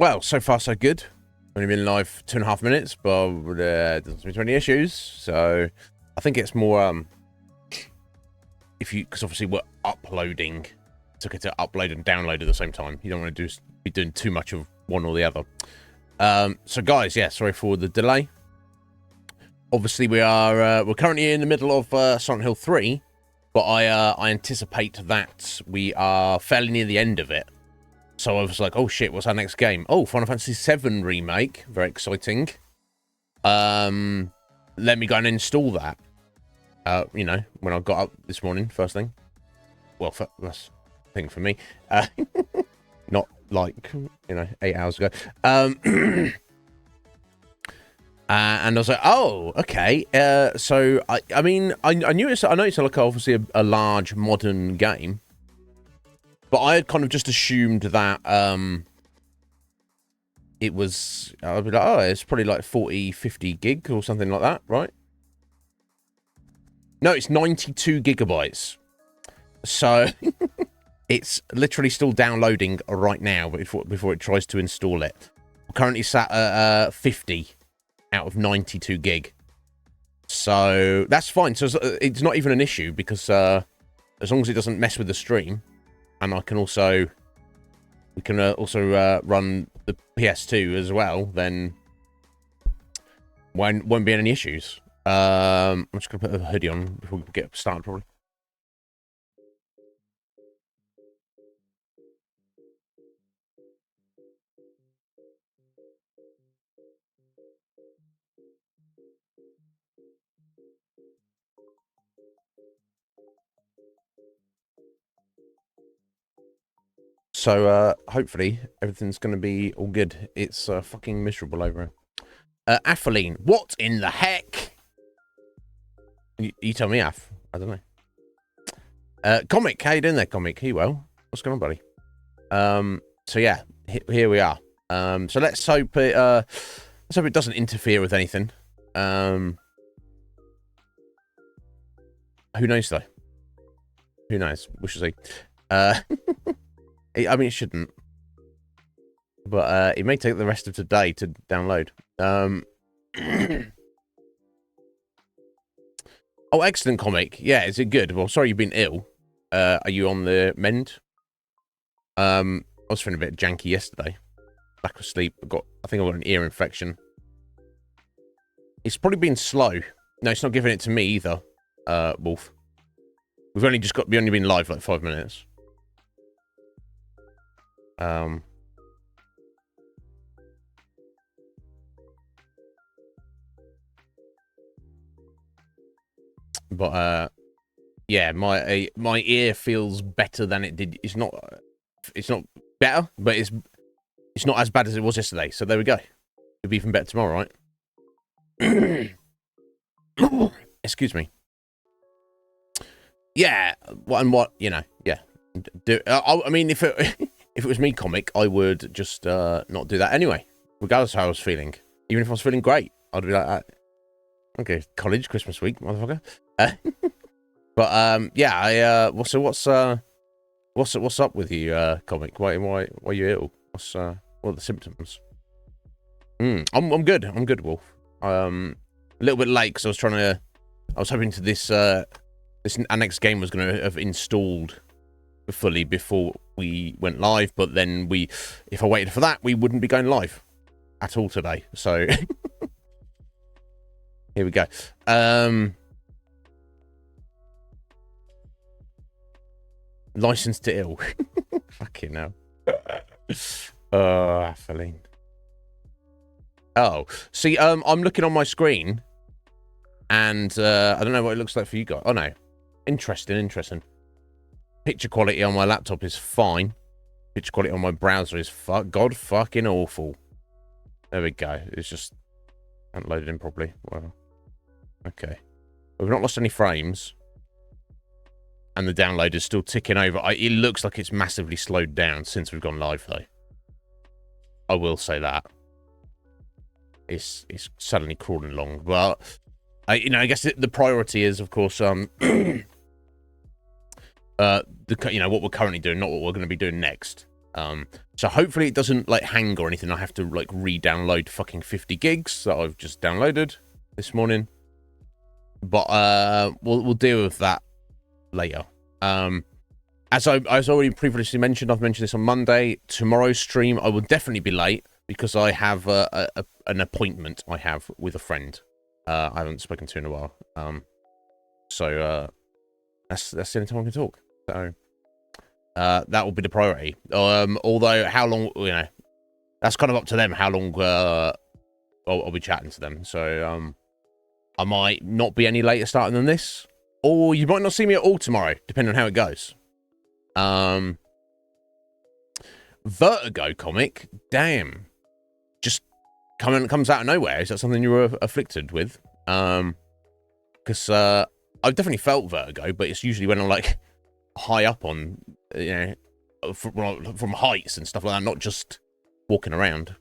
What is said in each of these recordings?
Well, so far so good. Only been live 2.5 minutes, but doesn't seem to be any issues. So I think it's more because obviously we're uploading, so get to upload and download at the same time. You don't want to be doing too much of one or the other. So guys, yeah, sorry for the delay. Obviously we're currently in the middle of Silent Hill 3, but I anticipate that we are fairly near the end of it. So I was like, oh shit, what's our next game? Oh, Final Fantasy VII Remake. Very exciting. Let me go and install that. You know, when I got up this morning, first thing. Well, that's a thing for me. Not like, you know, 8 hours ago. And I was like, oh, okay. So, I mean, I know it's like obviously a large modern game. But I had kind of just assumed that it was, I'd be like, oh, it's probably like 40, 50 gig or something like that, right? No, it's 92 gigabytes. So it's literally still downloading right now before it tries to install it. I'm currently sat at 50 out of 92 gig. So that's fine. So it's not even an issue because as long as it doesn't mess with the stream. And we can also run the PS2 as well, then won't be any issues. I'm just going to put a hoodie on before we get started, probably. So, hopefully, everything's going to be all good. It's fucking miserable over here. Atheline, what in the heck? You tell me, Af. I don't know. Comic, how you doing there, Comic? You well? What's going on, buddy? So yeah, here we are. So let's hope it doesn't interfere with anything. Who knows, though? Who knows? We shall see. I mean, it shouldn't. But it may take the rest of today to download. Oh, excellent, Comic. Yeah, is it good? Well, sorry you've been ill. Are you on the mend? I was feeling a bit janky yesterday. Lack of sleep. I think I got an ear infection. It's probably been slow. No, it's not giving it to me either, Wolf. We've only been live for like 5 minutes. But yeah, my ear feels better than it did. It's not better, but it's not as bad as it was yesterday. So there we go. It'll be even better tomorrow, right? Excuse me. Yeah, what you know, yeah. I mean, if it was me, Comic, I would just not do that anyway, regardless of how I was feeling. Even if I was feeling great, I'd be like, okay, college, Christmas week, motherfucker. But yeah, what's up with you, Comic? Why are you ill? What are the symptoms? I'm good. I'm good, Wolf. A little bit late because I was hoping to this our next game was going to have installed fully before we went live, but then if I waited for that, we wouldn't be going live at all today. So here we go. Licensed to ill. Fucking hell. Atheline. Oh, see, I'm looking on my screen, and I don't know what it looks like for you guys. Oh no, interesting. Picture quality on my laptop is fine. Picture quality on my browser is god fucking awful. There we go. It's just haven't loaded in properly. Well, okay. We've not lost any frames, and the download is still ticking over. It looks like it's massively slowed down since we've gone live, though. I will say that. It's suddenly crawling along, but you know, I guess the priority is, of course, you know, what we're currently doing, not what we're going to be doing next. So hopefully it doesn't like hang or anything. I have to like re-download fucking 50 gigs that I've just downloaded this morning. But we'll deal with that later. As I already previously mentioned, I've mentioned this on Monday. Tomorrow's stream, I will definitely be late because I have an appointment I have with a friend. I haven't spoken to in a while. So that's the only time I can talk. So that will be the priority. Although how long, that's kind of up to them. How long I'll be chatting to them. So I might not be any later starting than this, or you might not see me at all tomorrow, depending on how it goes. Vertigo comic, damn, just comes out of nowhere. Is that something you were afflicted with? Because I've definitely felt vertigo, but it's usually when I'm like high up on, from heights and stuff like that, not just walking around.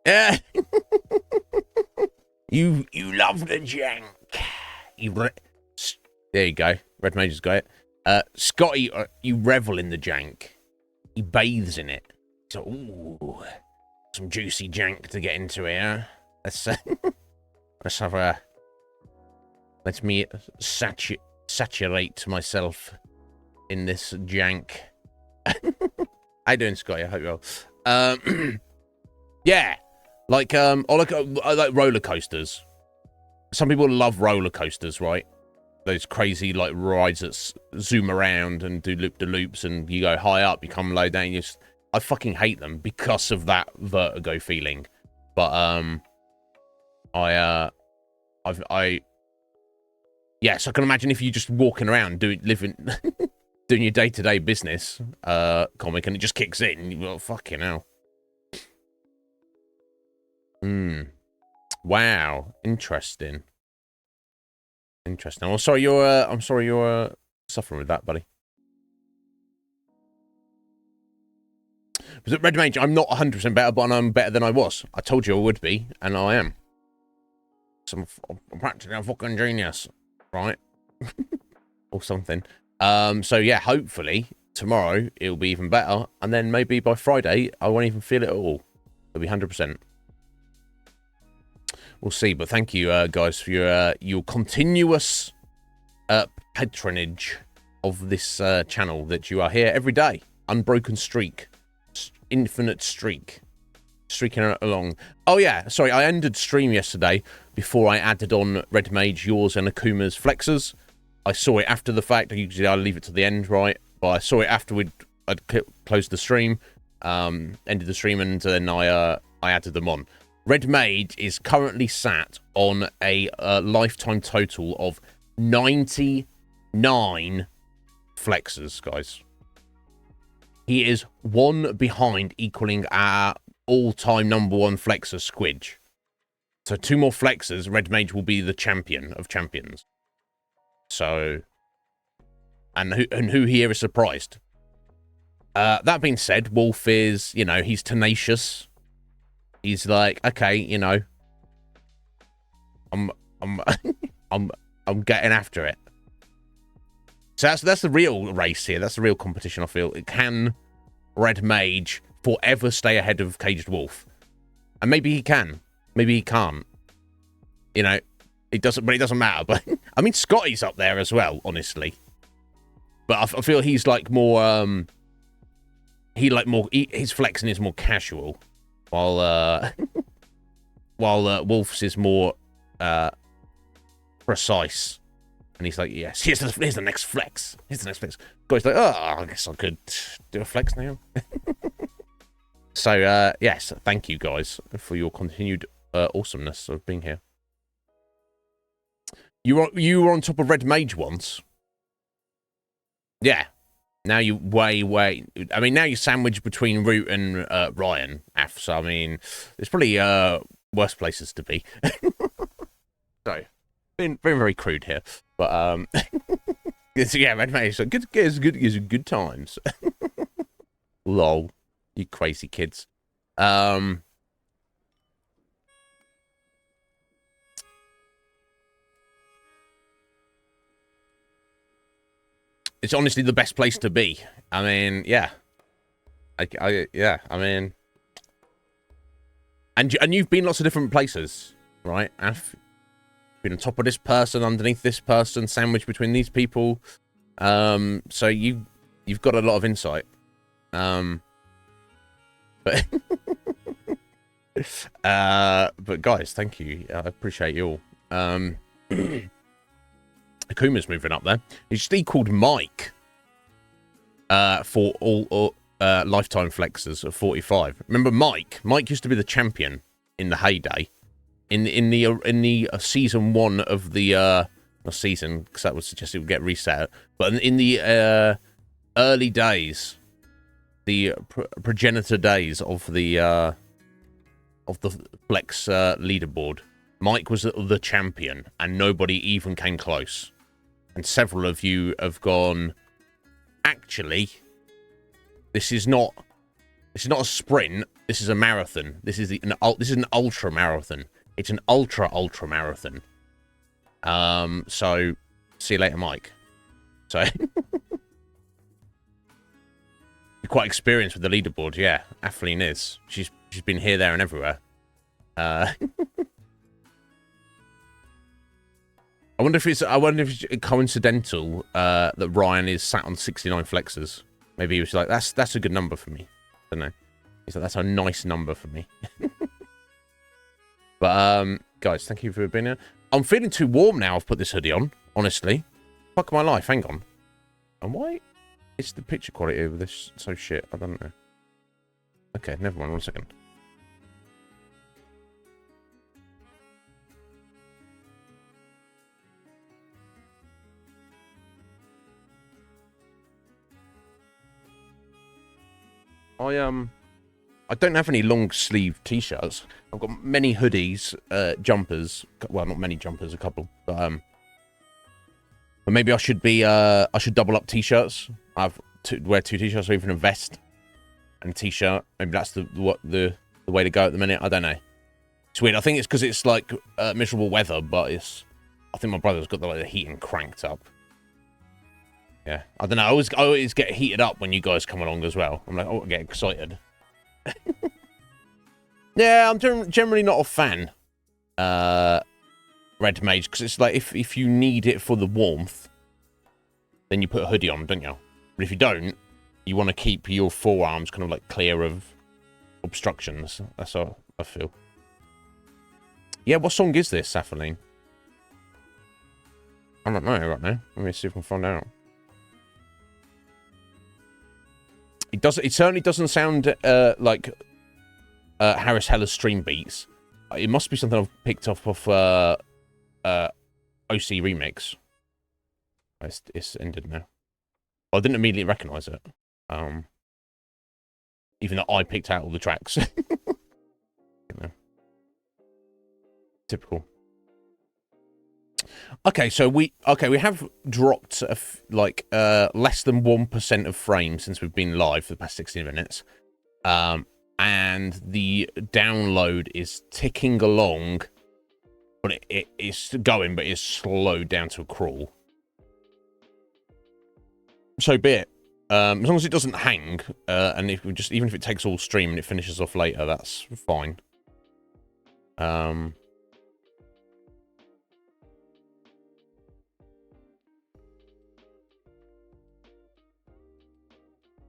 Yeah. You love the jank. There you go. Red Major's got it. Scotty, you revel in the jank. He bathes in it. So, ooh, some juicy jank to get into here. Let's have a. Let me saturate myself in this jank. How you doing, Scotty? I hope you're well. Yeah. Like, I like roller coasters. Some people love roller coasters, right? Those crazy, like, rides that zoom around and do loop-de-loops, and you go high up, you come low down, I fucking hate them because of that vertigo feeling. But, yes, I can imagine if you're just walking around, doing your day-to-day business, comic, and it just kicks in, you're like, fucking hell. Wow. Interesting. I'm sorry you're suffering with that, buddy. But Red Mage, I'm not 100% better, but I'm better than I was. I told you I would be, and I am. So I'm practically a fucking genius, right? Or something. So yeah, hopefully tomorrow it'll be even better, and then maybe by Friday I won't even feel it at all. It'll be 100%. We'll see, but thank you, guys, for your continuous patronage of this channel, that you are here every day. Unbroken streak. Infinite streak. Streaking along. Oh, yeah, sorry, I ended stream yesterday before I added on Red Mage, yours, and Akuma's flexes. I saw it after the fact. Usually I leave it to the end, right? But I saw it after I'd closed the stream, ended the stream, and then I added them on. Red Mage is currently sat on a lifetime total of 99 flexes, guys. He is one behind, equaling our all-time #1 flexer, Squidge. So 2 more flexes, Red Mage will be the champion of champions. So, and who here is surprised? That being said, Wolf is, he's tenacious. He's like, okay, I'm I'm getting after it. So that's the real race here. That's the real competition, I feel. Can Red Mage forever stay ahead of Caged Wolf? And maybe he can. Maybe he can't. It doesn't matter. But I mean, Scotty's up there as well, honestly. But I feel he's like more his flexing is more casual. While Wolf's is more precise, and he's like, yes, here's the next flex. Here's the next flex. Guy's like, oh, I guess I could do a flex now. So yes, thank you guys for your continued awesomeness of being here. You were on top of Red Mage once. Yeah. Now you I mean, now you're sandwiched between Root and Ryan, Af. So, I mean, there's probably worse places to be. So, being very, very crude here. But, yeah, Red Mage, so good times. Lol. You crazy kids. It's honestly the best place to be. I mean, yeah. Yeah, I mean... And you've been lots of different places, right? I've been on top of this person, underneath this person, sandwiched between these people. So you've got a lot of insight. But but guys, thank you. I appreciate you all. Akuma's moving up there. He's still called Mike. For all lifetime flexers of 45. Remember Mike? Mike used to be the champion in the heyday, in the season 1 of the not season, because that would suggest it would get reset. But in the early days, the progenitor days of the flex leaderboard, Mike was the champion, and nobody even came close. And several of you have gone, actually, this is not a sprint. This is a marathon. This is an ultra marathon. It's an ultra marathon. So see you later, Mike. So you're quite experienced with the leaderboard, yeah. Atheline is. She's been here, there, and everywhere. I wonder if it's coincidental that Ryan is sat on 69 flexes. Maybe he was like, that's a good number for me. I don't know. He's like, that's a nice number for me. But guys, thank you for being here. I'm feeling too warm now. I've put this hoodie on. Honestly, fuck my life. Hang on. And why is the picture quality of this so shit? I don't know. Okay, never mind. 1 second. I don't have any long sleeve t-shirts. I've got many hoodies, jumpers. Well, not many jumpers, a couple. But maybe I should be I should double up t-shirts. Wear 2 t-shirts or even a vest and a t-shirt. Maybe that's the way to go at the minute. I don't know. It's weird. I think it's because it's like miserable weather, but I think my brother's got the heating cranked up. Yeah, I don't know. I always get heated up when you guys come along as well. I'm like, I get excited. Yeah, I'm generally not a fan. Red Mage, because it's like if you need it for the warmth, then you put a hoodie on, don't you? But if you don't, you want to keep your forearms kind of like clear of obstructions. That's how I feel. Yeah, what song is this, Atheline? I don't know right now. Let me see if I can find out. It certainly doesn't sound like Harris Heller's stream beats. It must be something I've picked up off OC Remix. It's ended now. I didn't immediately recognise it. Even though I picked out all the tracks. You know. Typical. Okay, so we have dropped like less than 1% of frames since we've been live for the past 16 minutes. And the download is ticking along, but it's going, but it's slowed down to a crawl. So be it. As long as it doesn't hang, and even if it takes all stream and it finishes off later, that's fine.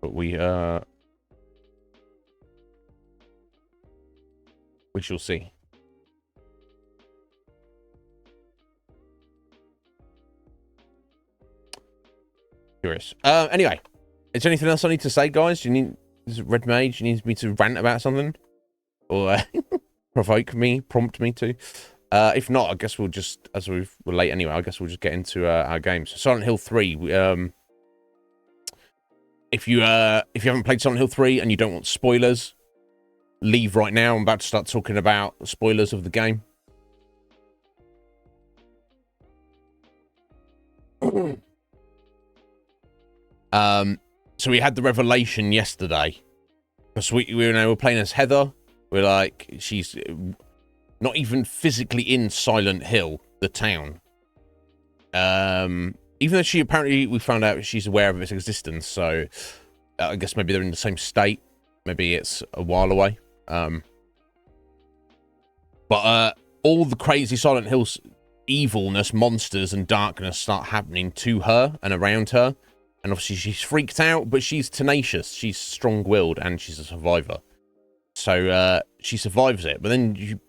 But we shall see. Curious. Anyway, is there anything else I need to say, guys? Is it Red Mage? You need me to rant about something, or prompt me to? If not, I guess we'll just, as we're late anyway, I guess we'll just get into our games. Silent Hill 3. If you haven't played Silent Hill 3 and you don't want spoilers, leave right now. I'm about to start talking about spoilers of the game. So we had the revelation yesterday. Because we were playing as Heather. We're like, she's not even physically in Silent Hill, the town. even though she apparently, we found out she's aware of its existence, so I guess maybe they're in the same state. Maybe it's a while away. But all the crazy Silent Hills evilness, monsters, and darkness start happening to her and around her. And obviously she's freaked out, but she's tenacious. She's strong-willed, and she's a survivor. So she survives it. But then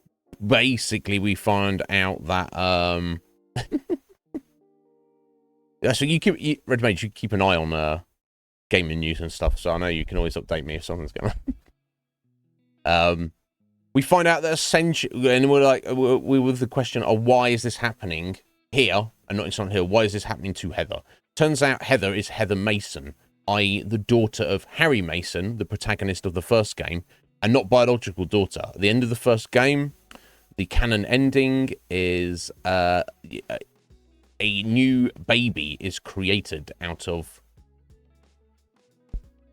basically we find out that... yeah, so Red Mage, you keep an eye on gaming news and stuff, so I know you can always update me if something's going on. We find out that essentially, and we're with the question of why is this happening here and not in Silent Hill? Why is this happening to Heather? Turns out Heather is Heather Mason, i.e. the daughter of Harry Mason, the protagonist of the first game, and not biological daughter. At the end of the first game, the canon ending is a new baby is created out of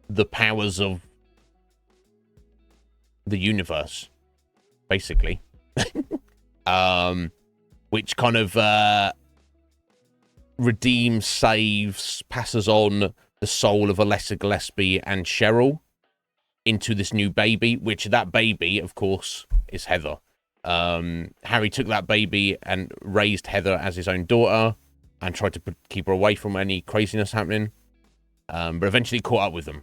the powers of the universe, basically. Which kind of redeems, saves, passes on the soul of Alessa Gillespie and Cheryl into this new baby, which that baby, of course, is Heather. Harry took that baby and raised Heather as his own daughter and tried to keep her away from any craziness happening, but eventually caught up with them.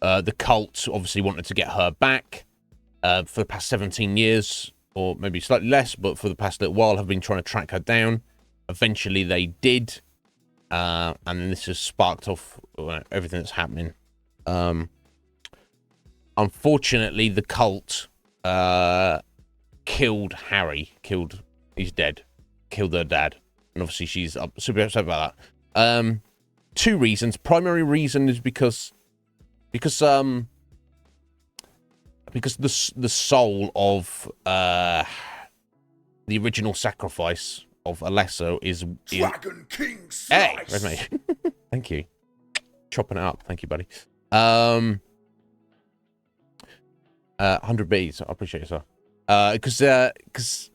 The cult obviously wanted to get her back for the past 17 years, or maybe slightly less, but for the past little while have been trying to track her down. Eventually they did, and then this has sparked off everything that's happening. Unfortunately, the cult killed Harry. He's dead. Killed her dad. And obviously she's super upset about that. Two reasons. Primary reason is because the soul of the original sacrifice of Alessa is Dragon King Slice. Hey, Red Mage. Thank you. Chopping it up. Thank you, buddy. 100 Bs. I appreciate it, sir. Because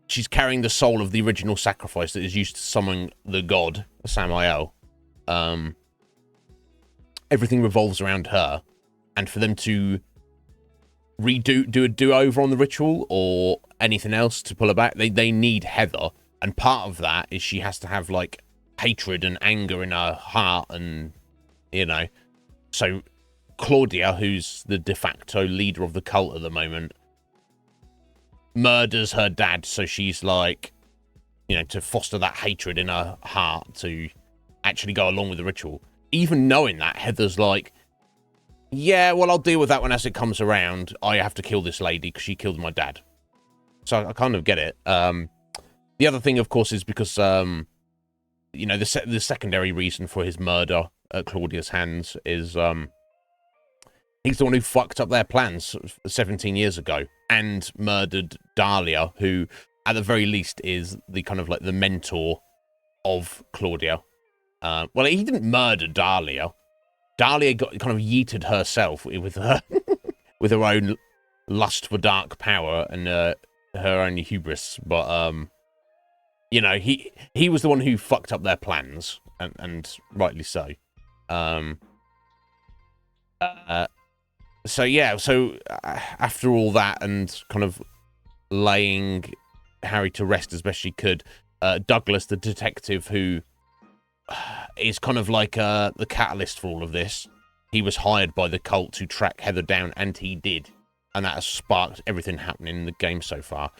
she's carrying the soul of the original sacrifice that is used to summon the god Samael. Everything revolves around her, and for them to do a do-over on the ritual or anything else to pull her back, they need Heather, and part of that is she has to have like hatred and anger in her heart, and so Claudia, who's the de facto leader of the cult at the moment, murders her dad, so she's like, to foster that hatred in her heart to actually go along with the ritual. Even knowing that, Heather's like, yeah, well, I'll deal with that one as it comes around. I have to kill this lady because she killed my dad. So I kind of get it. The other thing, of course, is because, the secondary reason for his murder at Claudia's hands is he's the one who fucked up their plans 17 years ago and murdered Dahlia, who, at the very least, is the kind of like the mentor of Claudia. Well, he didn't murder Dahlia. Dahlia got kind of yeeted herself with her with her own lust for dark power and her own hubris. But he was the one who fucked up their plans, and rightly so. So after all that and kind of laying Harry to rest as best she could, Douglas, the detective who is kind of like the catalyst for all of this, he was hired by the cult to track Heather down, and he did, and that has sparked everything happening in the game so far.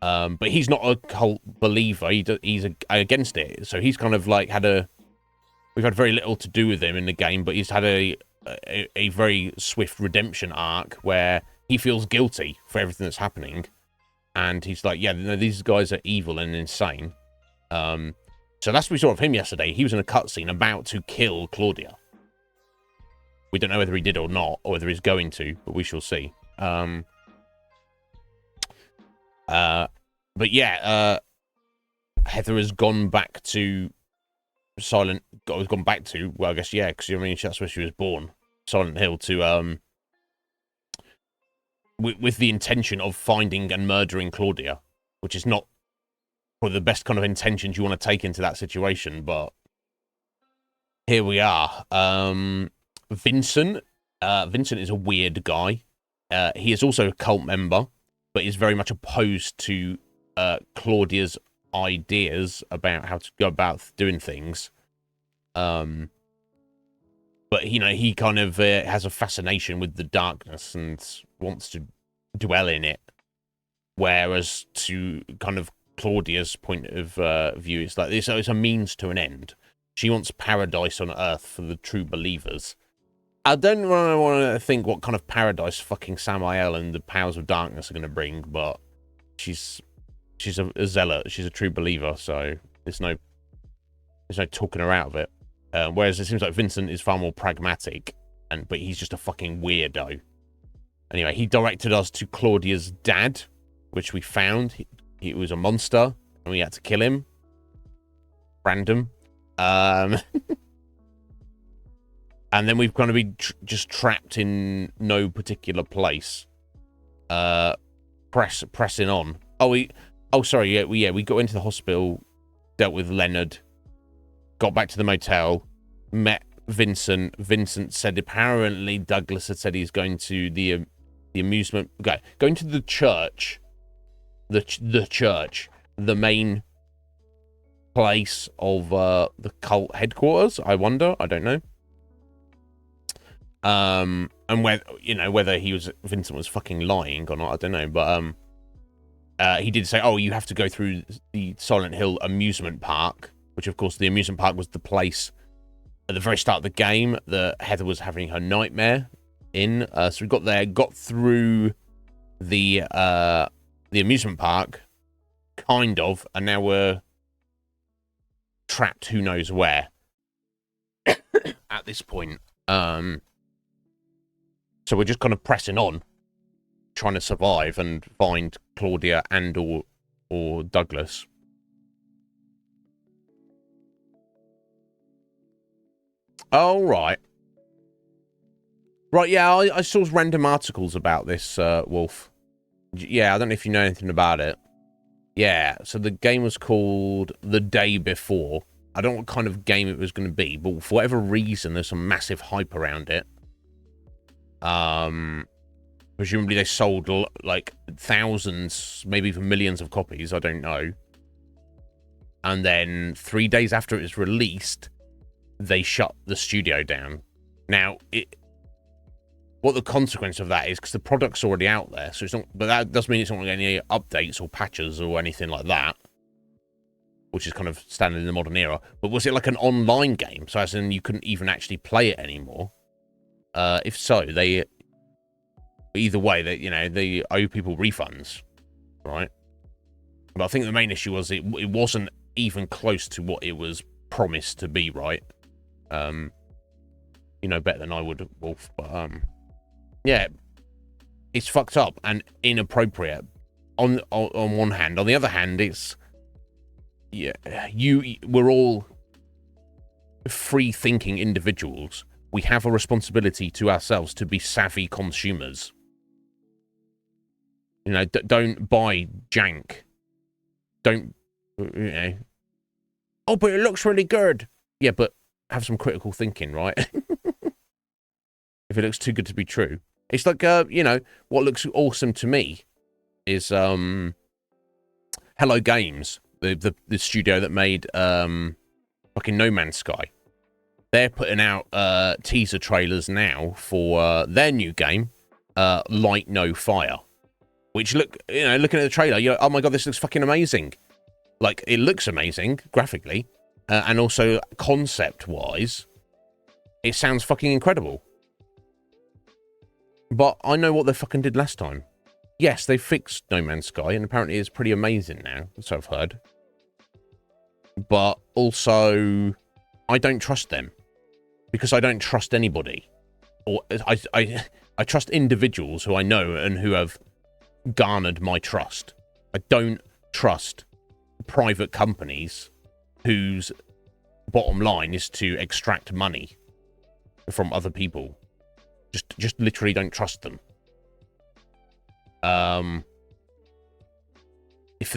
But he's not a cult believer. He's against it, so he's kind of like we've had very little to do with him in the game, but he's had a very swift redemption arc where he feels guilty for everything that's happening, and he's like, yeah, no, these guys are evil and insane. So that's what we saw of him yesterday. He was in a cutscene about to kill Claudia. We don't know whether he did or not, or whether he's going to, but we shall see. But yeah, Heather has gone back to gone back to, well, I guess, yeah, because that's where she was born, Silent Hill, to with the intention of finding and murdering Claudia, which is not for the best kind of intentions you want to take into that situation, but here we are. Vincent. Vincent is a weird guy. He is also a cult member, but is very much opposed to Claudia's ideas about how to go about doing things. But he kind of has a fascination with the darkness and wants to dwell in it. Whereas to kind of Claudia's point of view, it's like it's a means to an end. She wants paradise on Earth for the true believers. I don't want to think what kind of paradise fucking Samael and the powers of darkness are going to bring, but she's a zealot. She's a true believer, so there's no talking her out of it. Whereas it seems like Vincent is far more pragmatic, but he's just a fucking weirdo. Anyway, he directed us to Claudia's dad, which we found. He was a monster, and we had to kill him. Random. And then we've kind of been just trapped in no particular place. Pressing on. We got into the hospital, dealt with Leonard, got back to the motel, met Vincent. Vincent said apparently Douglas had said he's going to the amusement, going to the church, the church, the main place of the cult headquarters. I wonder. I don't know. And whether Vincent was fucking lying or not, I don't know. But he did say, you have to go through the Silent Hill amusement park, which of course the amusement park was the place at the very start of the game that Heather was having her nightmare in. So we got there, got through the amusement park, kind of, and now we're trapped who knows where at this point. So we're just kind of pressing on, trying to survive and find Claudia and or Douglas. Oh, right. Right, yeah, I saw random articles about this, Wolf. Yeah, I don't know if you know anything about it. Yeah, so the game was called The Day Before. I don't know what kind of game it was going to be, but for whatever reason, there's some massive hype around it. Presumably they sold like thousands, maybe even millions of copies, I don't know. And then 3 days after it was released, they shut the studio down. Now, what the consequence of that is, because the product's already out there, so it's not, but that doesn't mean it's not going to get any updates or patches or anything like that, which is kind of standard in the modern era. But was it like an online game? So as in you couldn't even actually play it anymore? If so, either way, they owe people refunds, right? But I think the main issue was it wasn't even close to what it was promised to be, right? You know better than I would, Wolf, but yeah, it's fucked up and inappropriate on one hand. On the other hand, it's we're all free-thinking individuals. We have a responsibility to ourselves to be savvy consumers. Don't buy jank. Don't, oh, but it looks really good. Yeah, but have some critical thinking, right? If it looks too good to be true. It's like, what looks awesome to me is Hello Games, the studio that made fucking No Man's Sky. They're putting out teaser trailers now for their new game, Light No Fire. Which looking at the trailer, you're like, oh my god, this looks fucking amazing. Like, it looks amazing graphically, and also concept-wise, it sounds fucking incredible. But I know what they fucking did last time. Yes, they fixed No Man's Sky, and apparently it's pretty amazing now, so I've heard. But also, I don't trust them. Because I don't trust anybody. Or I trust individuals who I know and who have garnered my trust. I don't trust private companies whose bottom line is to extract money from other people. Just literally don't trust them. If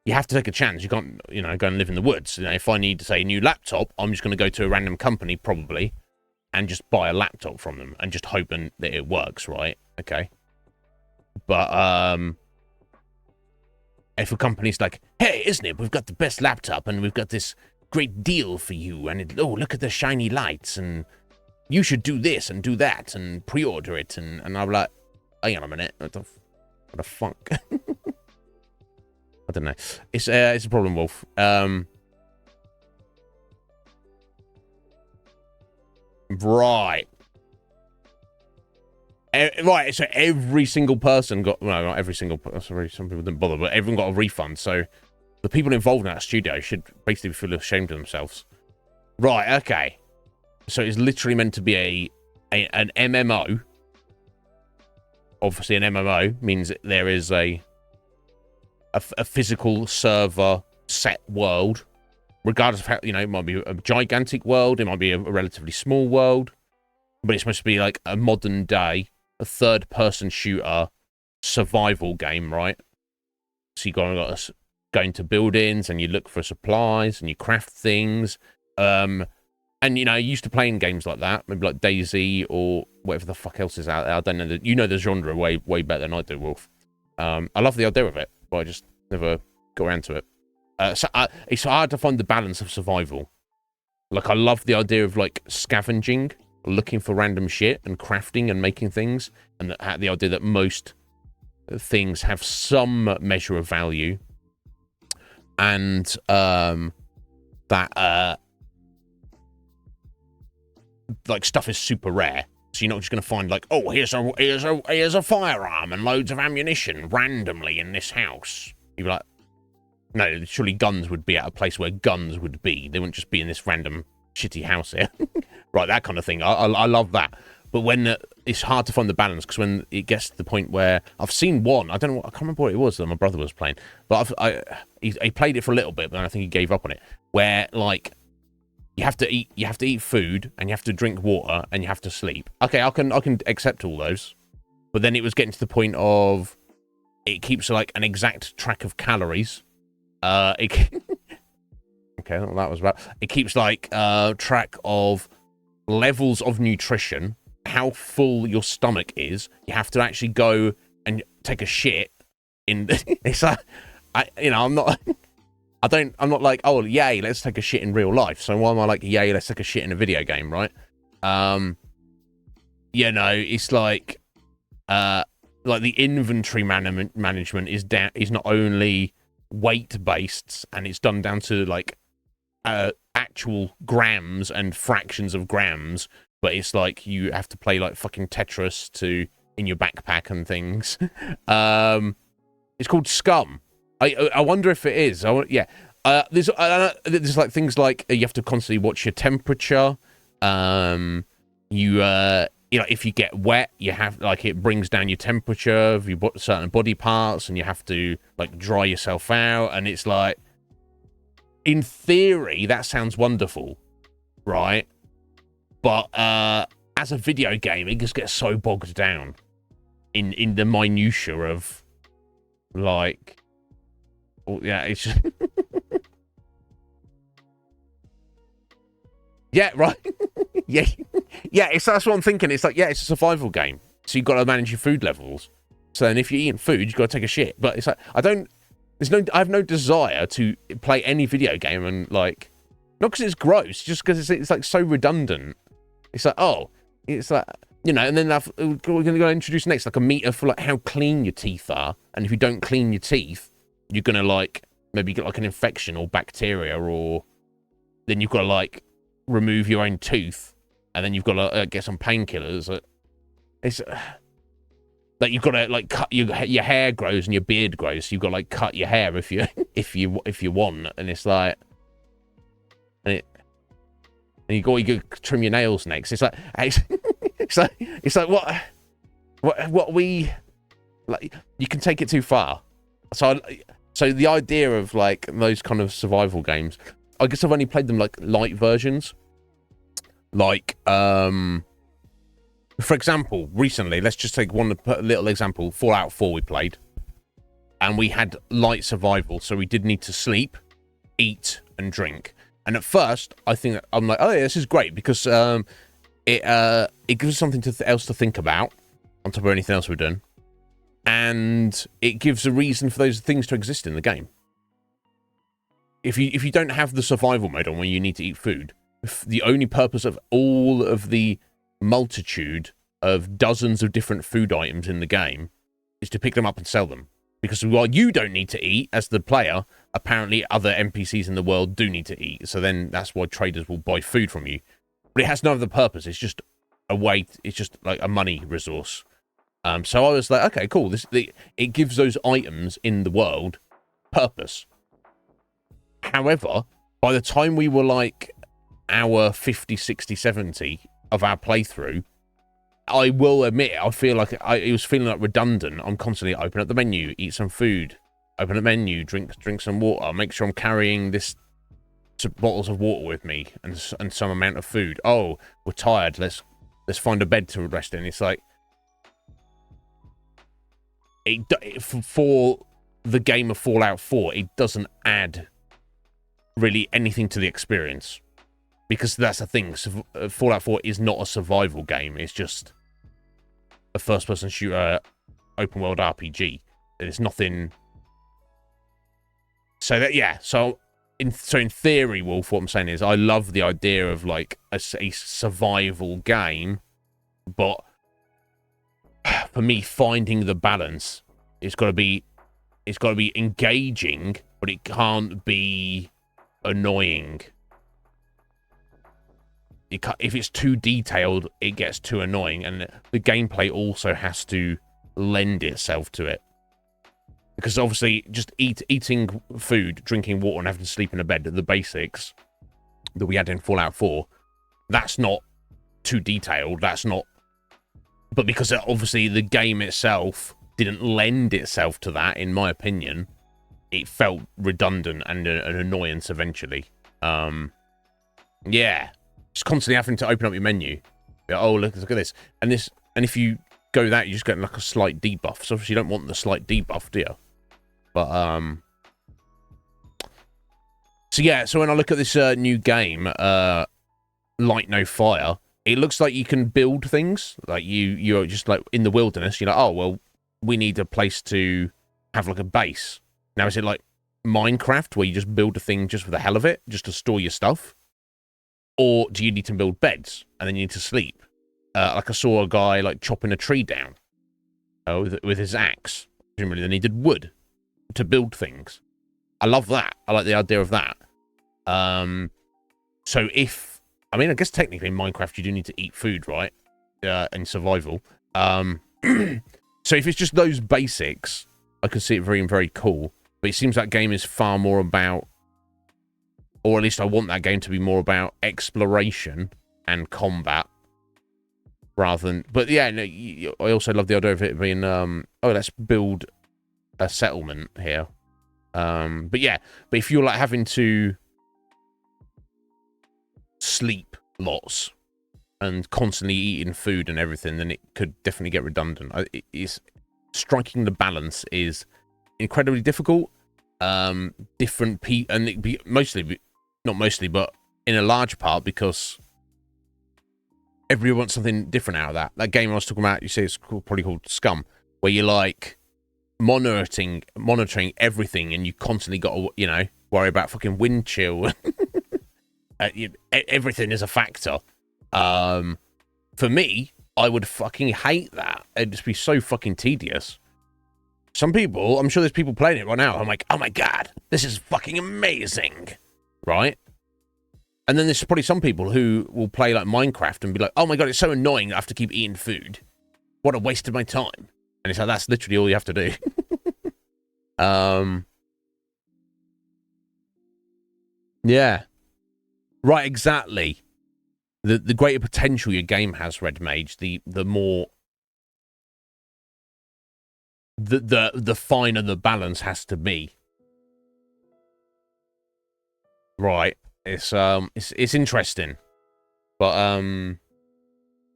you have to take a chance. You can't, you know, go and live in the woods. You know, if I need to say a new laptop, I'm just going to go to a random company probably and just buy a laptop from them and just hoping that it works, right? Okay. But if a company's like, hey, Iznib, we've got the best laptop and we've got this great deal for you, and look at the shiny lights, and you should do this and do that and pre-order it, and I'm like, hang on a minute, what the fuck? I don't know. It's a problem, Wolf. Right. Right, so every single person got, well, not every single person, sorry, some people didn't bother, but everyone got a refund, so the people involved in that studio should basically feel ashamed of themselves. Right, okay. So it's literally meant to be an MMO. Obviously, an MMO means that there is a physical server set world, regardless of how, you know, it might be a gigantic world, it might be a relatively small world, but it's supposed to be like a modern day, a third-person shooter survival game, right? So you got going to buildings and you look for supplies and you craft things. And, you know, used to playing games like that, maybe like DayZ or whatever the fuck else is out there. I don't know. You know the genre way better than I do, Wolf. I love the idea of it, but I just never got around to it. It's hard to find the balance of survival. Like, I love the idea of, like, scavenging, looking for random shit and crafting and making things, and the idea that most things have some measure of value, and that like stuff is super rare, so you're not just going to find like, oh, here's a firearm and loads of ammunition randomly in this house. You'd be like, no, surely guns would be at a place where guns would be. They wouldn't just be in this random shitty house here. Right, that kind of thing. I love that. But when it's hard to find the balance, because when it gets to the point where I've seen one, I don't know, I can't remember what it was that my brother was playing, but he played it for a little bit, but then I think he gave up on it. Where like you have to eat food, and you have to drink water, and you have to sleep. Okay, I can accept all those, but then it was getting to the point of it keeps like an exact track of calories. Okay, well, that was about. It keeps like track of levels of nutrition, how full your stomach is. You have to actually go and take a shit in. It's like, I'm not like, oh yay, let's take a shit in real life. So why am I like, yay, let's take a shit in a video game, right? It's like the inventory management is not only weight based, and it's done down to like actual grams and fractions of grams, but it's like you have to play like fucking Tetris in your backpack and things. It's called Scum. I wonder if it is. There's like things like you have to constantly watch your temperature. If you get wet, you have like it brings down your temperature of your certain body parts, and you have to like dry yourself out. And it's like, in theory, that sounds wonderful, right? But as a video game, it just gets so bogged down in the minutiae of like, it's just yeah, right. yeah, that's what I'm thinking. It's like, it's a survival game, so you've got to manage your food levels. So then, if you're eating food, you've got to take a shit. But it's like, I have no desire to play any video game, and like, not because it's gross, just because it's like so redundant. It's like, and then we're going to introduce next like a meter for like how clean your teeth are, and if you don't clean your teeth, you're going to like maybe get like an infection or bacteria, or then you've got to like remove your own tooth, and then you've got to get some painkillers. It's like you've got to like cut your hair grows and your beard grows, so you've got to like cut your hair if you want, and it's like, and you got to trim your nails next. It's like it's like what we like. You can take it too far. So the idea of like those kind of survival games, I guess I've only played them like light versions. Like, for example, recently, let's just take one little example. Fallout 4 we played. and we had light survival, so we did need to sleep, eat, and drink. And at first, I'm like, oh yeah, this is great because it gives us something else to think about on top of anything else we're doing, and it gives a reason for those things to exist in the game. If you don't have the survival mode on where you need to eat food, the only purpose of all of the multitude of dozens of different food items in the game is to pick them up and sell them. Because while you don't need to eat as the player, apparently other NPCs in the world do need to eat. So then that's why traders will buy food from you. But it has no other purpose. It's just a way. It's just like a money resource. So I was like, okay, cool. It gives those items in the world purpose. However, by the time we were like hour 50, 60, 70 of our playthrough, I will admit, I feel like it was feeling like redundant. I'm constantly open up the menu, eat some food, open the menu, drink some water, make sure I'm carrying this bottles of water with me and some amount of food. Oh, we're tired. Let's find a bed to rest in. It's like for the game of Fallout 4, it doesn't add really anything to the experience, because that's the thing. Fallout 4 is not a survival game. It's just a first-person shooter, open-world RPG. There's nothing. So that, yeah. So in theory, Wolf, what I'm saying is, I love the idea of like a survival game, but for me, finding the balance, it's got to be engaging, but it can't be annoying. If it's too detailed, it gets too annoying, and the gameplay also has to lend itself to it. Because obviously, just eating food, drinking water, and having to sleep in a bed, the basics that we had in Fallout 4, that's not too detailed. That's not. But because obviously the game itself didn't lend itself to that, in my opinion, it felt redundant and an annoyance eventually. Yeah. Just constantly having to open up your menu. Oh, look at this. And if you go that, you just get like a slight debuff. So obviously you don't want the slight debuff, do you? But, so yeah, so when I look at this new game, Light No Fire, it looks like you can build things. Like you're just like in the wilderness. You're like, oh, well, we need a place to have like a base. Now, is it like Minecraft where you just build a thing just for the hell of it, just to store your stuff? Or do you need to build beds and then you need to sleep? Like I saw a guy like chopping a tree down with his axe. Presumably they needed wood to build things. I love that. I like the idea of that. So I guess technically in Minecraft you do need to eat food, right? In survival. So if it's just those basics, I could see it very, very cool. But it seems that game is far more about, or at least I want that game to be more about exploration and combat rather than. But yeah, no, I also love the idea of it being, let's build a settlement here. But if you're like having to sleep lots and constantly eating food and everything, then it could definitely get redundant. Striking the balance is incredibly difficult. Different people, and not mostly, but in a large part because everyone wants something different out of that. That game I was talking about, you say it's probably called Scum, where you're like monitoring everything, and you constantly got to, worry about fucking wind chill. Everything is a factor. For me, I would fucking hate that. It'd just be so fucking tedious. Some people, I'm sure there's people playing it right now. I'm like, oh my God, this is fucking amazing. Right? And then there's probably some people who will play like Minecraft and be like, oh my God, it's so annoying that I have to keep eating food. What a waste of my time. And it's like, that's literally all you have to do. Yeah. Right, exactly. The greater potential your game has, Red Mage, the more the finer the balance has to be. Right. It's interesting. But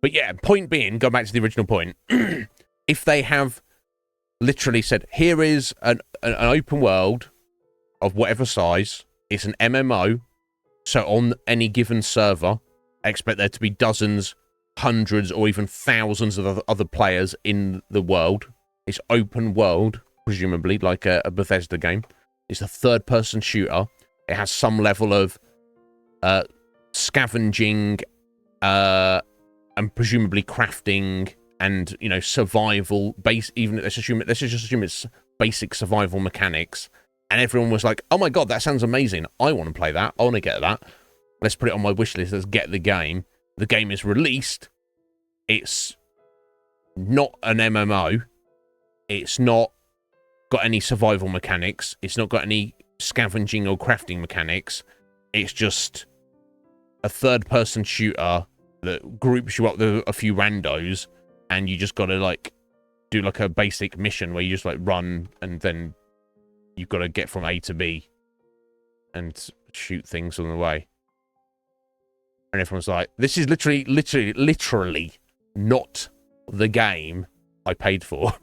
yeah, point being, go back to the original point. If they have literally said, here is an open world of whatever size. It's an MMO. So on any given server, I expect there to be dozens, hundreds, or even thousands of other players in the world. It's open world, presumably, like a Bethesda game. It's a third-person shooter. It has some level of scavenging and presumably crafting and, you know, survival base. Even let's just assume it's basic survival mechanics. And everyone was like, "Oh my god, that sounds amazing! I want to play that. I want to get that. Let's put it on my wish list. Let's get the game." The game is released. It's not an MMO. It's not got any survival mechanics. It's not got any scavenging or crafting mechanics. It's just a third-person shooter that groups you up with a few randos, and you just got to, like, do, like, a basic mission where you just, like, run, and then you've got to get from A to B and shoot things on the way. And everyone's like, this is literally not the game I paid for.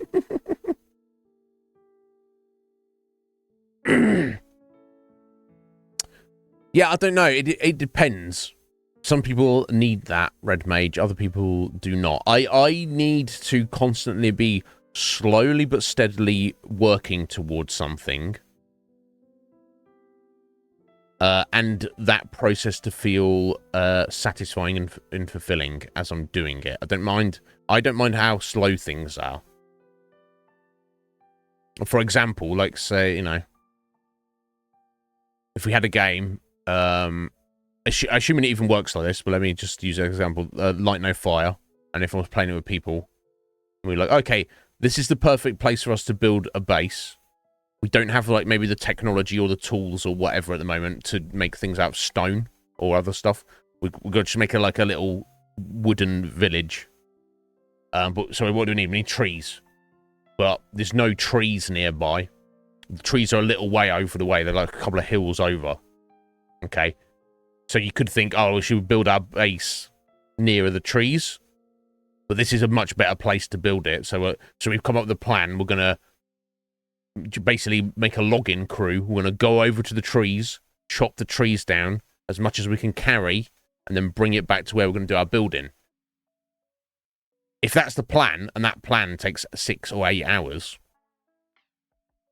Yeah, I don't know. It depends. Some people need that, Red Mage. Other people do not. I need to constantly be slowly but steadily working towards something. And that process to feel satisfying and fulfilling as I'm doing it. I don't mind how slow things are. For example, like, say, you know, if we had a game, assuming it even works like this, but let me just use an example, Light No Fire, and if I was playing it with people, we're like, okay, this is the perfect place for us to build a base. We don't have, like, maybe the technology or the tools or whatever at the moment to make things out of stone or other stuff. We've got to make a little wooden village. But so what do we need? We need trees. But there's no trees nearby. The trees are a little way over the way. They're like a couple of hills over. Okay. So you could think, oh, we should build our base nearer the trees. But this is a much better place to build it. So we've come up with a plan. We're going to basically make a login crew. We're going to go over to the trees, chop the trees down as much as we can carry, and then bring it back to where we're going to do our building. If that's the plan, and that plan takes 6 or 8 hours,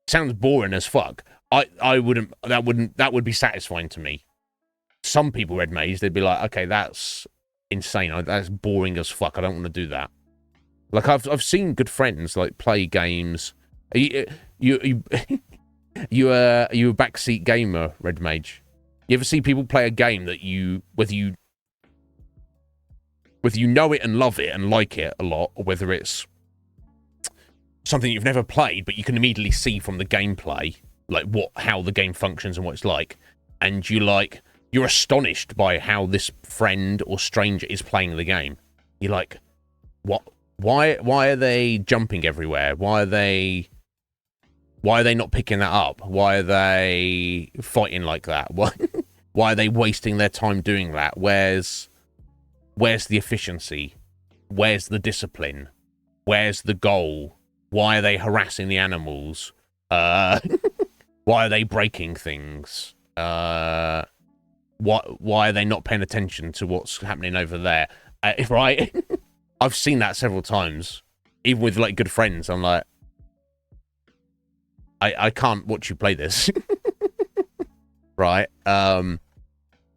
sounds boring as fuck. I wouldn't. That would be satisfying to me. Some people, Red Maze, they'd be like, okay, that's insane. That's boring as fuck. I don't want to do that. Like, I've seen good friends, like, play games. You a backseat gamer, Red Mage? You ever see people play a game that whether you know it and love it and like it a lot, or whether it's something you've never played, but you can immediately see from the gameplay, like, how the game functions and what it's like, and you're astonished by how this friend or stranger is playing the game. You're like, what? Why are they jumping everywhere? Why are they not picking that up? Why are they fighting like that? Why are they wasting their time doing that? Where's the efficiency? Where's the discipline? Where's the goal? Why are they harassing the animals? Why are they breaking things? Why are they not paying attention to what's happening over there? Right? I've seen that several times, even with, like, good friends. I'm like, I can't watch you play this. Right? And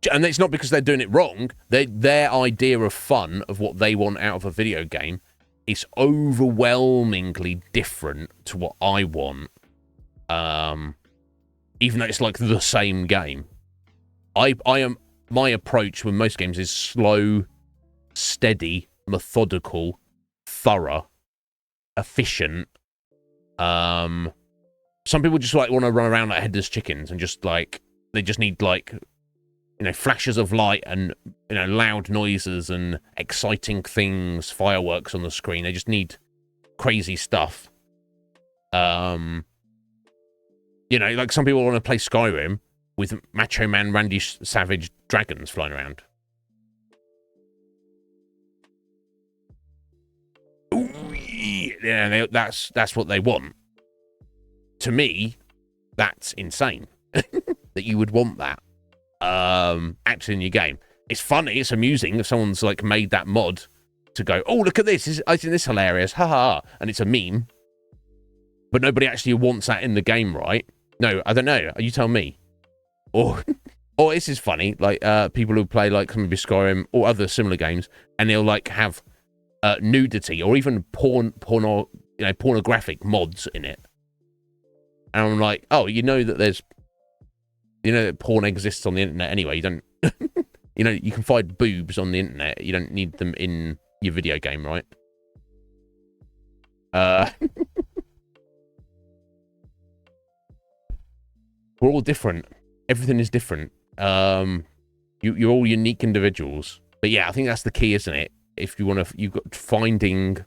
it's not because they're doing it wrong. Their idea of fun, of what they want out of a video game, is overwhelmingly different to what I want. Even though it's like the same game. My approach with most games is slow, steady, methodical, thorough, efficient. Some people just, like, want to run around like headless chickens and just, like, they just need, like, you know, flashes of light and, you know, loud noises and exciting things, fireworks on the screen. They just need crazy stuff. You know, like, some people want to play Skyrim with Macho Man Randy Savage dragons flying around. Ooh, Yeah, that's what they want. To me, that's insane that you would want that actually in your game. It's funny, it's amusing if someone's like made that mod to go, oh, look at this, I think this is hilarious, haha, and it's a meme. But nobody actually wants that in the game, right? No, I don't know. You tell me. Or this is funny, like people who play like some of your Skyrim or other similar games, and they'll like have nudity or even pornographic mods in it. And I'm like, oh, you know that porn exists on the internet anyway. You don't, you can find boobs on the internet. You don't need them in your video game, right? We're all different. Everything is different. You're all unique individuals. But yeah, I think that's the key, isn't it? If you want to, you've got finding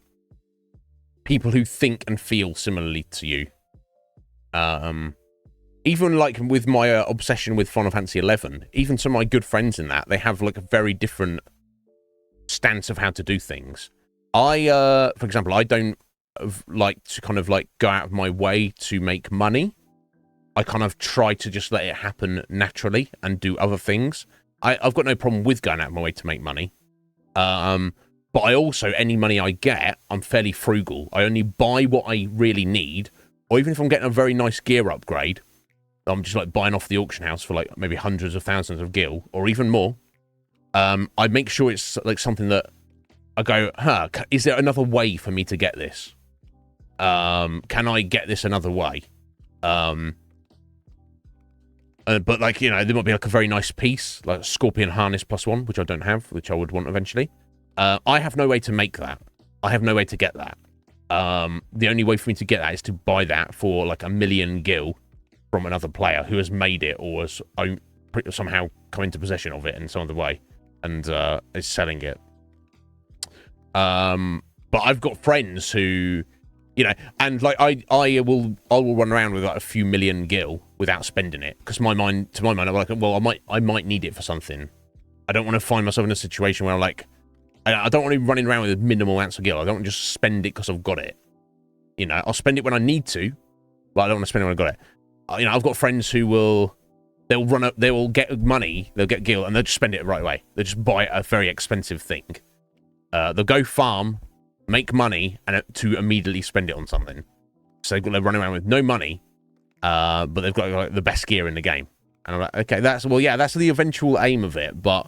people who think and feel similarly to you. Even like with my obsession with Final Fantasy XI, even some of my good friends in that, they have like a very different stance of how to do things. For example, I don't like to kind of like go out of my way to make money. I kind of try to just let it happen naturally and do other things. I've got no problem with going out of my way to make money. But I also, any money I get, I'm fairly frugal. I only buy what I really need. Or even if I'm getting a very nice gear upgrade, I'm just like buying off the auction house for like maybe hundreds of thousands of gil or even more. I make sure it's like something that I go, is there another way for me to get this? Can I get this another way? But like, there might be like a very nice piece, like a Scorpion Harness +1, which I don't have, which I would want eventually. I have no way to make that. I have no way to get that. The only way for me to get that is to buy that for like 1 million gil from another player who has made it or has somehow come into possession of it in some other way and is selling it. But I've got friends who, and like I will run around with like a few million gil without spending it because to my mind, I'm like, well, I might need it for something. I don't want to find myself in a situation where I'm like, I don't want to be running around with minimal amounts of gil. I don't want to just spend it because I've got it. I'll spend it when I need to, but I don't want to spend it when I got it. I've got friends who they'll get money, they'll get gil, and they'll just spend it right away. They'll just buy a very expensive thing. They'll go farm, make money, and to immediately spend it on something. So they're running around with no money, but they've got like the best gear in the game. And I'm like, okay, that's the eventual aim of it, but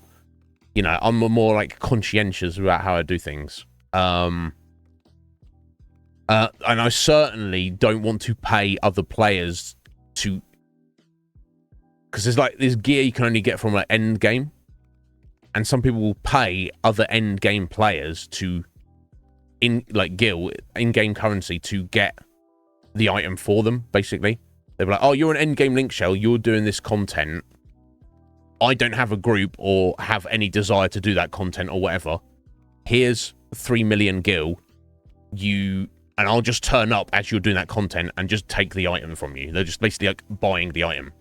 I'm more like conscientious about how I do things. And I certainly don't want to pay other players to, because there's gear you can only get from like end game, and some people will pay other end game players to in-game currency to get the item for them. Basically, they're like, oh, you're an end game link shell, you're doing this content. I don't have a group or have any desire to do that content or whatever. Here's 3 million gil. And I'll just turn up as you're doing that content and just take the item from you. They're just basically like buying the item.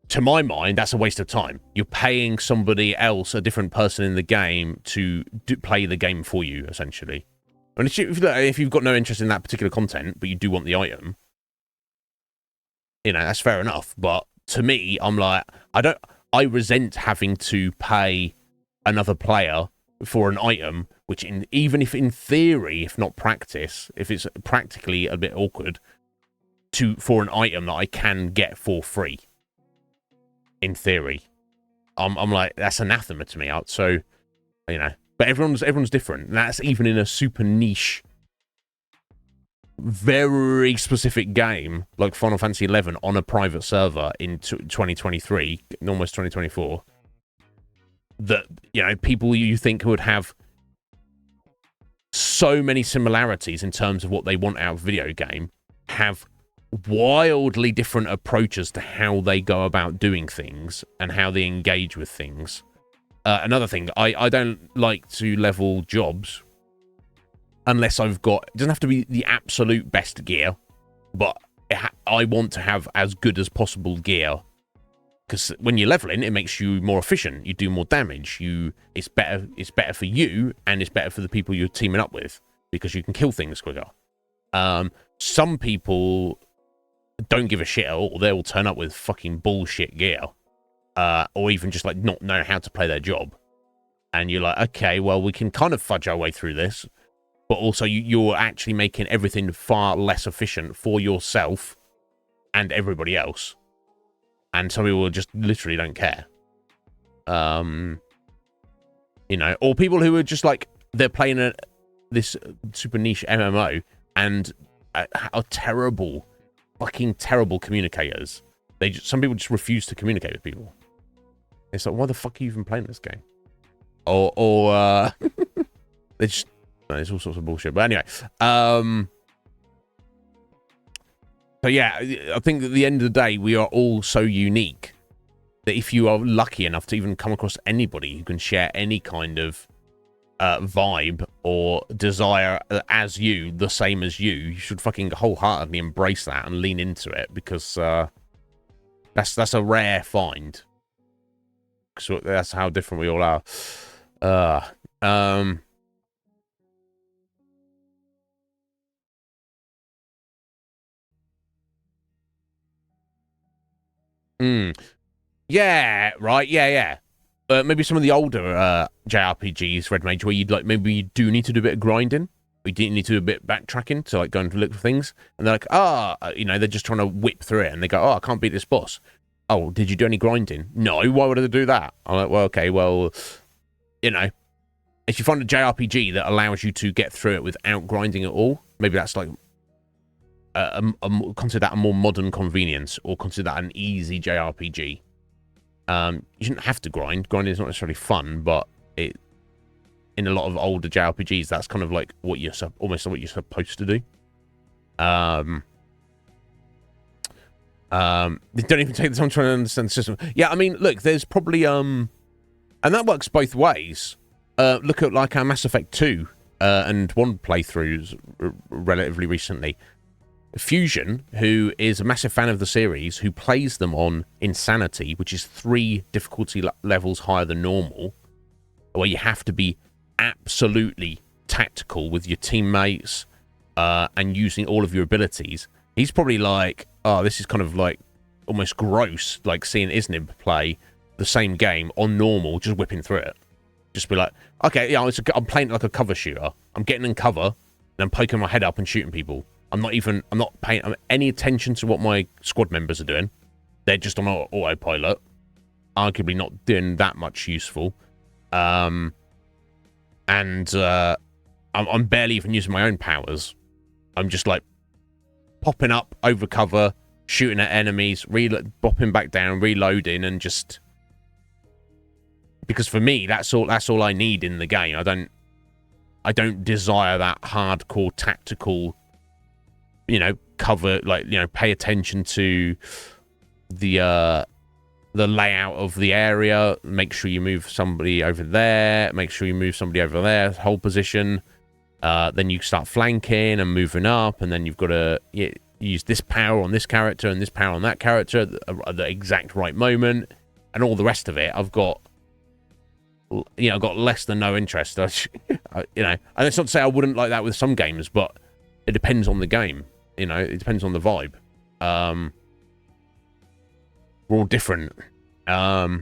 To my mind, that's a waste of time. You're paying somebody else, a different person in the game, to play the game for you, essentially. And if you've got no interest in that particular content, but you do want the item, that's fair enough. But to me, I'm like, I resent having to pay another player for an item, which even if in theory, if not practice, if it's practically a bit awkward, for an item that I can get for free. In theory, I'm like, that's anathema to me. So, but everyone's different. And that's even in a super niche, very specific game like Final Fantasy XI on a private server in 2023, almost 2024. That people you think would have so many similarities in terms of what they want out of a video game have wildly different approaches to how they go about doing things and how they engage with things. Another thing, I don't like to level jobs unless I've got, it doesn't have to be the absolute best gear, but I want to have as good as possible gear, because when you're leveling, it makes you more efficient. You do more damage. It's better for you, and it's better for the people you're teaming up with. because you can kill things quicker. Some people don't give a shit at all. They will turn up with fucking bullshit gear, or even just like not know how to play their job. And you're like, okay, well, we can kind of fudge our way through this, but also you're actually making everything far less efficient for yourself and everybody else. And some people just literally don't care. You know, or people who are just like, they're playing this super niche MMO and are terrible, fucking terrible communicators. Some people just refuse to communicate with people. It's like, why the fuck are you even playing this game? Or they just, there's all sorts of bullshit. But anyway, so yeah, I think at the end of the day, we are all so unique that if you are lucky enough to even come across anybody who can share any kind of vibe or desire as you, the same as you should fucking wholeheartedly embrace that and lean into it, because that's a rare find. So that's how different we all are. Yeah, right, yeah. Maybe some of the older JRPGs, Red Mage, where you'd like, maybe you do need to do a bit of grinding. We do need to do a bit of backtracking to like go and look for things. And they're like, you know, they're just trying to whip through it. And they go, I can't beat this boss. Oh, did you do any grinding? No, why would I do that? I'm like, well, okay, well, you know, if you find a JRPG that allows you to get through it without grinding at all, maybe that's like, consider that a more modern convenience, or consider that an easy JRPG. You shouldn't have to grind. Grinding is not necessarily fun, but in a lot of older JRPGs, that's kind of like what you're almost what you're supposed to do. They don't even take the time trying to understand the system. Yeah, I mean, look, there's probably and that works both ways. Look at like our Mass Effect 2 and 1 playthroughs relatively recently. Fusion, who is a massive fan of the series, who plays them on Insanity, which is 3 difficulty levels higher than normal, where you have to be absolutely tactical with your teammates and using all of your abilities. He's probably like, oh, this is kind of like almost gross, like seeing Iznib play the same game on normal, just whipping through it. Just be like, okay, yeah, I'm playing like a cover shooter. I'm getting in cover, and I'm poking my head up and shooting people. I'm not paying any attention to what my squad members are doing. They're just on autopilot, arguably not doing that much useful. I'm barely even using my own powers. I'm just like popping up over cover, shooting at enemies, bopping back down, reloading, and just, because for me that's all I need in the game. I don't desire that hardcore tactical, you know, cover, like, you know, pay attention to the layout of the area, make sure you move somebody over there, make sure you move somebody over there, hold position, then you start flanking and moving up, and then you've got to use this power on this character and this power on that character at the exact right moment, and all the rest of it I've got less than no interest. You know, and it's not to say I wouldn't like that with some games, but it depends on the game. You know, it depends on the vibe. We're all different. But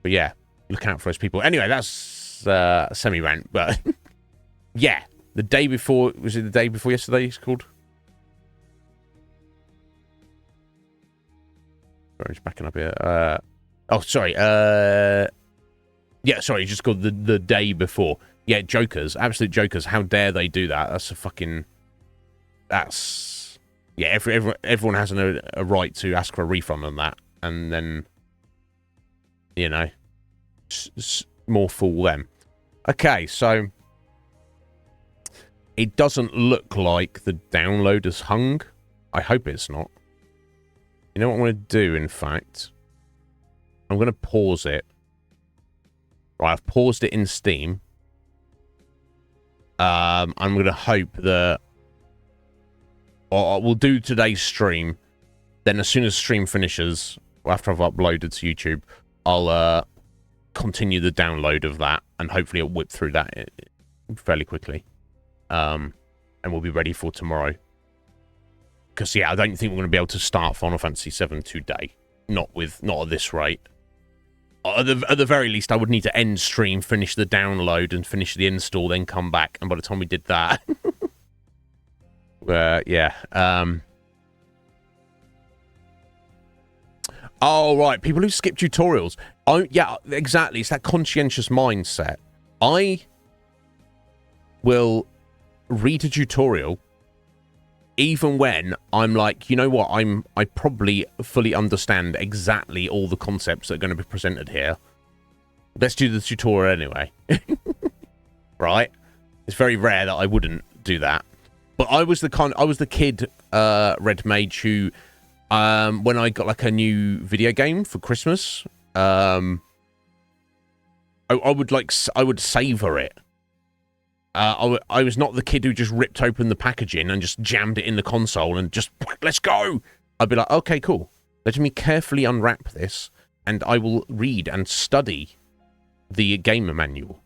yeah, look out for those people. Anyway, that's a semi-rant, but yeah, the day before, was it the day before yesterday it's called? Sorry, just backing up here. Oh, sorry. Yeah, sorry, just called the day before. Yeah, jokers, absolute jokers. How dare they do that? That's a fucking... That's... Yeah, everyone has a right to ask for a refund on that. And then, you know, more fool them. Okay, so... It doesn't look like the download has hung. I hope it's not. You know what I'm going to do, in fact? I'm going to pause it. Right, I've paused it in Steam. I'm going to hope that... we'll do today's stream. Then as soon as stream finishes, after I've uploaded to YouTube, I'll continue the download of that, and hopefully it'll whip through that fairly quickly. And we'll be ready for tomorrow. Because, yeah, I don't think we're going to be able to start Final Fantasy VII today. Not at this rate. At the very least, I would need to end stream, finish the download, and finish the install, then come back. And by the time we did that... yeah. Oh, right. People who skip tutorials. Oh, yeah, exactly. It's that conscientious mindset. I will read a tutorial even when I'm like, you know what, I probably fully understand exactly all the concepts that are going to be presented here. Let's do the tutorial anyway. Right? It's very rare that I wouldn't do that. But I was the kid, Red Mage, who when I got like a new video game for Christmas, I would savor it. I was not the kid who just ripped open the packaging and just jammed it in the console and just, let's go. I'd be like, okay, cool. Let me carefully unwrap this, and I will read and study the gamer manual.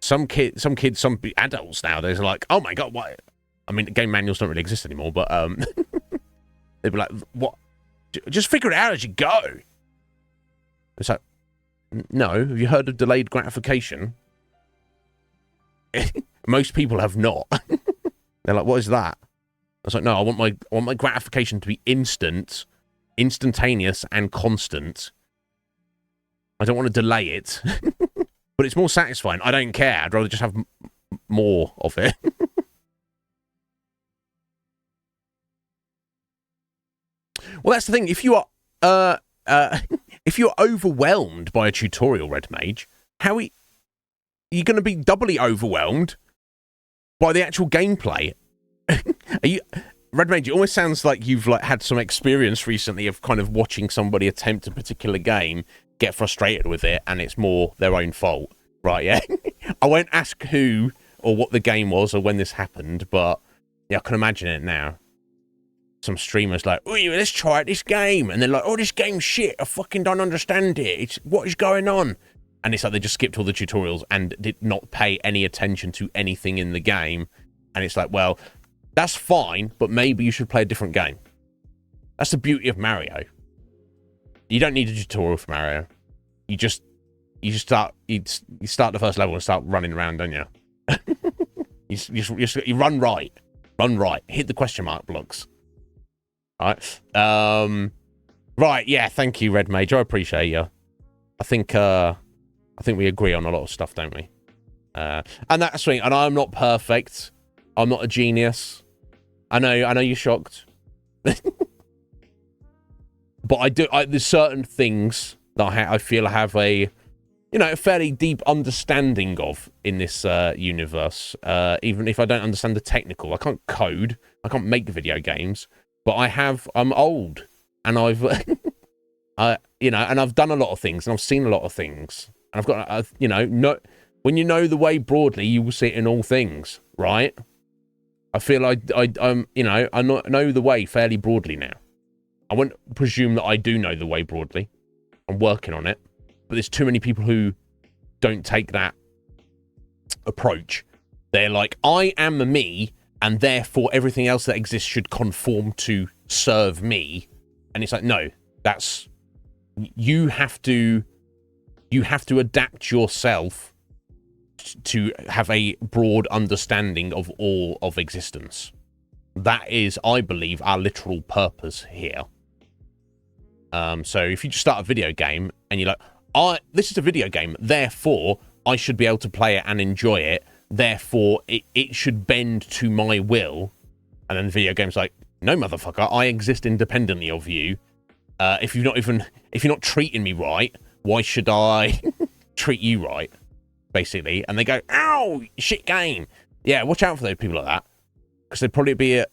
Some adults nowadays are like, oh my god, what? I mean, game manuals don't really exist anymore, but they'd be like, what? Just figure it out as you go. It's like, no, have you heard of delayed gratification? Most people have not. They're like, what is that? I was like, no, I want my gratification to be instantaneous and constant. I don't want to delay it. But it's more satisfying. I don't care. I'd rather just have more of it. Well, that's the thing. If you are if you're overwhelmed by a tutorial, Red Mage, you're going to be doubly overwhelmed by the actual gameplay. Red Mage, it almost sounds like you've had some experience recently of kind of watching somebody attempt a particular game, get frustrated with it, and it's more their own fault. Right, yeah? I won't ask who or what the game was or when this happened, but yeah, I can imagine it now. Some streamers like, oh, let's try out this game. And they're like, oh, this game's shit. I fucking don't understand it. What is going on? And it's like they just skipped all the tutorials and did not pay any attention to anything in the game. And it's like, well, that's fine, but maybe you should play a different game. That's the beauty of Mario. You don't need a tutorial for Mario. You start the first level and start running around, don't you? you run right. Run right. Hit the question mark blocks. All right. Right, yeah, thank you, Red Mage. I appreciate you. I think we agree on a lot of stuff, don't we? And that's the thing. And I'm not perfect. I'm not a genius. I know you're shocked. But there's certain things that I feel I have a fairly deep understanding of in this universe. Even if I don't understand the technical. I can't code. I can't make video games. But I'm old. And I've, and I've done a lot of things. And I've seen a lot of things. And I've got, when you know the way broadly, you will see it in all things, right? I feel I know the way fairly broadly now. I wouldn't presume that I do know the way broadly. I'm working on it. But there's too many people who don't take that approach. They're like, I am me, and therefore everything else that exists should conform to serve me. And it's like, no, you have to adapt yourself to have a broad understanding of all of existence. That is, I believe, our literal purpose here. So if you just start a video game and you're like, this is a video game, therefore I should be able to play it and enjoy it, therefore it should bend to my will, and then the video game's like, no, motherfucker, I exist independently of you. If you're not treating me right, why should I treat you right? Basically. And they go, ow, shit game. Yeah, watch out for those people like that. Because they're probably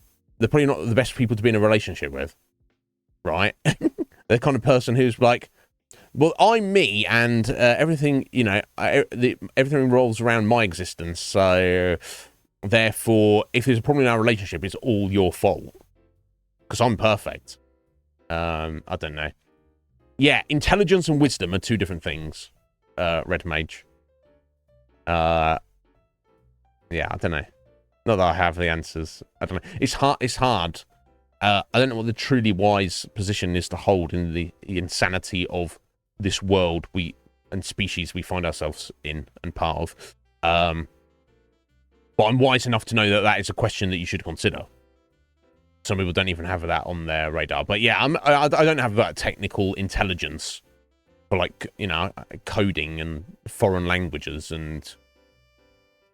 not the best people to be in a relationship with. Right? The kind of person who's like, well, I'm me, and everything, everything revolves around my existence. So, therefore, if there's a problem in our relationship, it's all your fault. Because I'm perfect. I don't know. Yeah, intelligence and wisdom are two different things, Red Mage. Yeah, I don't know. Not that I have the answers. I don't know. It's hard. It's hard. I don't know what the truly wise position is to hold in the insanity of this world and species we find ourselves in and part of. But I'm wise enough to know that that is a question that you should consider. Some people don't even have that on their radar. But yeah, I don't have that technical intelligence for, like, you know, coding and foreign languages and,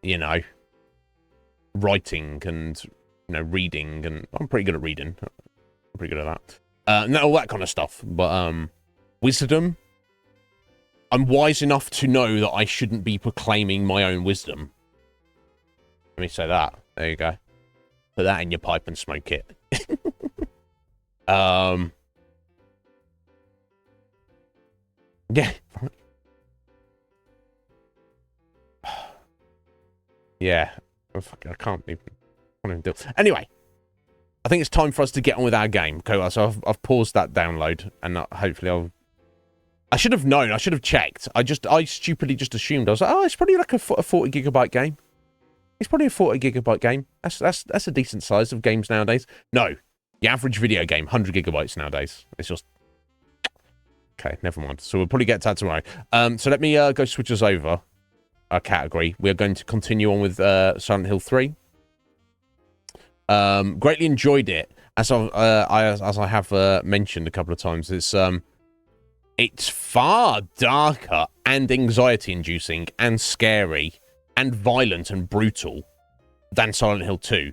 you know, writing and, you know, reading. And I'm pretty good at reading. I'm pretty good at that. No, all that kind of stuff. But wisdom, I'm wise enough to know that I shouldn't be proclaiming my own wisdom. Let me say that. There you go. Put that in your pipe and smoke it. Yeah. Yeah. Oh, fuck, I can't even do it. Anyway, I think it's time for us to get on with our game. Okay, so I've paused that download, and hopefully I should have known. I should have checked. I stupidly just assumed. I was like, oh, it's probably like a 40 gigabyte game. It's probably a 40 gigabyte game. That's a decent size of games nowadays. No, the average video game, 100 gigabytes nowadays. It's just... Okay, never mind. So we'll probably get to that tomorrow. So let me go switch us over our category. We are going to continue on with Silent Hill 3. Greatly enjoyed it. As I have mentioned a couple of times, it's far darker and anxiety-inducing and scary and violent and brutal than Silent Hill 2.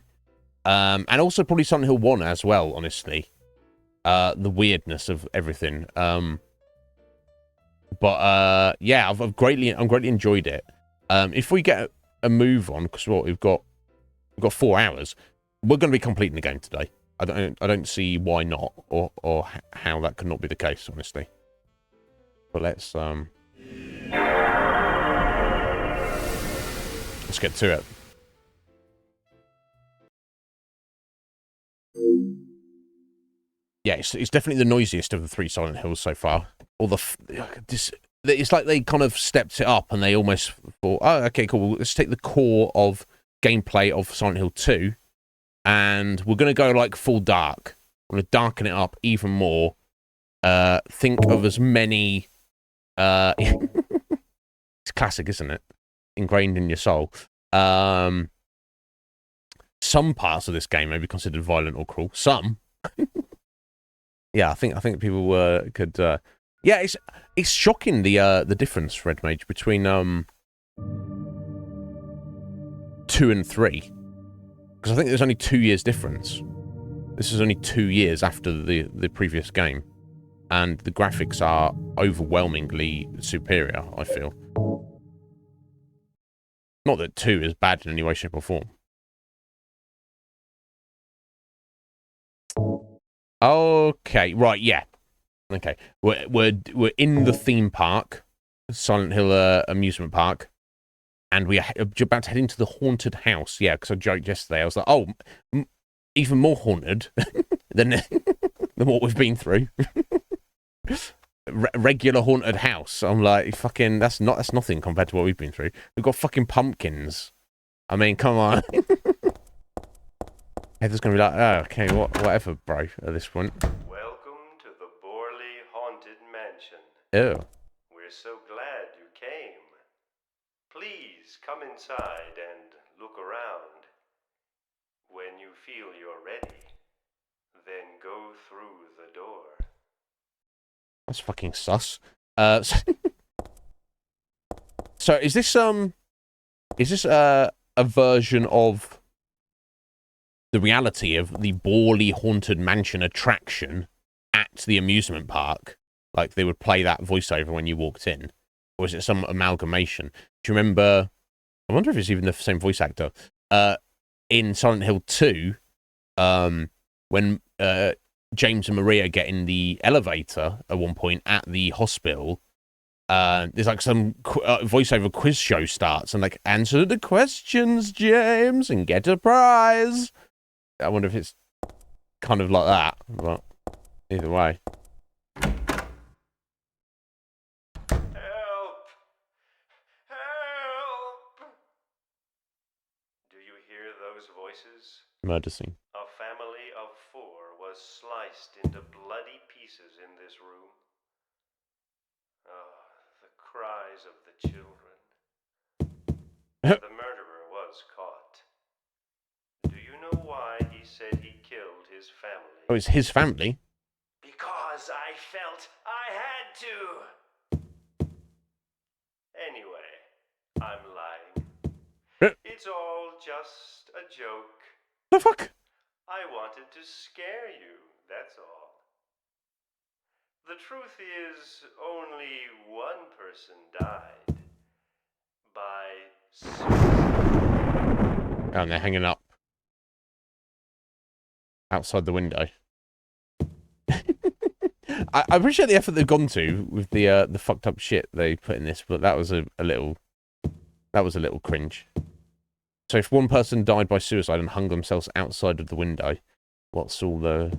And also probably Silent Hill 1 as well, honestly. The weirdness of everything. But yeah, I've greatly enjoyed it. If we get a move on, because what we've got 4 hours, we're going to be completing the game today. I don't see why not, or how that could not be the case, honestly. But let's get to it. Yeah, it's definitely the noisiest of the 3 Silent Hills so far. It's like they kind of stepped it up and they almost thought, oh, okay, cool. Let's take the core of gameplay of Silent Hill 2 and we're going to go like full dark. We're going to darken it up even more. Think of as many... it's classic, isn't it? Ingrained in your soul. Some parts of this game may be considered violent or cruel. Some. Yeah, I think people could. Yeah, it's shocking the difference, Red Mage, between 2 and 3, because I think there's only 2 years difference. This is only 2 years after the previous game, and the graphics are overwhelmingly superior, I feel. Not that 2 is bad in any way, shape, or form. Okay, right, yeah. Okay, we're in the theme park, Silent Hill amusement park, and we're about to head into the haunted house. Yeah, because I joked yesterday. I was like, oh, even more haunted than what we've been through. Regular haunted house. I'm like, fucking, that's nothing compared to what we've been through. We've got fucking pumpkins. I mean, come on. Heather's gonna be like, oh, okay, whatever, bro, at this point. Welcome to the Borley Haunted Mansion. Oh. We're so glad you came. Please come inside and look around. When you feel you're ready, then go through the door. That's fucking sus. So is this a version of the reality of the Borley Haunted Mansion attraction at the amusement park? Like they would play that voiceover when you walked in, or is it some amalgamation? Do you remember? I wonder if it's even the same voice actor. In Silent Hill 2, when James and Maria get in the elevator at one point at the hospital, there's like some voiceover quiz show starts, and like, answer the questions, James, and get a prize. I wonder if it's kind of like that, but either way. Help! Help! those voices? Murder scene. A family of 4 was sliced into bloody pieces in this room. Oh, the cries of the children. The murderer was caught. Do you know why he said he killed his family? Oh, it's his family? Because I felt I had to. Anyway, I'm lying. It's all just a joke. The fuck? I wanted to scare you, that's all. The truth is, only one person died. By suicide. Oh, and they're hanging up. Outside the window. I appreciate the effort they've gone to with the fucked up shit they put in this, but that was a little cringe. So if one person died by suicide and hung themselves outside of the window, what's all the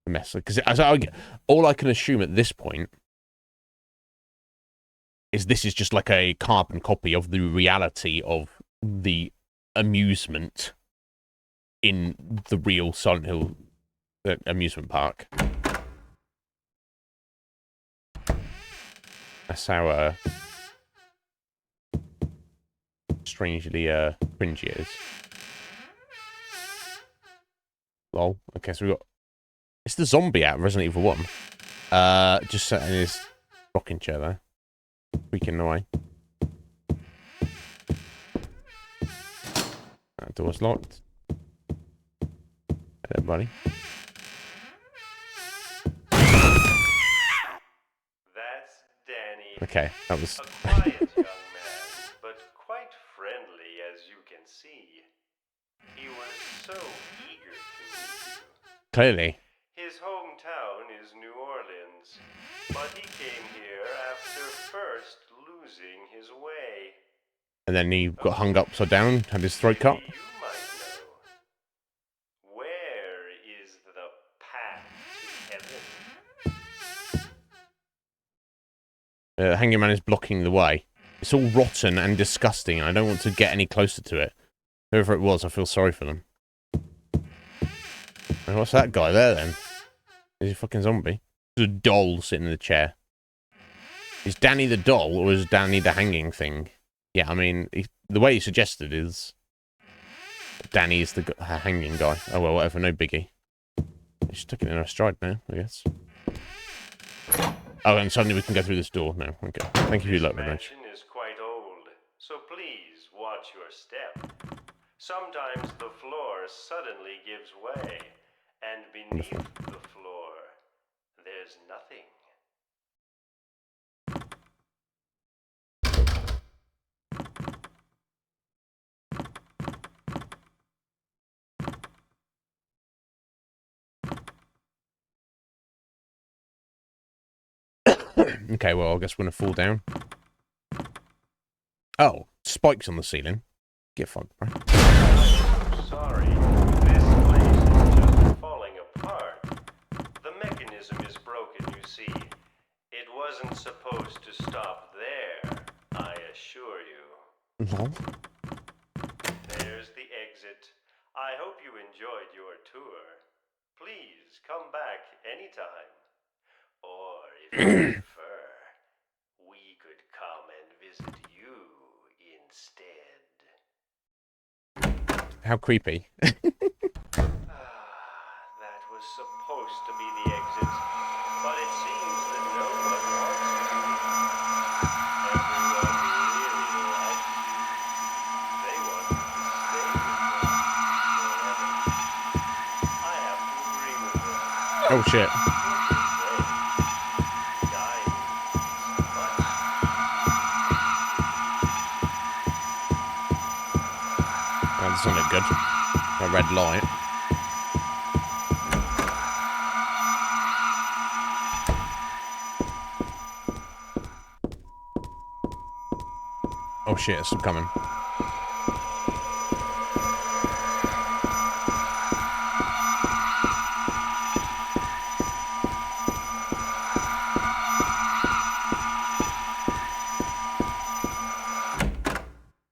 mess? Because all I can assume at this point is this is just like a carbon copy of the reality of the amusement in the real Silent Hill amusement park. That's how strangely cringy it is. Lol. Okay, so we got it's the zombie out of Resident Evil 1. Just sat in his rocking chair there. Freaking away. That door's locked. Hello, buddy. That's Danny. Okay, that was... A quiet young man, but quite friendly, as you can see. He was so eager to meet you. Clearly. His hometown is New Orleans, but he came here after first losing his way. And then he got hung upside down, had his throat cut. You might know. Where is the path to heaven? Hanging Man is blocking the way. It's all rotten and disgusting, and I don't want to get any closer to it. Whoever it was, I feel sorry for them. And what's that guy there, then? Is he a fucking zombie? There's a doll sitting in the chair. Is Danny the doll, or is Danny the hanging thing? Yeah, I mean, the way he suggested is... Danny's the hanging guy. Oh, well, whatever, no biggie. He's took it in a stride now, I guess. Oh, and suddenly we can go through this door now. Okay. Thank you for your luck, This Revenge. mansion is quite old, so please watch your step. Sometimes the floor suddenly gives way, and beneath the floor, there's nothing. Okay, well, I guess we're gonna fall down. Oh, spikes on the ceiling. Get fucked, bro. Sorry, this place is just falling apart. The mechanism is broken, you see. It wasn't supposed to stop there, I assure you. Lol. There's the exit. I hope you enjoyed your tour. Please come back anytime. Or if you prefer, we could come and visit you instead. How creepy. That was supposed to be the exit, but it seems that no one wants to. Everyone really likes you. They want you to stay with them forever. I have to agree with them. Oh, shit. That doesn't look good. A red light. Oh shit, it's still coming.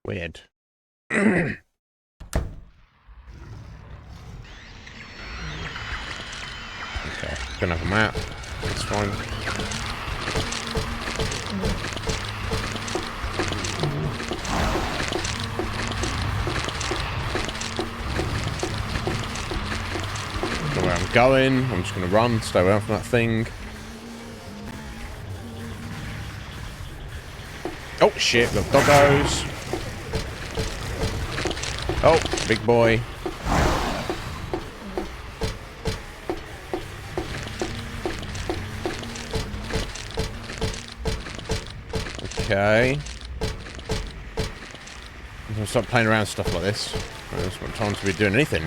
Weird. gonna have them out. That's fine. Know where I'm going. I'm just gonna run, stay away from that thing. Oh shit, we've got doggos. Oh, big boy. Okay. I'm gonna stop playing around with stuff like this. There's not time to be doing anything.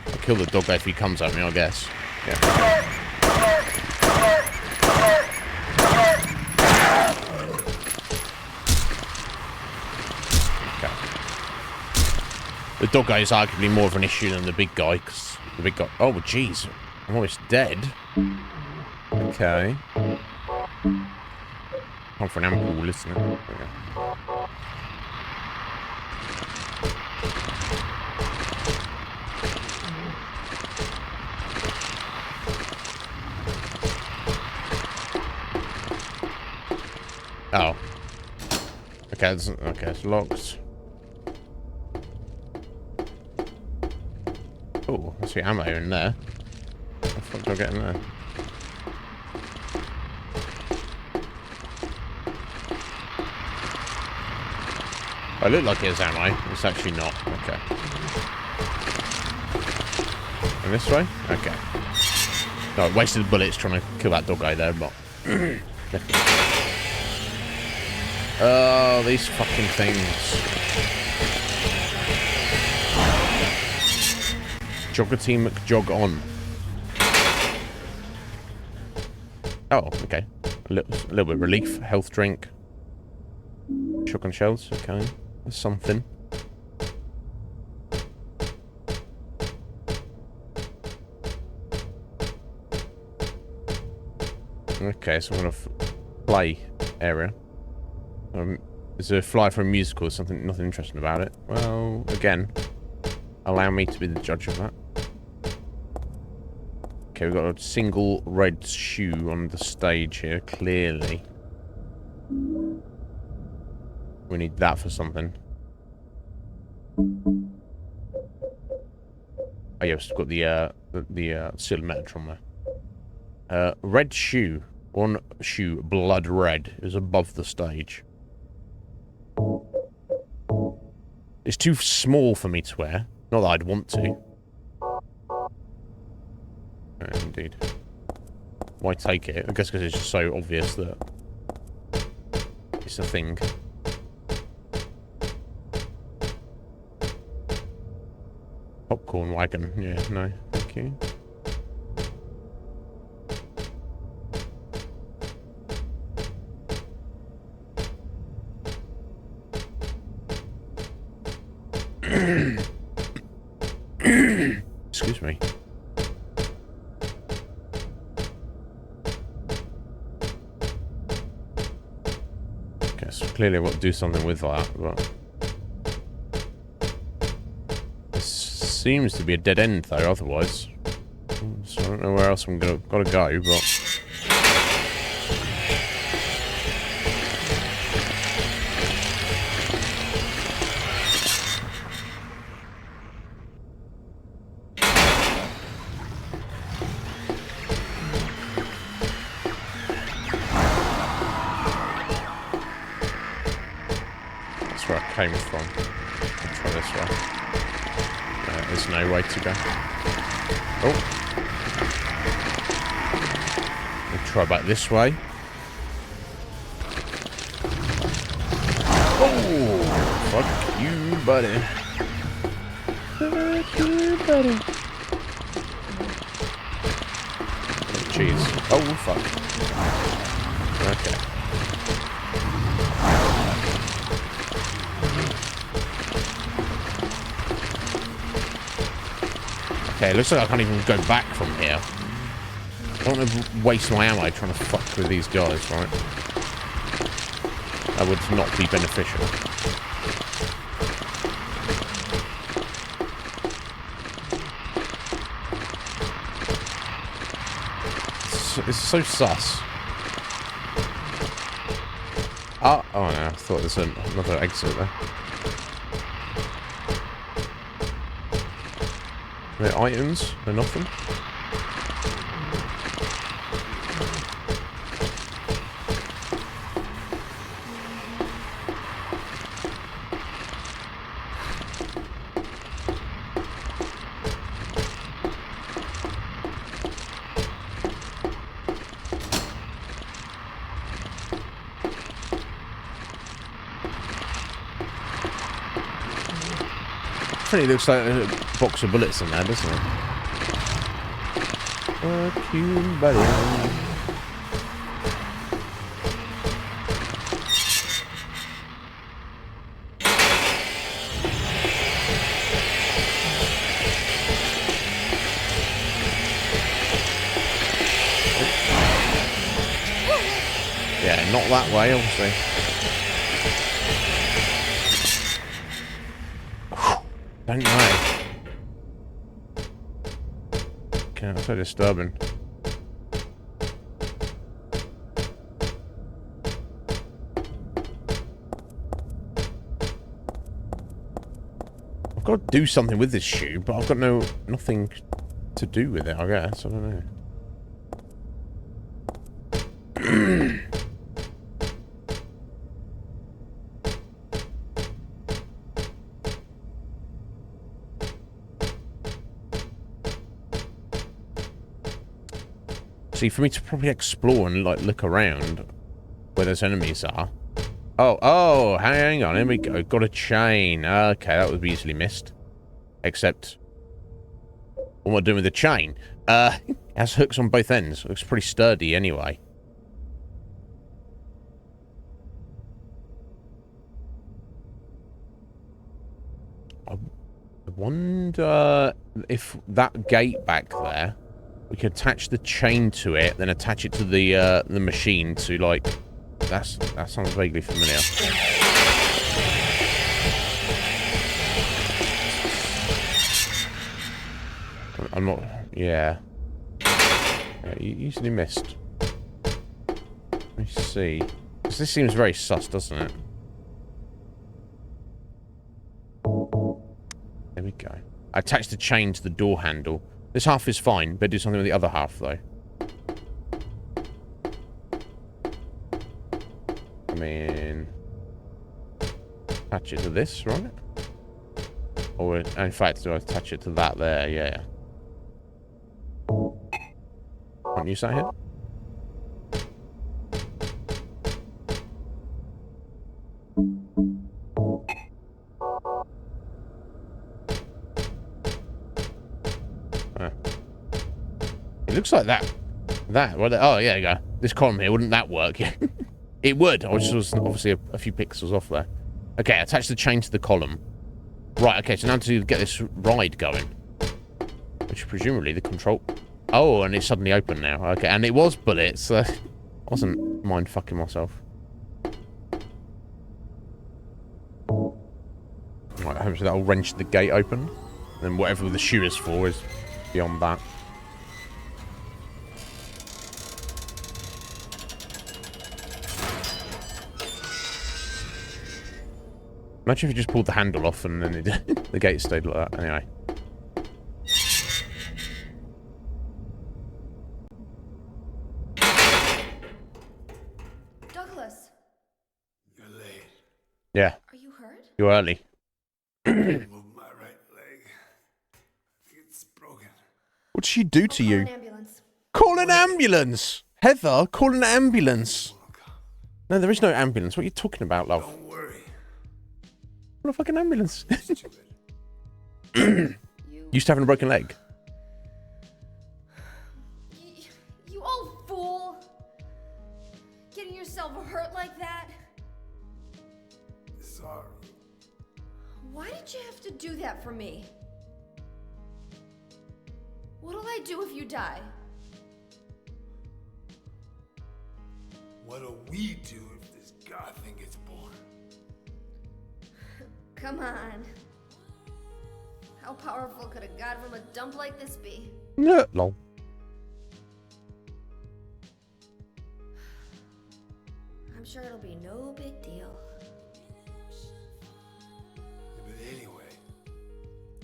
I'll kill the doggo if he comes at me, I guess. Yeah. The doggo is arguably more of an issue than the big guy, because the big guy... Oh, jeez. I'm almost dead. Okay. Time for an ampoule, isn't it? Okay. Oh. Okay, it's locked. Oh, I see ammo in there. What the fuck do I get in there? I look like it's ammo. It's actually not. Okay. And this way? Okay. No, I wasted bullets trying to kill that doggo there, but... Oh, these fucking things. Joggity McJog on. Oh, okay. A little bit of relief. Health drink. Shotgun shells. Okay. That's something. Okay, so I'm gonna play area. Is there a fly for a musical or something? Nothing interesting about it. Well, again, allow me to be the judge of that. Okay, we've got a single red shoe on the stage here, clearly. We need that for something. Oh yeah, we've got the sealed Metatron there. Red shoe. One shoe, blood red, is above the stage. It's too small for me to wear. Not that I'd want to. Indeed. Why take it? I guess because it's just so obvious that it's a thing. Popcorn wagon. Yeah, no. Thank you. Excuse me. Okay, so clearly I've got to do something with that, but... This seems to be a dead end, though, otherwise. So I don't know where else I'm gotta go, but... Where I came from. I'll try this way. There's no way to go. Oh. We'll try back this way. Oh! Fuck you, buddy. Fuck you, buddy. Oh, jeez. Oh, fuck. Okay. Okay, it looks like I can't even go back from here. I don't want to waste my ammo trying to fuck with these guys, right? That would not be beneficial. it's so sus. Oh no, I thought there's another exit there. No items? No nothing? It looks like a box of bullets in there, doesn't it? Fuck you, buddy. Yeah, not that way, obviously. Don't know. Okay, that's so disturbing. I've got to do something with this shoe, but I've got nothing to do with it, I guess. I don't know. See, for me to probably explore and like look around where those enemies are. Oh, hang on, here we go. Got a chain. Okay, that would be easily missed. Except, what am I doing with the chain? It has hooks on both ends. Looks pretty sturdy anyway. I wonder if that gate back there, we could attach the chain to it, then attach it to the machine to like. That sounds vaguely familiar. I'm not. Yeah. Easily missed. Let me see. Because this seems very sus, doesn't it? There we go. I attached the chain to the door handle. This half is fine, but do something with the other half, though. I mean... attach it to this, right? Or, in fact, do I attach it to that there? Yeah. Can't use that here? It looks like that. Oh, yeah, there you go. This column here, wouldn't that work? Yeah. It would. I was just obviously a few pixels off there. Okay, attach the chain to the column. Right, okay, so now to get this ride going. Which presumably the control... Oh, and it's suddenly open now. Okay, and it was bullets, so... I wasn't mind fucking myself. Right, hopefully that'll wrench the gate open. And then whatever the shoe is for is beyond that. Imagine if you just pulled the handle off and then the gate stayed like that. Anyway. Douglas. You're late. Yeah. Are you hurt? You're early. Move my right leg. It's broken. What did she do to you? Call an ambulance. Call an ambulance! Heather, call an ambulance. No, there is no ambulance. What are you talking about, love? Don't worry. What a fucking ambulance. You Used to having a broken leg. You old fool. Getting yourself hurt like that? Sorry. Why did you have to do that for me? What'll I do if you die? What'll we do if this god thing gets born? Come on. How powerful could a god from a dump like this be? No, lol. sure it'll be no big deal. Yeah, but anyway,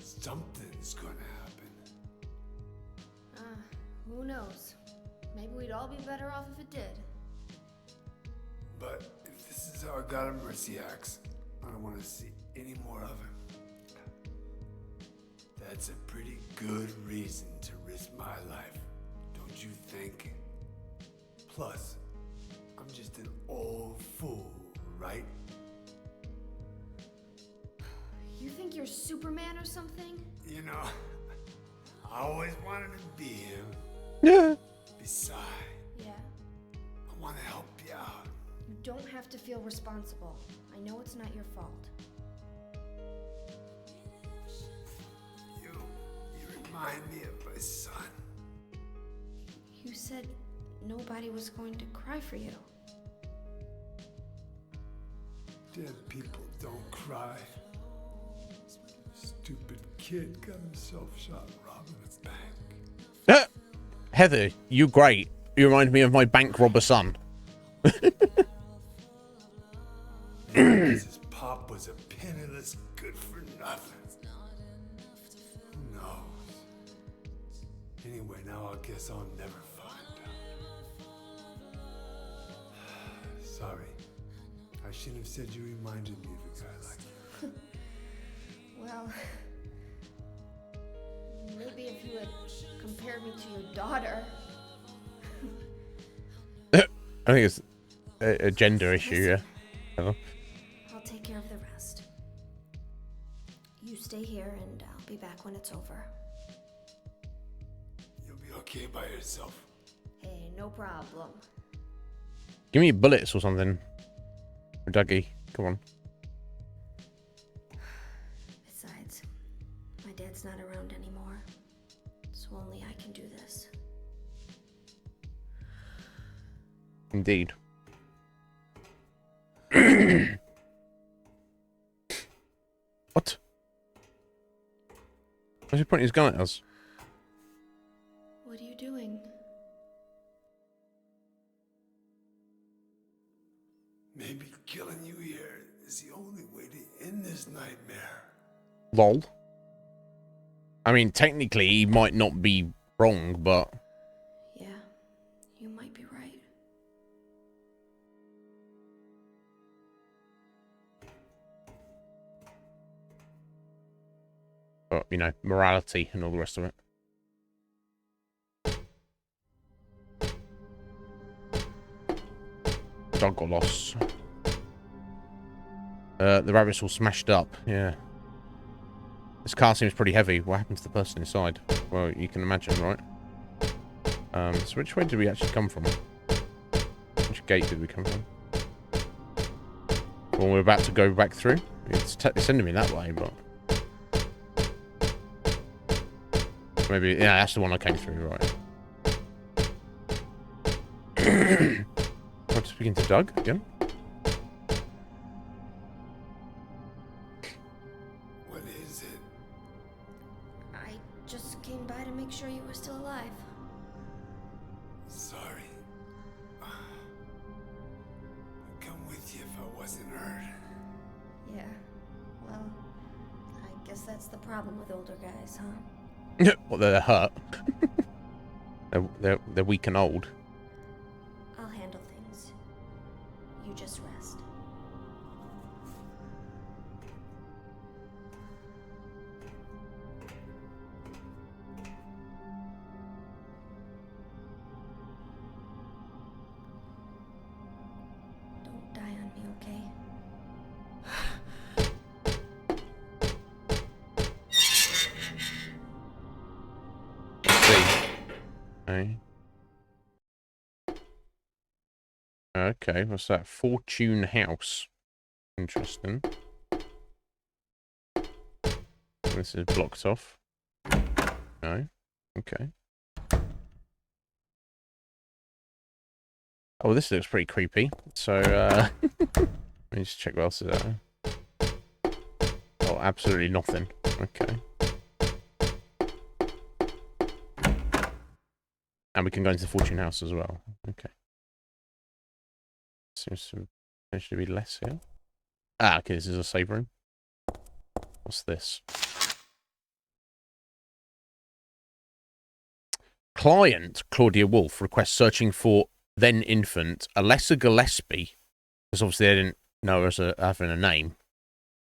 something's gonna happen. Who knows? Maybe we'd all be better off if it did. But if this is how I got a mercy axe, I don't want to see any more of him. That's a pretty good reason to risk my life, don't you think? Plus, I'm just an old fool, right? You think you're Superman or something? You know, I always wanted to be him. Yeah. Besides, Yeah. I want to help you out. You don't have to feel responsible. I know it's not your fault. You remind me of my son. You said nobody was going to cry for you. Dead people don't cry. Stupid kid got himself shot robbing a bank. Heather, you're great. You remind me of my bank robber son. Because his pop was a penniless good for nothing. Who knows? Anyway, now I guess I'll never find out. Sorry. I shouldn't have said you reminded me of a guy like you. Well, maybe if you had compared me to your daughter. I think it's a gender issue, yeah. Heather. I'll take care of the rest. You stay here and I'll be back when it's over. You'll be okay by yourself. Hey, no problem. Give me bullets or something. Dougie, come on. Besides, my dad's not around anymore, so only I can do this. Indeed. What? What's he pointing his gun at us? What are you doing? Maybe killing you here is the only way to end this nightmare. Lol. I mean, technically, he might not be wrong, but... Yeah, you might be right. But, you know, morality and all the rest of it. Dog got lost. The rabbit's all smashed up, yeah. This car seems pretty heavy. What happened to the person inside? Well, you can imagine, right? So which way did we actually come from? Which gate did we come from? Well, we're about to go back through. It's sending me that way, but... Maybe, yeah, that's the one I came through, right. Want to speak to Doug again? What is it? I just came by to make sure you were still alive. Sorry. I'd come with you if I wasn't hurt. Yeah, well, I guess that's the problem with older guys, huh? Well, they're hurt. they're weak and old. I'll handle things. You just rest. Don't die on me, okay? Okay. Okay, what's that? Fortune House. Interesting. This is blocked off. No. Okay. Oh, this looks pretty creepy. So, let me just check what else is there. Oh, absolutely nothing. Okay. And we can go into the Fortune House as well. Okay. So Seems to potentially be less here. Ah, okay, this is a save room. What's this? Client Claudia Wolf requests searching for then infant Alessa Gillespie, because obviously they didn't know her as having a name.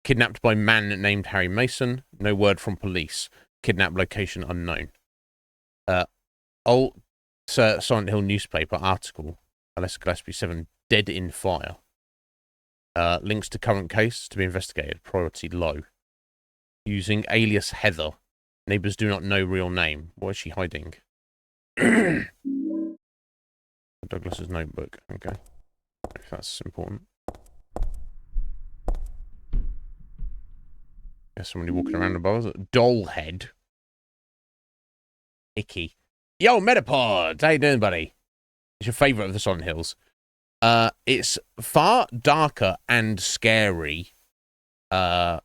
Kidnapped by man named Harry Mason. No word from police. Kidnap location unknown. Old Silent Hill newspaper article. Alessa Gillespie 7 dead in fire. Links to current case to be investigated. Priority low. Using alias Heather. Neighbors do not know real name. What is she hiding? Douglas's notebook. Okay. If that's important. There's somebody walking around above us. Doll head. Icky. Yo, Metapod! How you doing, buddy? It's your favourite of the Silent Hills. It's far darker and scary, and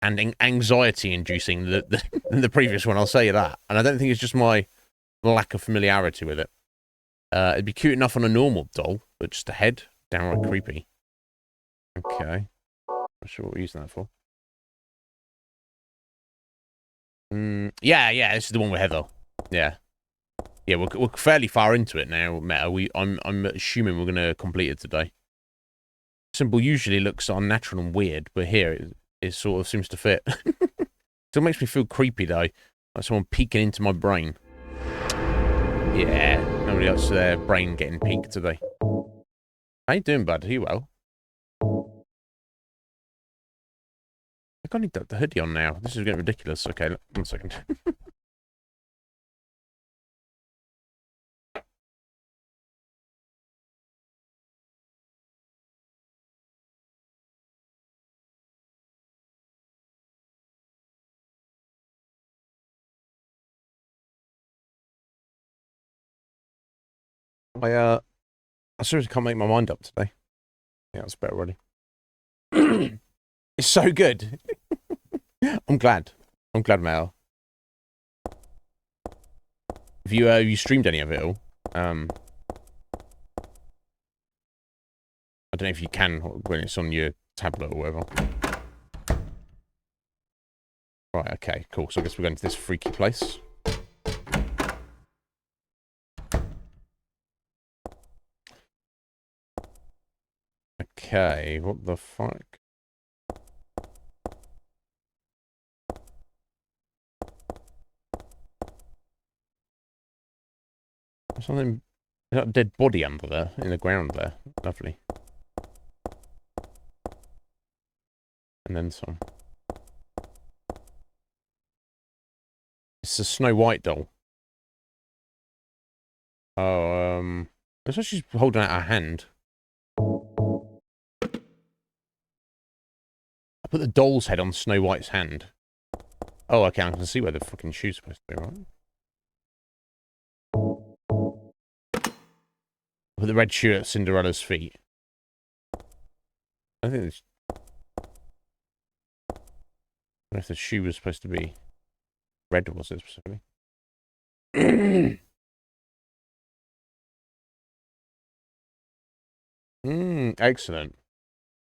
anxiety-inducing than the previous one, I'll say you that. And I don't think it's just my lack of familiarity with it. It'd be cute enough on a normal doll, but just a head, downright creepy. Okay. Not sure what we're using that for. Yeah, this is the one with Heather. Yeah. Yeah, we're fairly far into it now, Meta. I'm assuming we're gonna complete it today. Symbol usually looks unnatural and weird, but here it sort of seems to fit. Still makes me feel creepy though, like someone peeking into my brain. Yeah, nobody else their brain getting peeked today. How you doing, bud? Are you well? I can't need the hoodie on now. This is getting ridiculous. Okay, 1 second. I seriously can't make my mind up today. Yeah, that's better already. It's so good. I'm glad. Mel. Have you streamed any of it all? I don't know if you can when it's on your tablet or whatever. Right, okay, cool. So I guess we're going to this freaky place. Okay, what the fuck? Something... Is that a dead body under there? In the ground there? Lovely. And then some. It's a Snow White doll. Oh, looks like she's holding out her hand. I put the doll's head on Snow White's hand. Oh, okay, I can see where the fucking shoe's supposed to be, right? I put the red shoe at Cinderella's feet. I think it's... I don't know if the shoe was supposed to be red, was it specifically? Excellent.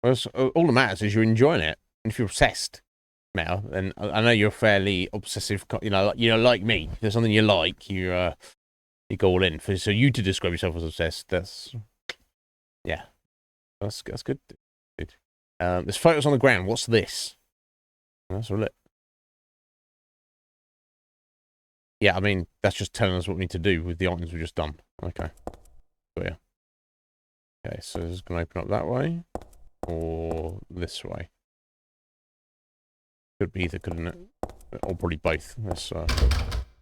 Well, all that matters is you're enjoying it. And if you're obsessed, Mel, then I know you're fairly obsessive. You know, like me. If there's something you like, you go all in. So you to describe yourself as obsessed, that's good. Dude. There's photos on the ground. What's this? That's all it. Yeah, I mean that's just telling us what we need to do with the items we've just done. Okay. So yeah. Okay, so this is going to open up that way, or this way. Could be either, couldn't it? Or probably both.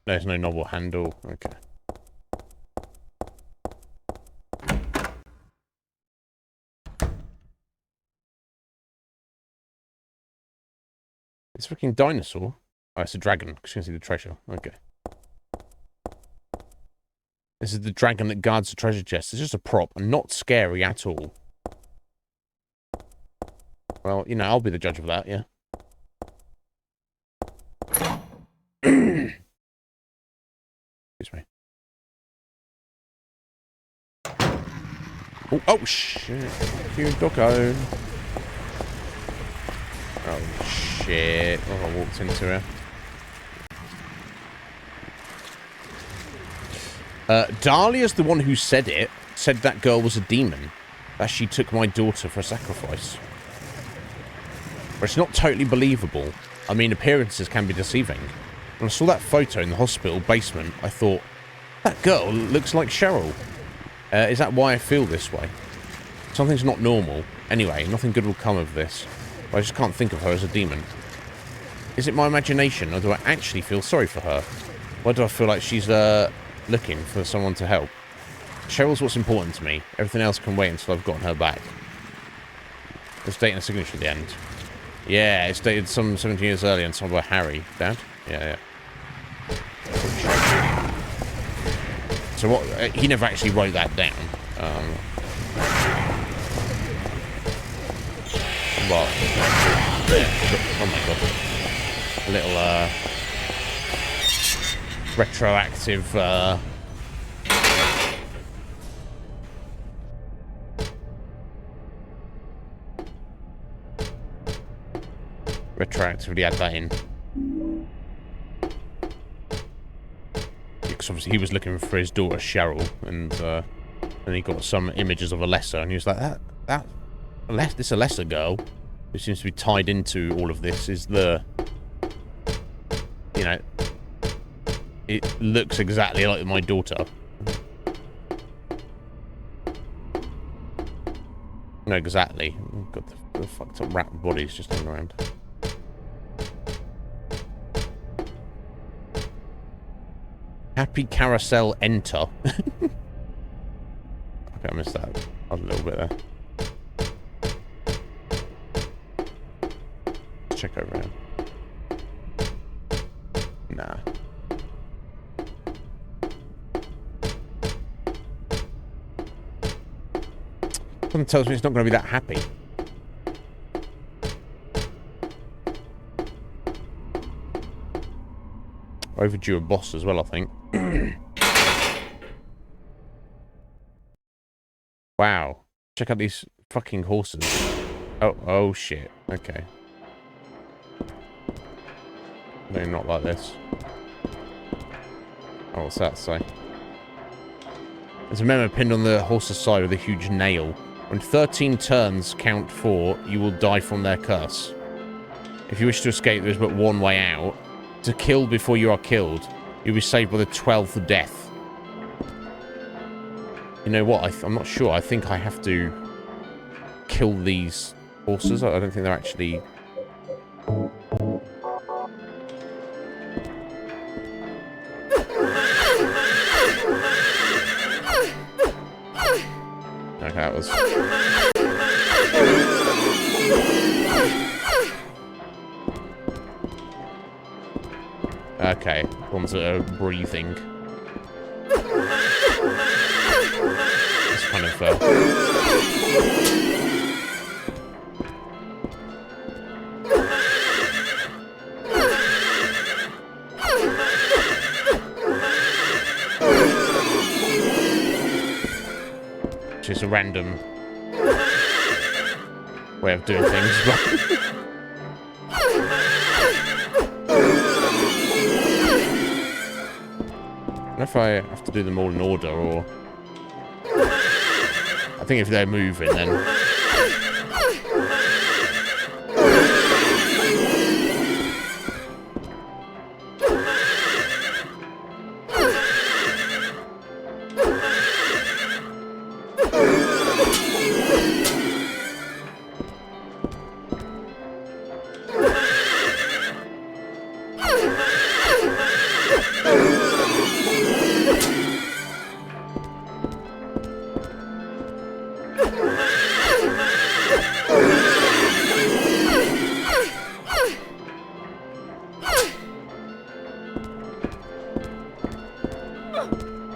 There's no novel handle. Okay. It's a freaking dinosaur. Oh, it's a dragon, because you can see the treasure. Okay. This is the dragon that guards the treasure chest. It's just a prop and not scary at all. Well, you know, I'll be the judge of that, yeah. Excuse me. Oh, oh shit. You doggo. Oh, shit. Oh, I walked into her. Dahlia's the one who said it. Said that girl was a demon. That she took my daughter for a sacrifice. But it's not totally believable. I mean, appearances can be deceiving. When I saw that photo in the hospital basement, I thought, that girl looks like Cheryl. Is that why I feel this way? Something's not normal. Anyway, nothing good will come of this. But I just can't think of her as a demon. Is it my imagination, or do I actually feel sorry for her? Why do I feel like she's, looking for someone to help? Cheryl's what's important to me. Everything else can wait until I've gotten her back. It's dating a signature at the end. Yeah, it's dated some 17 years earlier and signed by Harry. Dad? Yeah, yeah. So what? He never actually wrote that down. What? Oh my god. A little, retroactive, retroactively add that in. Because obviously he was looking for his daughter Cheryl, and he got some images of Alessa, and he was like, this Alessa girl, who seems to be tied into all of this, is the, you know, it looks exactly like my daughter. No, exactly. Got the fucked up rat bodies just hanging around. Happy carousel enter. Okay, I missed that a little bit there. Let's check over here. Nah. Something tells me it's not going to be that happy. Overdue a boss as well, I think. Wow. Check out these fucking horses. Oh shit. Okay. No, not like this. Oh, what's that say? There's a memo pinned on the horse's side with a huge nail. When 13 turns count 4, you will die from their curse. If you wish to escape, there is but one way out. To kill before you are killed. You'll be saved by the 12th death. You know what? I'm not sure. I think I have to kill these horses. I don't think they're actually... Okay, that was... Okay, ones that are breathing. It's kind of, just a random way of doing things, but... I don't know if I have to do them all in order, or... I think if they're moving, then...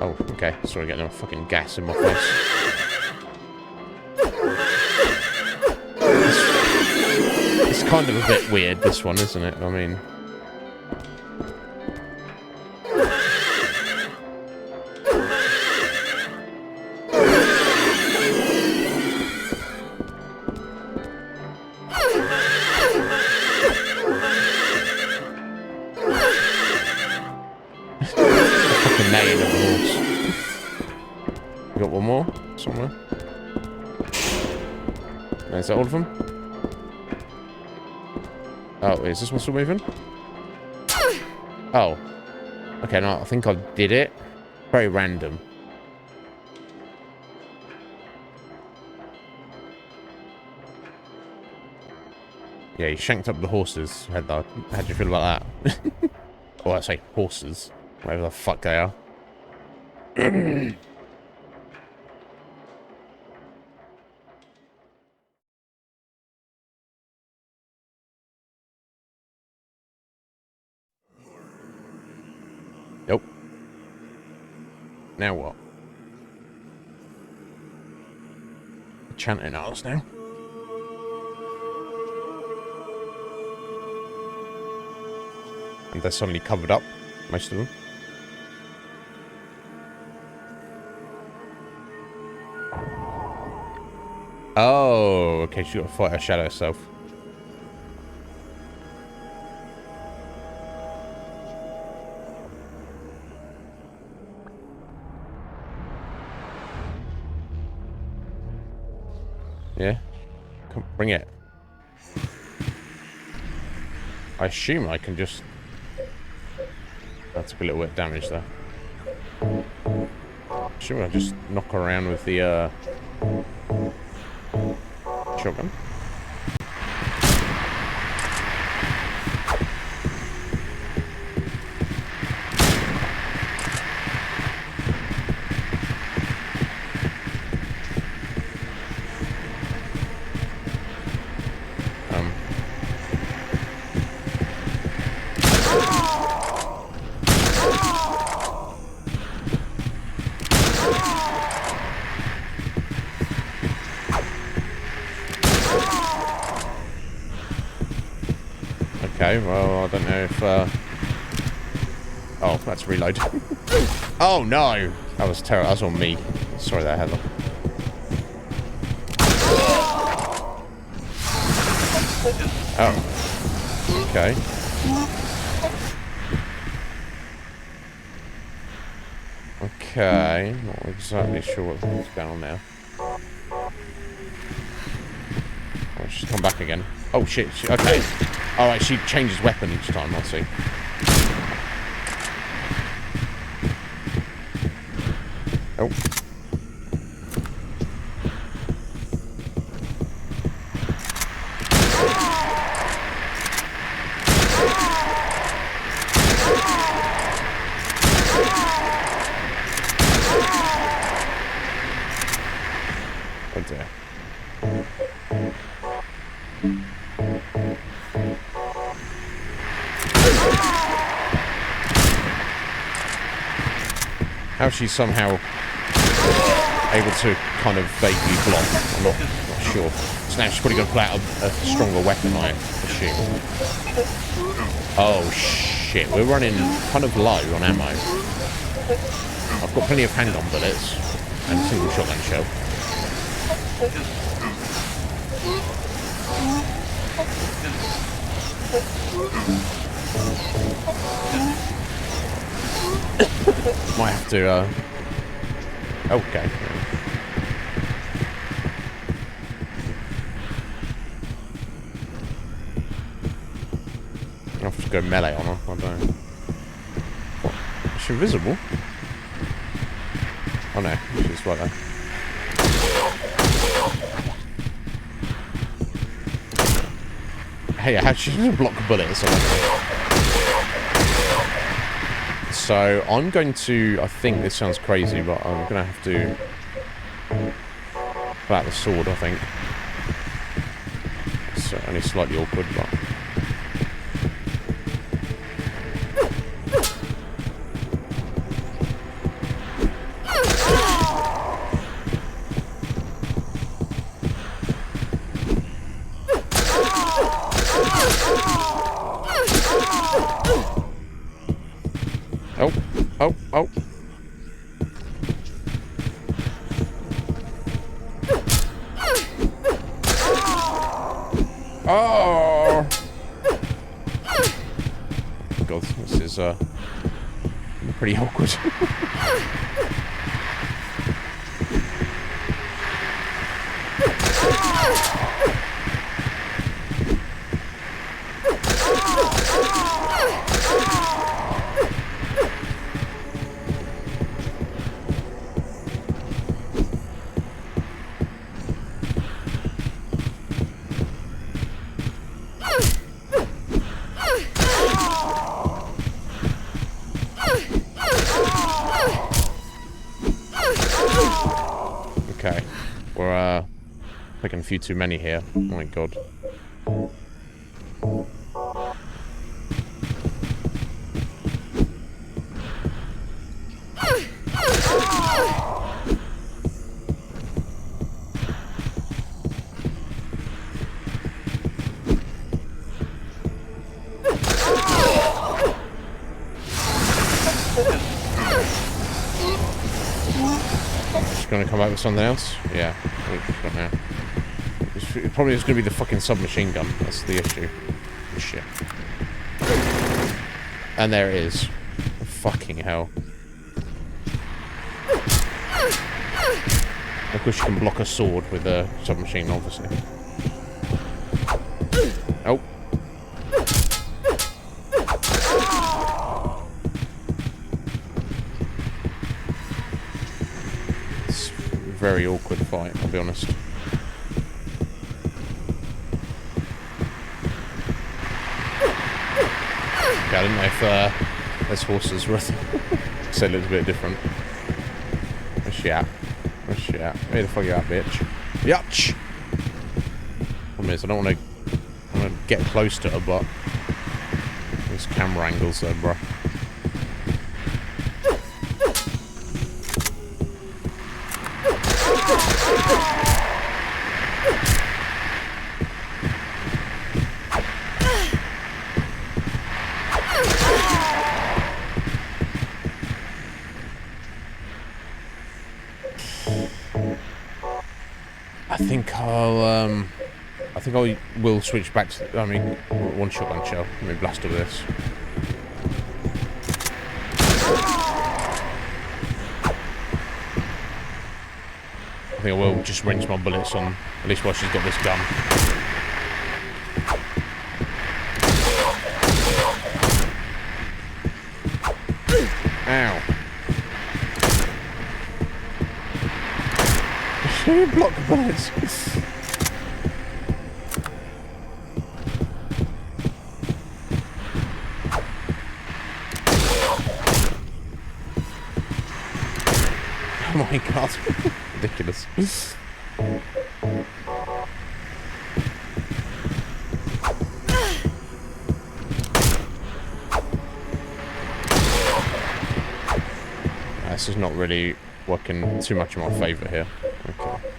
Oh, okay. Sorry, getting a fucking gas in my face. It's kind of a bit weird, this one, isn't it? I mean... fucking neighing of the horse. We got one more somewhere. No, is that all of them? Oh, is this one still moving? Oh. Okay, no, I think I did it. Very random. Yeah, you shanked up the horses. How'd you feel about that? Or I say horses. Whatever the fuck they are. Nope. Now what? Chanting at us now. And they're suddenly covered up, most of them. Oh, okay, she's got to fight her shadow self. Yeah? Come, bring it. I assume I can just... That took a little bit of damage there. I assume I just knock around with the, shotgun. Okay, well, I don't know if, Oh, that's reload. Oh, no! That was terrible. That was on me. Sorry there, Heather. Oh. Okay. Okay. Not exactly sure what's going on now. Oh, she's come back again. Oh, shit. Okay. Alright, she changes weapon each time, I see. Oh. Oh dear. How she's somehow able to kind of vaguely block, I'm not sure. So now she's probably going to pull out a stronger weapon, I assume. Oh shit, we're running kind of low on ammo. I've got plenty of handgun bullets and a single shotgun shell. Might have to, okay. I have to go melee on her, I don't know. What? Is she invisible? Oh no, she's right there. Hey, how she just block bullets? So I'm going to, I think this sounds crazy, but I'm going to have to pull out the sword, I think. It's only slightly awkward, but... Oh, oh, oh. Oh! God, this is, pretty awkward. Okay, we're picking a few too many here. Oh my god. Gonna come back with something else? Yeah, we've got now. It probably is gonna be the fucking submachine gun. That's the issue. Shit. And there it is. Fucking hell. Of course you can block a sword with a submachine, obviously. Oh. Very awkward fight, I'll be honest. Okay, I didn't know if those horses were said it was a bit different. Where's she at? Where's she at? Where the fuck you at, bitch? Yatch! Problem is, I don't want to get close to her, but these camera angles there, bruh. I think I will switch back to, I mean, one shotgun shell. Let me blast her with this. I think I will just rinse my bullets on, at least while she's got this gun. Ow. She blocked the bullets. Oh my god. Ridiculous. This is not really working too much in my favour here. Okay.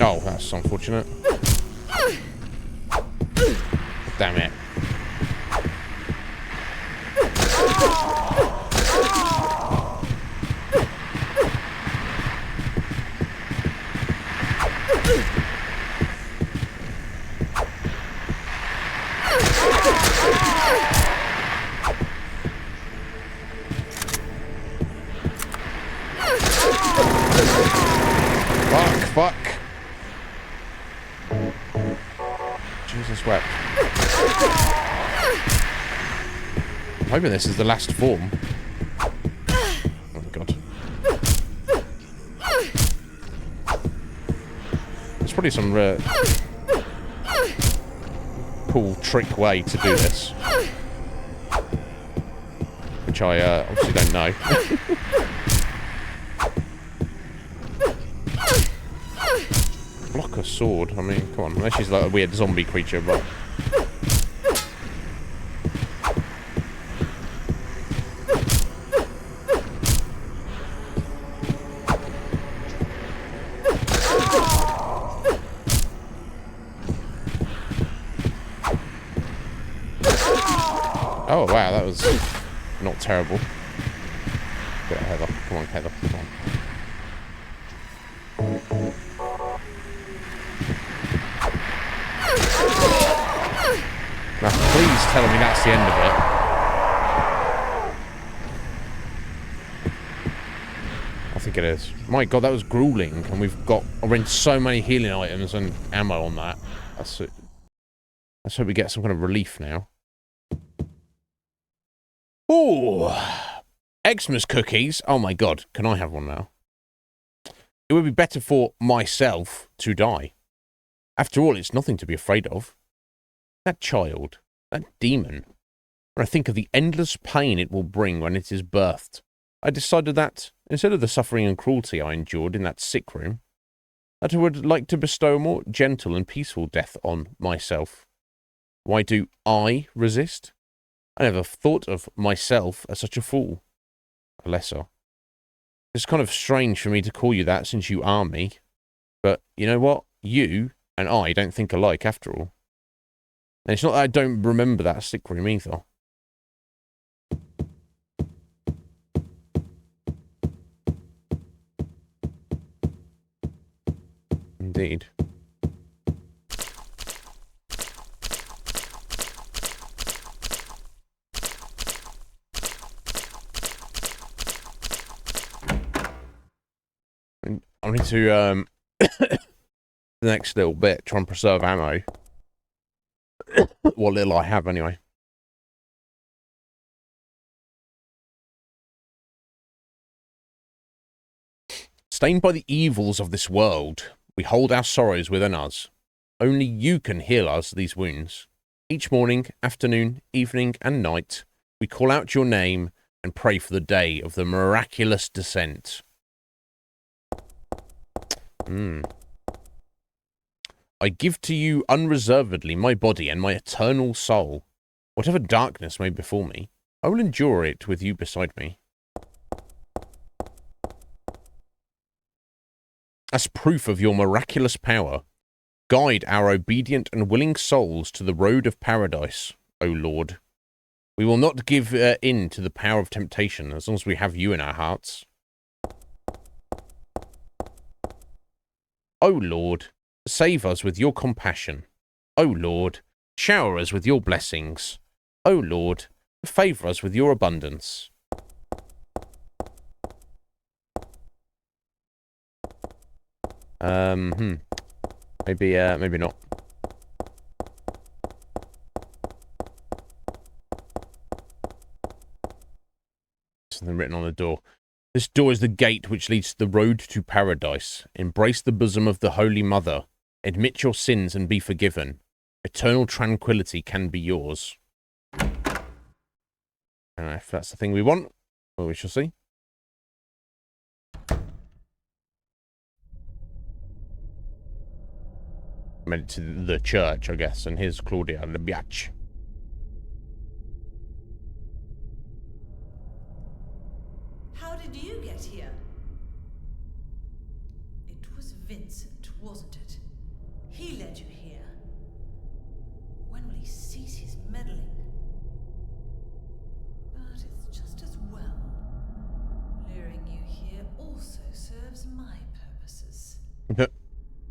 Oh, that's unfortunate. Damn it. Fuck. Jesus wept. I'm hoping this is the last form. Oh my god. There's probably some cool trick way to do this, which I obviously don't know. Block a sword. I mean, come on. Unless she's like a weird zombie creature, but. Oh wow, that was not terrible. Bit of Heather. Come on, Heather. Come on. Now, please tell me that's the end of it. I think it is. My God, that was grueling, and we're in so many healing items and ammo on that. Let's hope we get some kind of relief now. Ooh, Xmas cookies. Oh my God, can I have one now? It would be better for myself to die. After all, it's nothing to be afraid of. That child, that demon. When I think of the endless pain it will bring when it is birthed, I decided that, instead of the suffering and cruelty I endured in that sick room, that I would like to bestow a more gentle and peaceful death on myself. Why do I resist? I never thought of myself as such a fool. A lesser. It's kind of strange for me to call you that since you are me. But you know what? You and I don't think alike after all. And it's not that I don't remember that sick room either. Indeed. I need to, the next little bit, try and preserve ammo. What little I have, anyway. Stained by the evils of this world, we hold our sorrows within us. Only you can heal us these wounds. Each morning, afternoon, evening, and night, we call out your name and pray for the day of the miraculous descent. I give to you unreservedly my body and my eternal soul. Whatever darkness may befall me, I will endure it with you beside me. As proof of your miraculous power, guide our obedient and willing souls to the road of paradise, O Lord. We will not give in to the power of temptation as long as we have you in our hearts. O Lord, save us with your compassion. O Lord, shower us with your blessings. O Lord, favour us with your abundance. Maybe not. Something written on the door. This door is the gate which leads to the road to paradise. Embrace the bosom of the Holy Mother. Admit your sins and be forgiven. Eternal tranquility can be yours. I don't know if that's the thing we want. Well, we shall see. Made it to the church, I guess, and here's Claudia the biatch. How did you get here? It was Vincent, wasn't it? He led you here. When will he cease his meddling? But it's just as well. Luring you here also serves my purposes.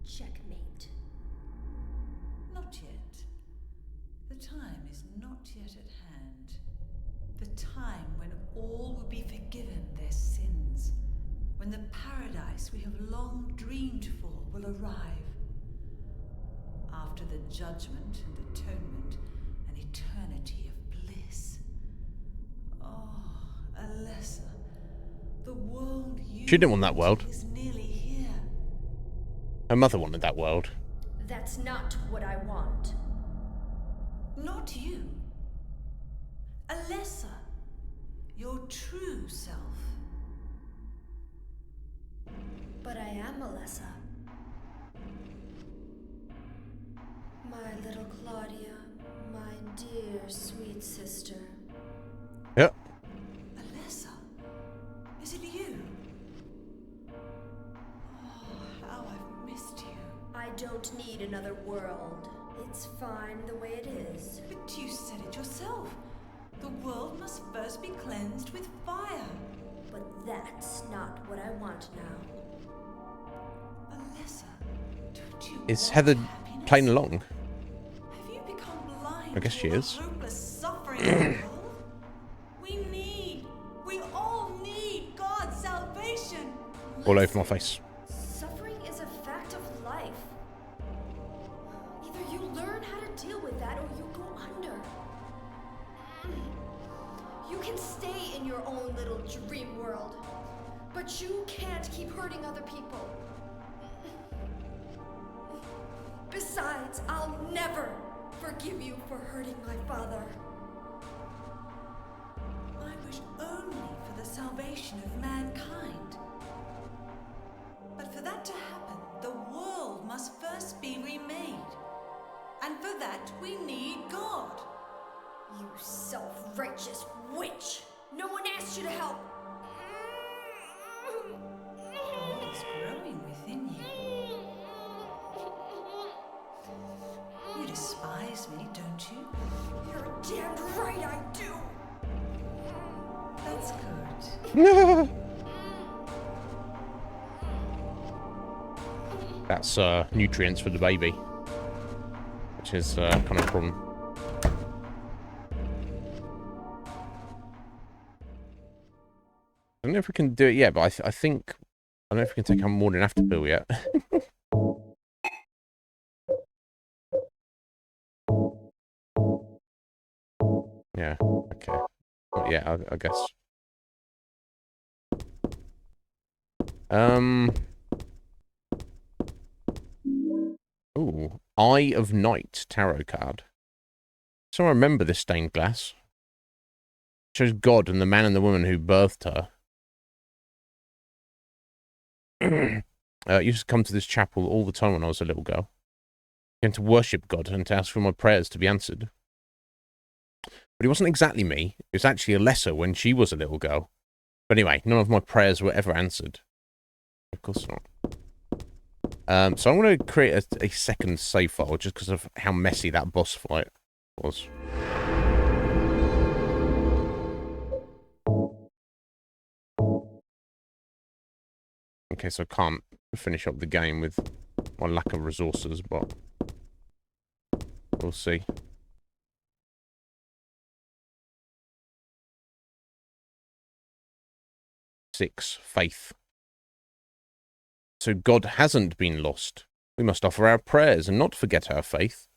Checkmate. Not yet. The time is not yet at hand. The time when all will be forgiven their sins. When the paradise we have long dreamed for will arrive. After the judgment and atonement, an eternity of bliss. Oh, Alessa, the world you She didn't want that world. is nearly here. Her mother wanted that world. That's not what I want. Not you. Alessa, your true self. But I am Alessa. My little Claudia, my dear sweet sister. Yep. Alessa, is it you? Oh, how I've missed you. I don't need another world. It's fine the way it is. But you said it yourself. The world must first be cleansed with fire. But that's not what I want now. Alessa, don't you Is want Heather happiness? playing along? I guess she is. Hopeless suffering. We all need God's salvation. All over my face. Suffering is a fact of life. Either you learn how to deal with that or you go under. You can stay in your own little dream world, but you can't keep hurting other people. Besides, I'll never forgive you for hurting my father. I wish only for the salvation of mankind. But for that to happen, the world must first be remade. And for that, we need God. You self-righteous witch! No one asked you to help! God is growing within you. You despise me, don't you? You're damned right I do! That's good. That's nutrients for the baby, which is kind of a problem. I don't know if we can do it yet, but I think I don't know if we can take a morning after pill yet. Yeah. Okay. Well, yeah, I guess. Ooh, Eye of Night tarot card. So I remember this stained glass. It shows God and the man and the woman who birthed her. I used to come to this chapel all the time when I was a little girl. I came to worship God and to ask for my prayers to be answered. But it wasn't exactly me. It was actually Alessa when she was a little girl. But anyway, none of my prayers were ever answered. Of course not. So I'm going to create a second save file just because of how messy that boss fight was. In case I can't finish up the game with my lack of resources, but we'll see. Six, faith. So God hasn't been lost. We must offer our prayers and not forget our faith.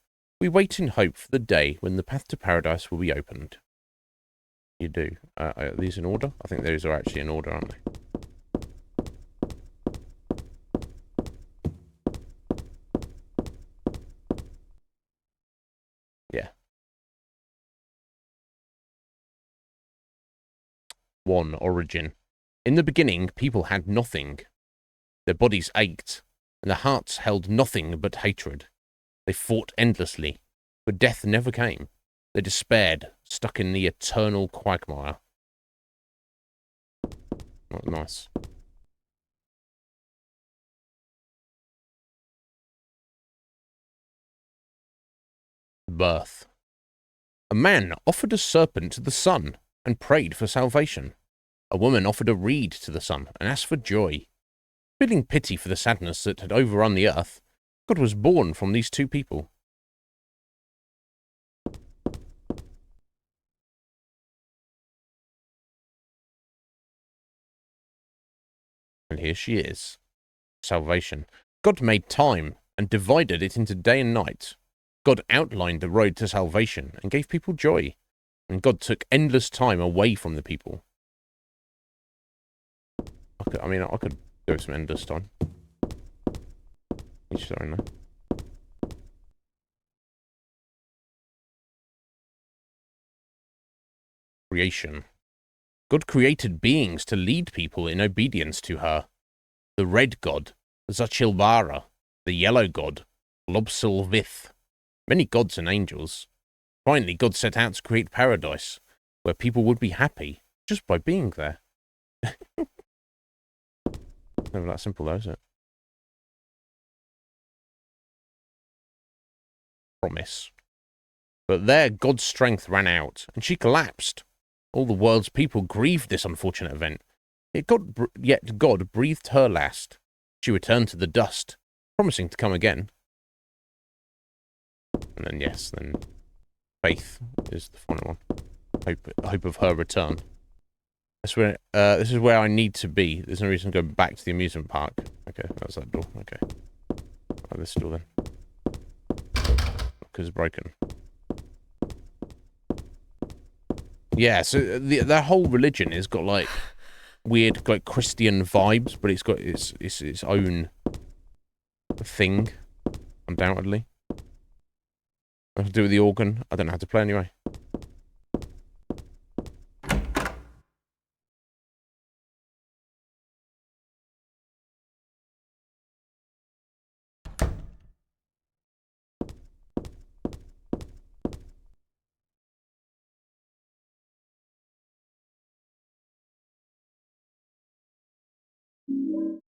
We wait in hope for the day when the path to paradise will be opened. You do. Are these in order? I think those are actually in order, aren't they? Yeah. 1. Origin. In the beginning, people had nothing. Their bodies ached, and their hearts held nothing but hatred. They fought endlessly, but death never came. They despaired, stuck in the eternal quagmire. Not nice. Birth. A man offered a serpent to the sun and prayed for salvation. A woman offered a reed to the sun and asked for joy. Feeling pity for the sadness that had overrun the earth, God was born from these two people. And here she is. Salvation. God made time and divided it into day and night. God outlined the road to salvation and gave people joy. And God took endless time away from the people. I could go some endless time. Each their own, though. Creation. God created beings to lead people in obedience to her. The red god, Zachilbara. The yellow god, Lobsilvith. Many gods and angels. Finally, God set out to create paradise, where people would be happy just by being there. Never that simple, though, is it? Promise. But there, God's strength ran out, and she collapsed. All the world's people grieved this unfortunate event. Yet God breathed her last. She returned to the dust, promising to come again. And then, yes, then Faith is the final one. Hope of her return. That's where. This is where I need to be. There's no reason to go back to the amusement park. Okay, that's that door. Okay. Oh, this door then. Because it's broken. Yeah. So their whole religion has got like weird, like Christian vibes, but it's got its own thing, undoubtedly. I have to do with the organ. I don't know how to play anyway.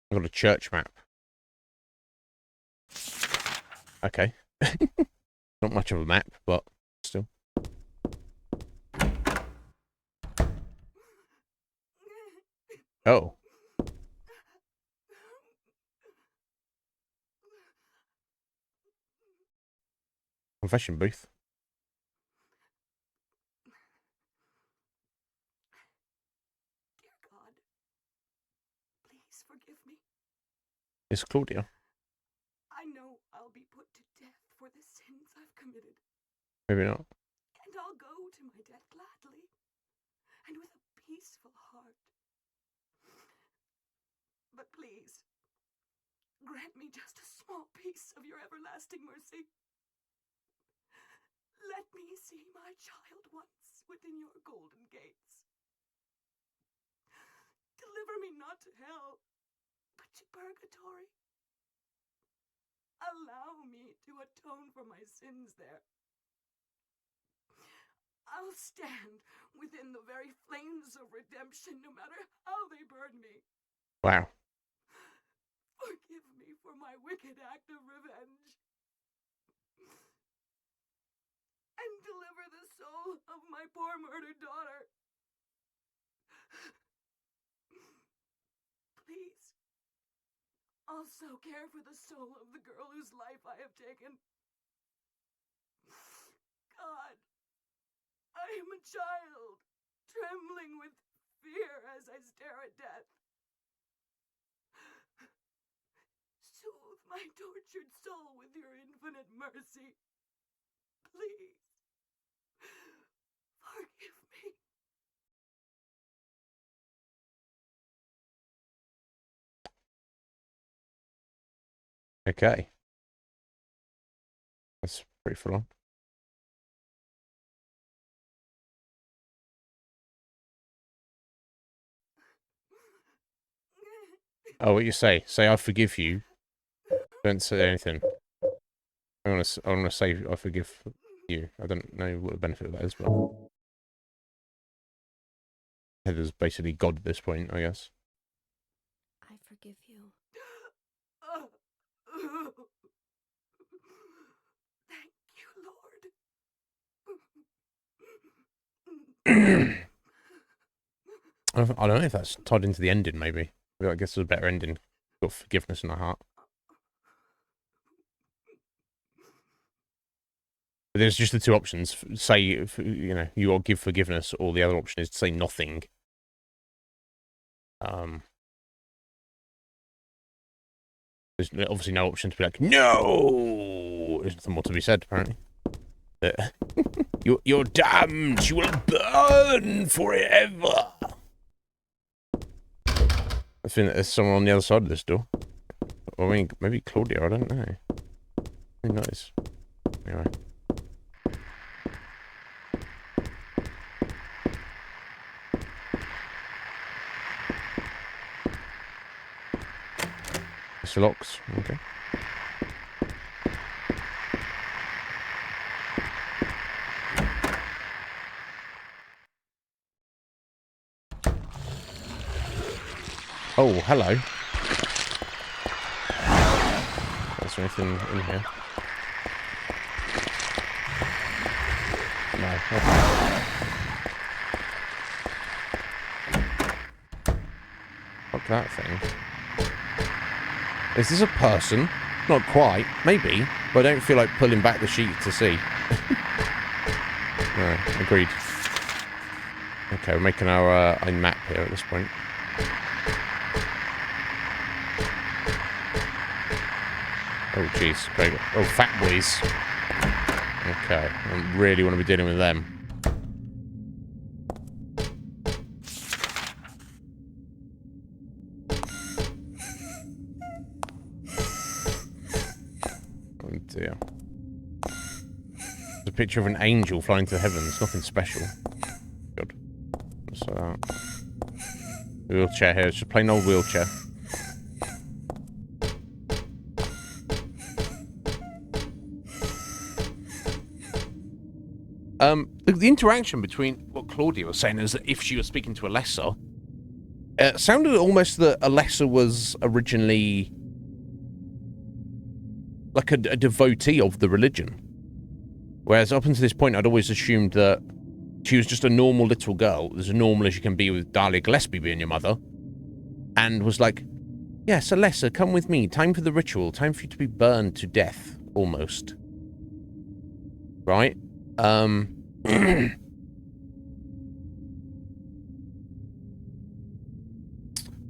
I've got a church map. Okay. Not much of a map, but still. Oh. Confession booth. Dear God, please forgive me. It's Claudia. I know I'll be put to death for the sins I've committed, Maybe not. and I'll go to my death gladly and with a peaceful heart. But please, grant me just a small piece of your everlasting mercy. Let me see my child once within your golden gates. Deliver me not to hell, but to purgatory. Allow me to atone for my sins there. I'll stand within the very flames of redemption, no matter how they burn me. Wow. Forgive me for my wicked act of revenge. And deliver the soul of my poor murdered daughter. Please, also care for the soul of the girl whose life I have taken. God, I am a child, trembling with fear as I stare at death. Soothe my tortured soul with your infinite mercy. Please, forgive me. Okay. That's pretty full on. Oh, what you say? Say I forgive you. Don't say anything. I want to say I forgive you. I don't know what the benefit of that is, but Heather's basically God at this point, I guess. I forgive you. Thank you, Lord. I don't know if that's tied into the ending, maybe. I guess there's a better ending. Got forgiveness in our heart. But there's just the two options. Say, you know, you will give forgiveness, or the other option is to say nothing. There's obviously no option to be like, no! There's nothing more to be said, apparently. You're damned! You will burn forever! I think that there's someone on the other side of this door. I mean, maybe Claudia, I don't know. Who knows? Anyway. It's locks, okay. Oh, hello. Is there anything in here? No. Okay. Fuck that thing. Is this a person? Not quite. Maybe. But I don't feel like pulling back the sheet to see. Agreed. Okay, we're making our own map here at this point. Oh, jeez. Great. Oh, fat boys. Okay, I really want to be dealing with them. Oh, dear. There's a picture of an angel flying to the heavens. Nothing special. Good. So, wheelchair here. It's just a plain old wheelchair. The interaction between what Claudia was saying is that if she was speaking to Alessa, it sounded almost that Alessa was originally like a devotee of the religion. Whereas up until this point, I'd always assumed that she was just a normal little girl, as normal as you can be with Dahlia Gillespie being your mother, and was like, yes, Alessa, come with me. Time for the ritual. Time for you to be burned to death, almost. Right? And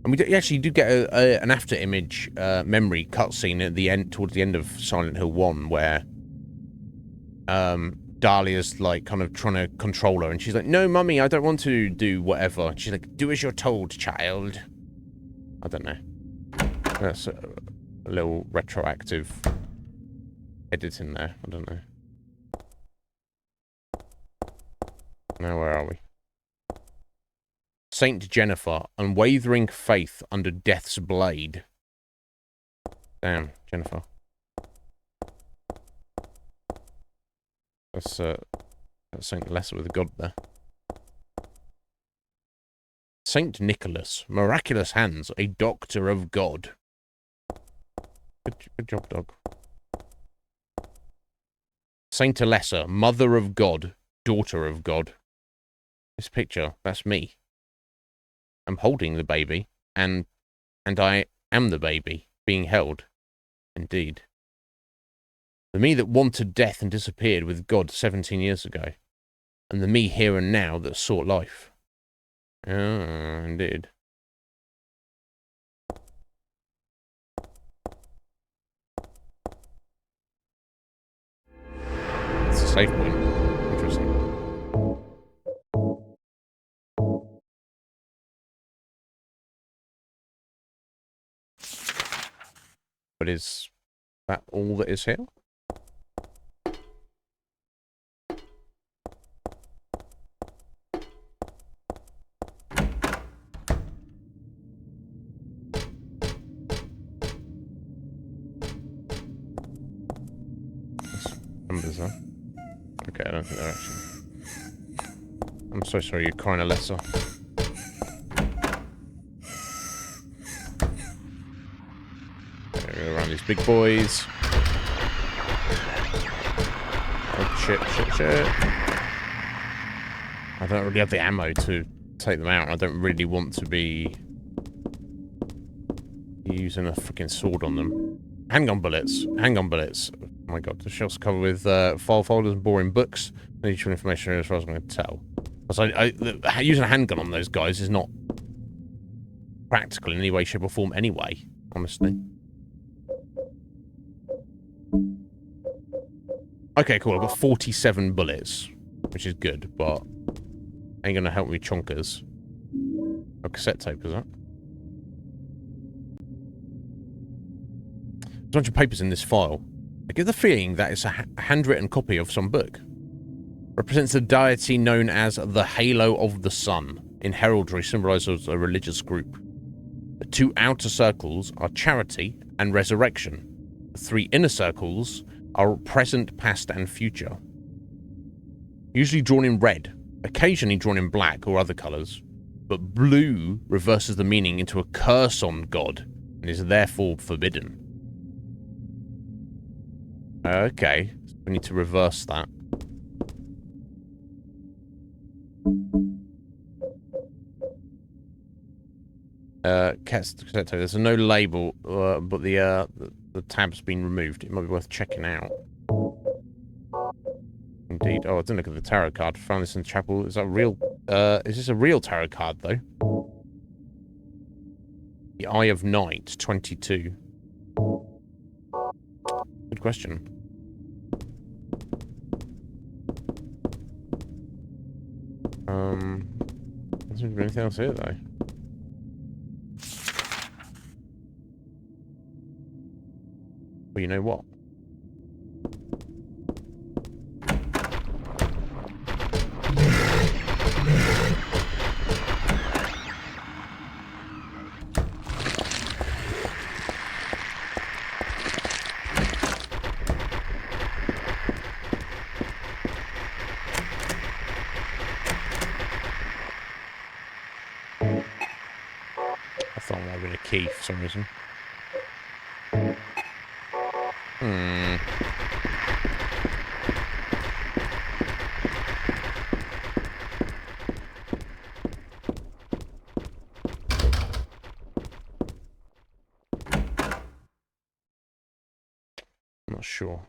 we actually do get an after image memory cutscene at the end, towards the end of Silent Hill 1, where Dahlia's like kind of trying to control her, and she's like, no, mummy, I don't want to do whatever. And she's like, do as you're told, child. I don't know. That's a little retroactive editing there. I don't know. Now, where are we? Saint Jennifer, unwavering faith under death's blade. Damn, Jennifer. That's Saint Alessa with a god there. Saint Nicholas, miraculous hands, a doctor of God. Good job, dog. Saint Alessa, mother of God, daughter of God. This picture, that's me. I'm holding the baby, and I am the baby being held. Indeed. The me that wanted death and disappeared with God 17 years ago, and the me here and now that sought life. Ah, indeed. It's a safe point. Interesting. But is that all that is here? Numbers, huh? Okay, I don't think they're actually. I'm so sorry, you're crying Alessa. Go around these big boys. Oh, shit. I don't really have the ammo to take them out. I don't really want to be using a freaking sword on them. Handgun bullets. Oh my god, the shelves covered with file folders and boring books. No useful information as far as I'm going to tell. Because using a handgun on those guys is not practical in any way, shape, or form anyway, honestly. Okay, cool. I've got 47 bullets, which is good, but ain't going to help me chonkers. A cassette tape, is that? There's a bunch of papers in this file. I get the feeling that it's a handwritten copy of some book. Represents the deity known as the Halo of the Sun. In heraldry, symbolizes a religious group. The two outer circles are charity and resurrection. The three inner circles are present, past, and future. Usually drawn in red, occasionally drawn in black or other colours, but blue reverses the meaning into a curse on God and is therefore forbidden. Okay, so we need to reverse that. There's no label, but the tab's been removed. It might be worth checking out. Indeed. Oh, I didn't look at the tarot card. Found this in the chapel. Is that real? Is this a real tarot card, though? The Eye of Night, 22. Good question. Doesn't seem to be anything else here, though. Well, you know what? I thought it might have been a key for some reason. I'm not sure.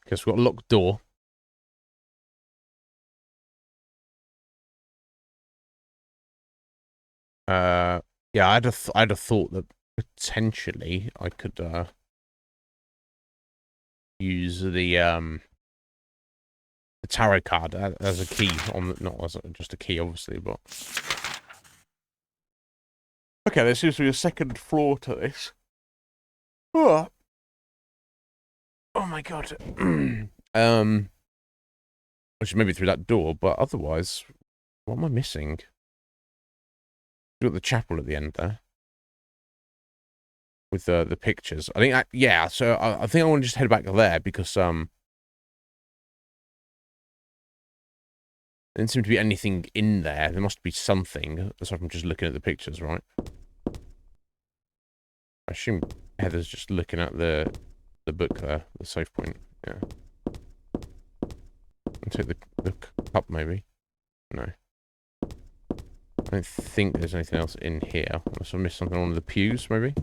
Guess we've got a locked door. Yeah, I'd have thought that potentially I could use the tarot card as a key on the, not as just a key, obviously, but okay. There seems to be a second floor to this. Oh, oh my god. Which maybe through that door, but otherwise, what am I missing? You've got the chapel at the end there. With the pictures. I think, yeah, so I think I want to just head back there because, there didn't seem to be anything in there. There must be something, aside from just looking at the pictures, right? I assume Heather's just looking at the book there, the save point, yeah. I'll take the cup, maybe. No. I don't think there's anything else in here. Unless I missed something on one of the pews, maybe?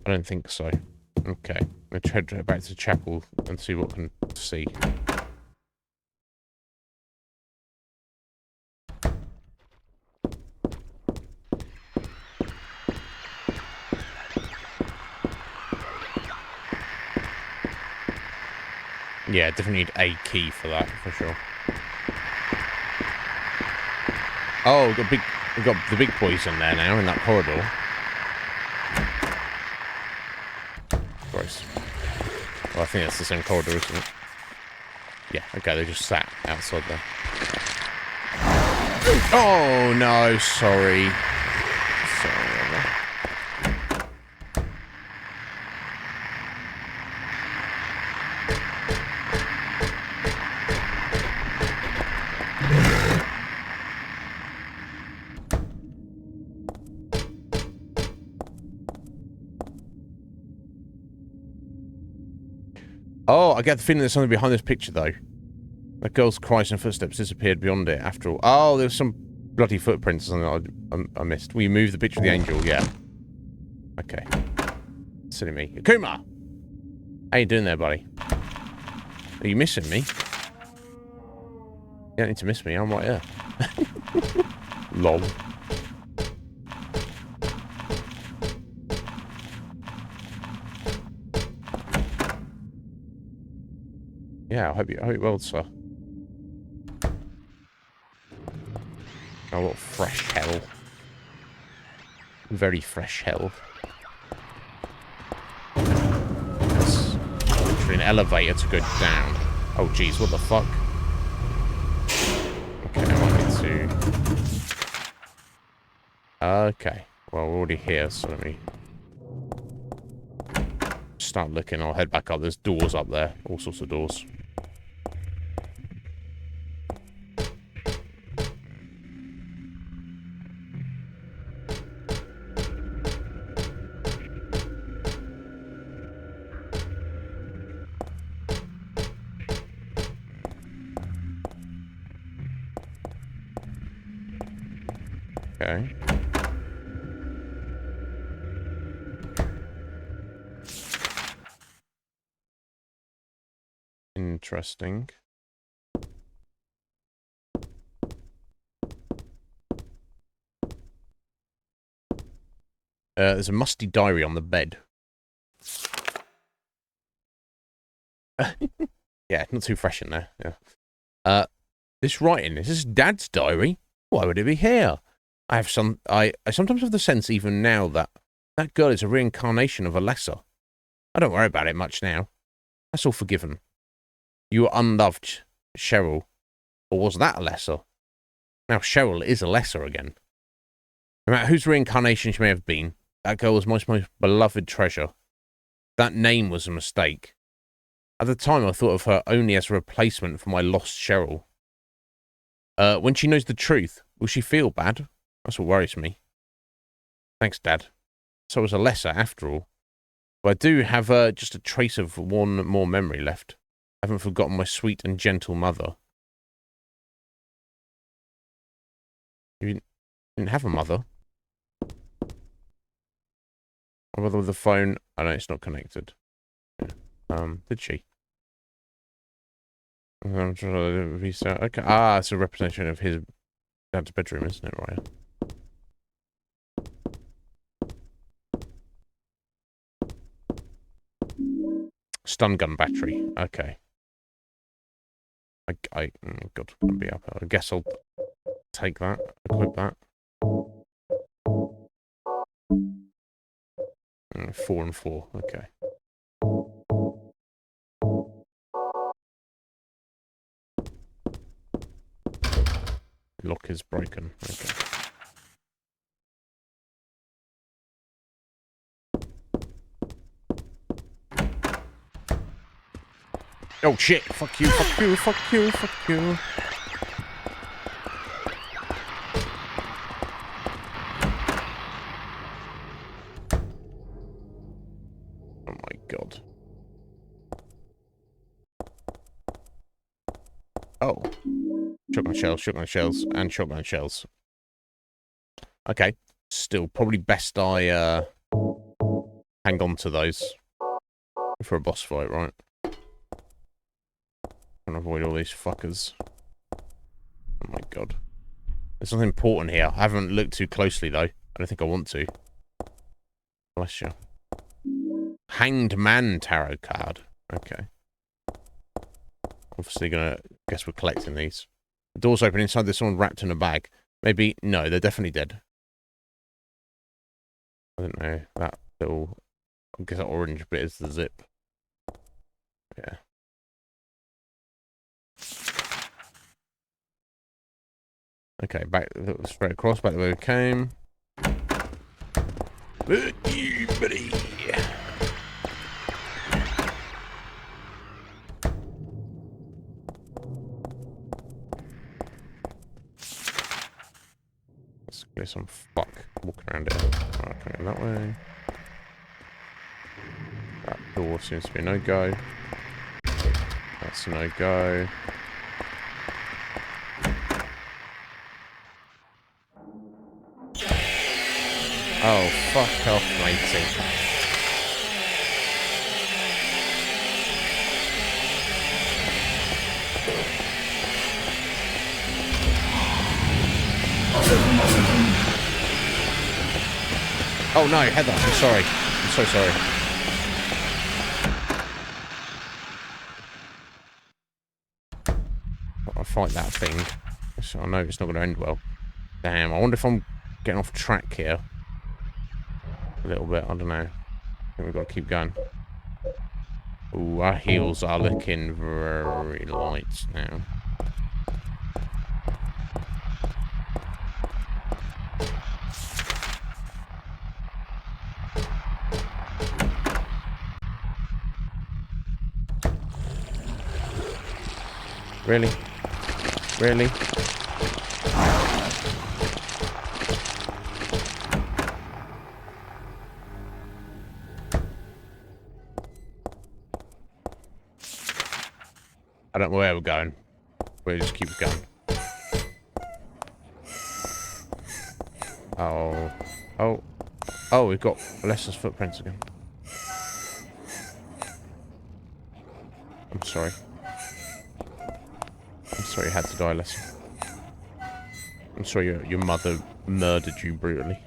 I don't think so. Okay. I'm going to head back to the chapel and see what I can see. Yeah, definitely need a key for that, for sure. Oh, we've got the big boys in there now, in that corridor. Gross. Well, I think that's the same corridor, isn't it? Yeah, okay, they just sat outside there. Oh, no, sorry. Sorry. Oh, I get the feeling there's something behind this picture, though. That girl's cries and footsteps disappeared beyond it, after all. Oh, there's some bloody footprints or something I missed. Will you move the picture of the angel? Yeah. Okay. Silly me. Akuma! How you doing there, buddy? Are you missing me? You don't need to miss me, I'm right here. Lol. Yeah, I hope you well, sir. Oh, what fresh hell. Very fresh hell. That's literally an elevator to go down. Oh, jeez, what the fuck? Okay, I might need to... Okay, well, we're already here, so let me... start looking. I'll head back up. There's doors up there. All sorts of doors. Okay. Interesting. There's a musty diary on the bed. Yeah, not too fresh in there. Yeah. This writing, is this Dad's diary? Why would it be here? I sometimes have the sense even now that that girl is a reincarnation of Alessa. I don't worry about it much now. That's all forgiven. You were unloved, Cheryl. Or was that Alessa? Now Cheryl is Alessa again. No matter whose reincarnation she may have been, that girl was my most beloved treasure. That name was a mistake. At the time, I thought of her only as a replacement for my lost Cheryl. When she knows the truth, will she feel bad? That's what worries me. Thanks, Dad. So it was Alessa, after all. But I do have just a trace of one more memory left. I haven't forgotten my sweet and gentle mother. You didn't have a mother? My mother with the phone. I know it's not connected. Yeah. Did she? I'm trying to restart. Okay. Ah, it's a representation of his dad's bedroom, isn't it, Ryan? Stun gun battery. Okay. Oh God, gonna be up. I guess I'll take that. Equip that. 4 and 4. Okay. Lock is broken. Okay. Oh shit! Fuck you! Fuck you! Fuck you! Fuck you! Oh my God. Oh. Shotgun shells, and shotgun shells. Okay. Still, probably best I, hang on to those for a boss fight, right? And avoid all these fuckers. Oh my God. There's something important here. I haven't looked too closely, though. I don't think I want to. Bless you. Hanged Man Tarot card. Okay. Obviously gonna... guess we're collecting these. The door's open. Inside there's someone wrapped in a bag. Maybe... no, they're definitely dead. I don't know. That little... I guess that orange bit is the zip. Yeah. Okay, back... straight across, back the way we came. Buddy. Let's get some fuck walking around it. Alright, coming that way. That door seems to be a no-go. That's a no-go. Oh, fuck off, matey. Oh no, Heather, I'm sorry. I'm so sorry. I'll fight that thing. I know it's not going to end well. Damn, I wonder if I'm getting off track here. A little bit, I don't know. I think we've got to keep going. Ooh, our heels are looking very light now. Really? Really? I don't know where we're going. We'll just keep going. Oh. Oh. Oh, we've got Alessa's footprints again. I'm sorry. I'm sorry you had to die, Alessa. I'm sorry your mother murdered you brutally.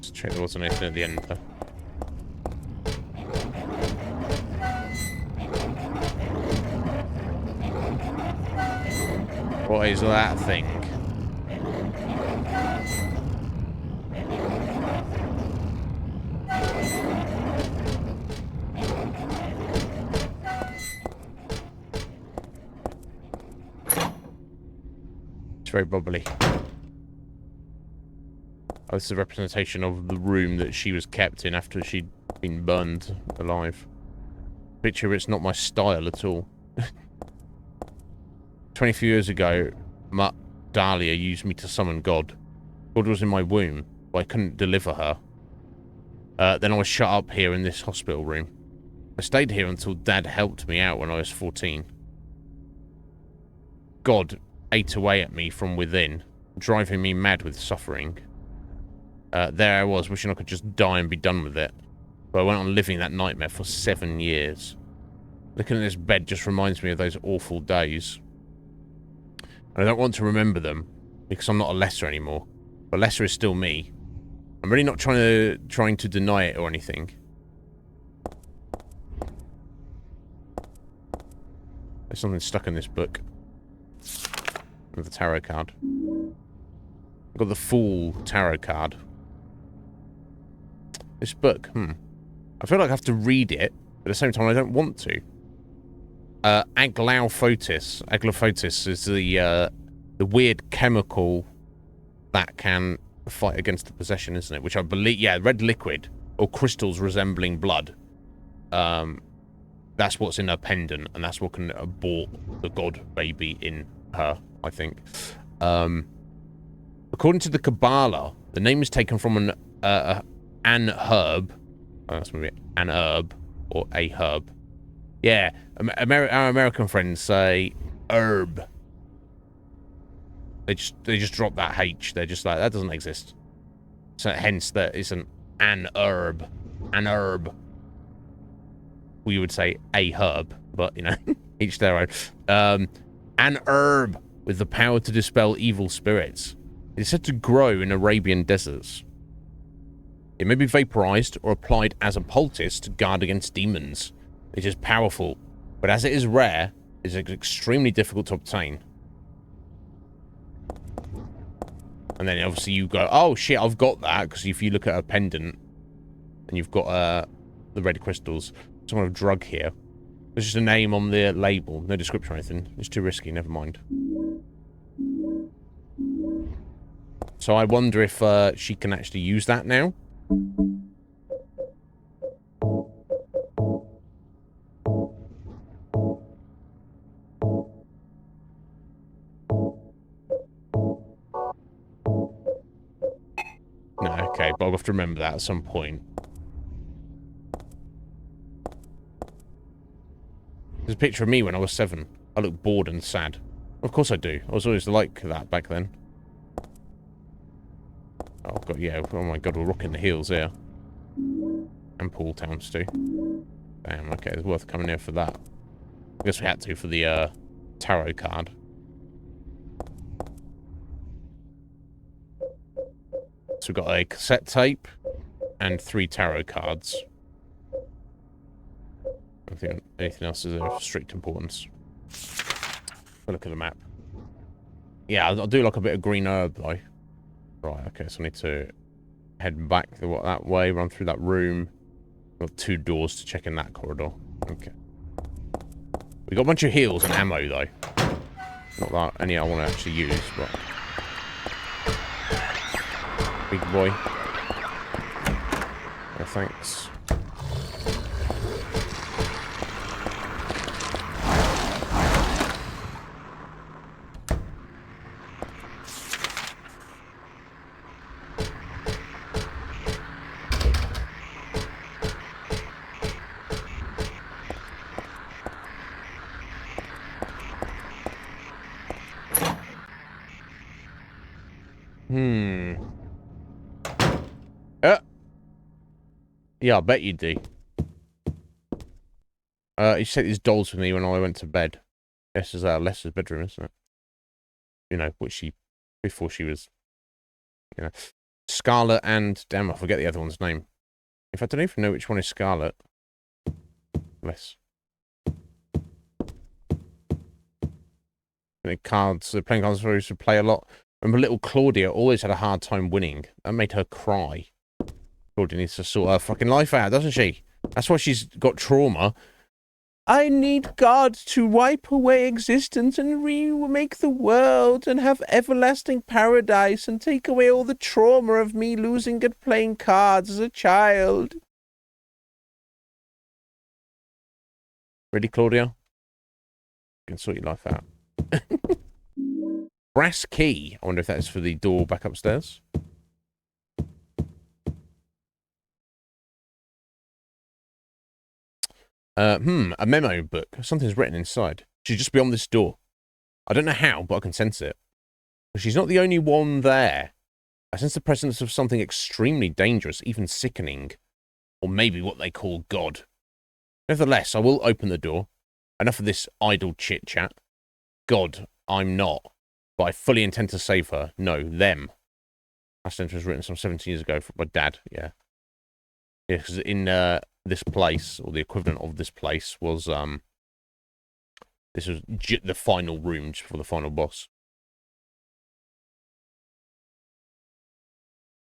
Just check there wasn't anything at the end though. What is that thing? It's very bubbly. Oh, this is a representation of the room that she was kept in after she'd been burned alive. Picture, it's not my style at all. 20 years ago, Dahlia used me to summon God. God was in my womb, but I couldn't deliver her. Then I was shut up here in this hospital room. I stayed here until Dad helped me out when I was 14. God ate away at me from within, driving me mad with suffering. There I was, wishing I could just die and be done with it. But I went on living that nightmare for 7 years. Looking at this bed just reminds me of those awful days. And I don't want to remember them, because I'm not a Lesser anymore. But Lesser is still me. I'm really not trying to deny it or anything. There's something stuck in this book. With the tarot card. I've got the Fool tarot card. This book, I feel like I have to read it, but at the same time I don't want to. Aglophotis. Aglophotis is the weird chemical that can fight against the possession, isn't it? Which I believe, yeah, red liquid or crystals resembling blood. That's what's in her pendant, and that's what can abort the god baby in her, I think. According to the Kabbalah, the name is taken from an herb. Oh, that's maybe an herb or a herb. Yeah, our American friends say herb. They just drop that H. They're just like, that doesn't exist. So hence that it's an herb. An herb. We would say a herb, but you know, each their own. An herb with the power to dispel evil spirits. It is said to grow in Arabian deserts. It may be vaporized or applied as a poultice to guard against demons. It is powerful, but as it is rare, it is extremely difficult to obtain. And then obviously you go, oh shit, I've got that, because if you look at a pendant, and you've got the red crystals, some kind of drug here. There's just a name on the label, no description or anything. It's too risky, never mind. So I wonder if she can actually use that now. No, okay, but I'll have to remember that at some point. There's a picture of me when I was 7. I look bored and sad. Of course I do. I was always like that back then. Oh god, yeah. Oh my god, we're rocking the heels here. And pool towns too. Damn, okay, it's worth coming here for that. I guess we had to for the tarot card. So we've got a cassette tape and 3 tarot cards. I don't think anything else is of strict importance. Look at the map. Yeah, I'll do like a bit of green herb though. Right, okay, so I need to head back that way, run through that room. Got 2 doors to check in that corridor. Okay. We got a bunch of heals and ammo though. Not that any I want to actually use, but big boy. No, thanks. Yeah, I bet you do. He sent his dolls with me when I went to bed. This is Lester's bedroom, isn't it? You know, before she was, you know. Scarlet and, damn, I forget the other one's name. In fact, I don't even know which one is Scarlet. Bless. They're playing cards where we used to play a lot. Remember little Claudia always had a hard time winning. That made her cry. Claudia needs to sort her fucking life out, doesn't she? That's why she's got trauma. I need God to wipe away existence and remake the world and have everlasting paradise and take away all the trauma of me losing at playing cards as a child. Ready, Claudia? You can sort your life out. Brass key. I wonder if that's for the door back upstairs. A memo book. Something's written inside. She'd just be on this door. I don't know how, but I can sense it. But she's not the only one there. I sense the presence of something extremely dangerous, even sickening. Or maybe what they call God. Nevertheless, I will open the door. Enough of this idle chit-chat. God, I'm not. But I fully intend to save her. No, them. That sentence was written some 17 years ago from my dad, yeah. Yeah, because in this place, or the equivalent of this place, was, this was the final room for the final boss.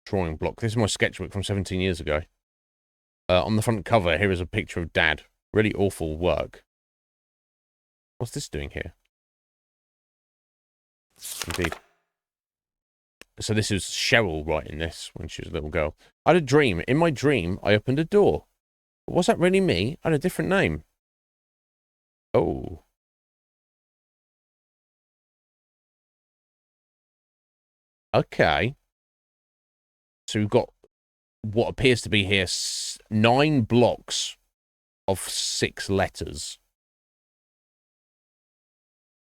Drawing block. This is my sketchbook from 17 years ago. On the front cover, here is a picture of Dad. Really awful work. What's this doing here? Indeed. So this is Cheryl writing this when she was a little girl. I had a dream. In my dream, I opened a door. But was that really me? I had a different name. Oh. Okay. So we've got what appears to be here 9 blocks of 6 letters.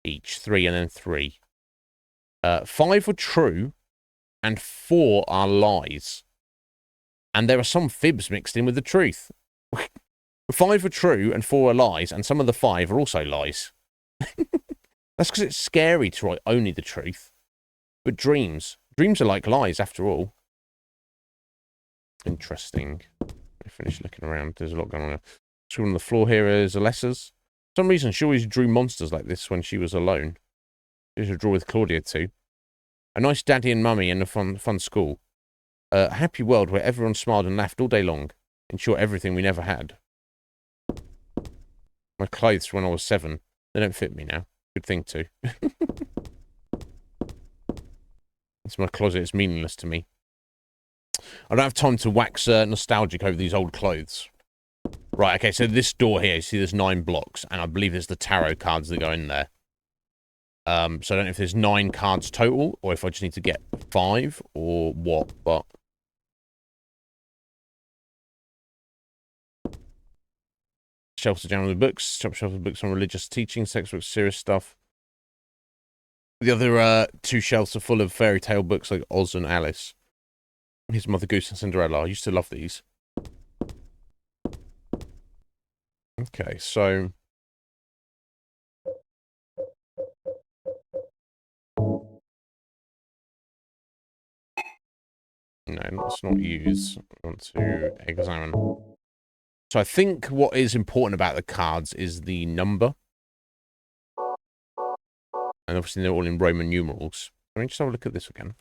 Each. 3 and then 3. 5 are true and 4 are lies. And there are some fibs mixed in with the truth. 5 are true and 4 are lies, and some of the 5 are also lies. That's because it's scary to write only the truth. But dreams are like lies after all. Interesting. I finish looking around. There's a lot going on there. So on the floor here is Alessa's. For some reason, she always drew monsters like this when she was alone. She used to draw with Claudia too. A nice daddy and mummy and a fun school. A happy world where everyone smiled and laughed all day long. In short, everything we never had. My clothes when I was 7. They don't fit me now. Good thing too. It's my closet. It's meaningless to me. I don't have time to wax nostalgic over these old clothes. Right, okay, so this door here, you see there's 9 blocks, and I believe there's the tarot cards that go in there. So I don't know if there's 9 cards total, or if I just need to get 5, or what, but... Shelves are jammed with books, top shelves with books on religious teachings, textbooks, serious stuff. The other 2 shelves are full of fairy tale books like Oz and Alice. Here's Mother Goose and Cinderella. I used to love these. Okay, so... No, let's not use. I want to examine. So I think what is important about the cards is the number. And obviously they're all in Roman numerals. Let me just have a look at this again.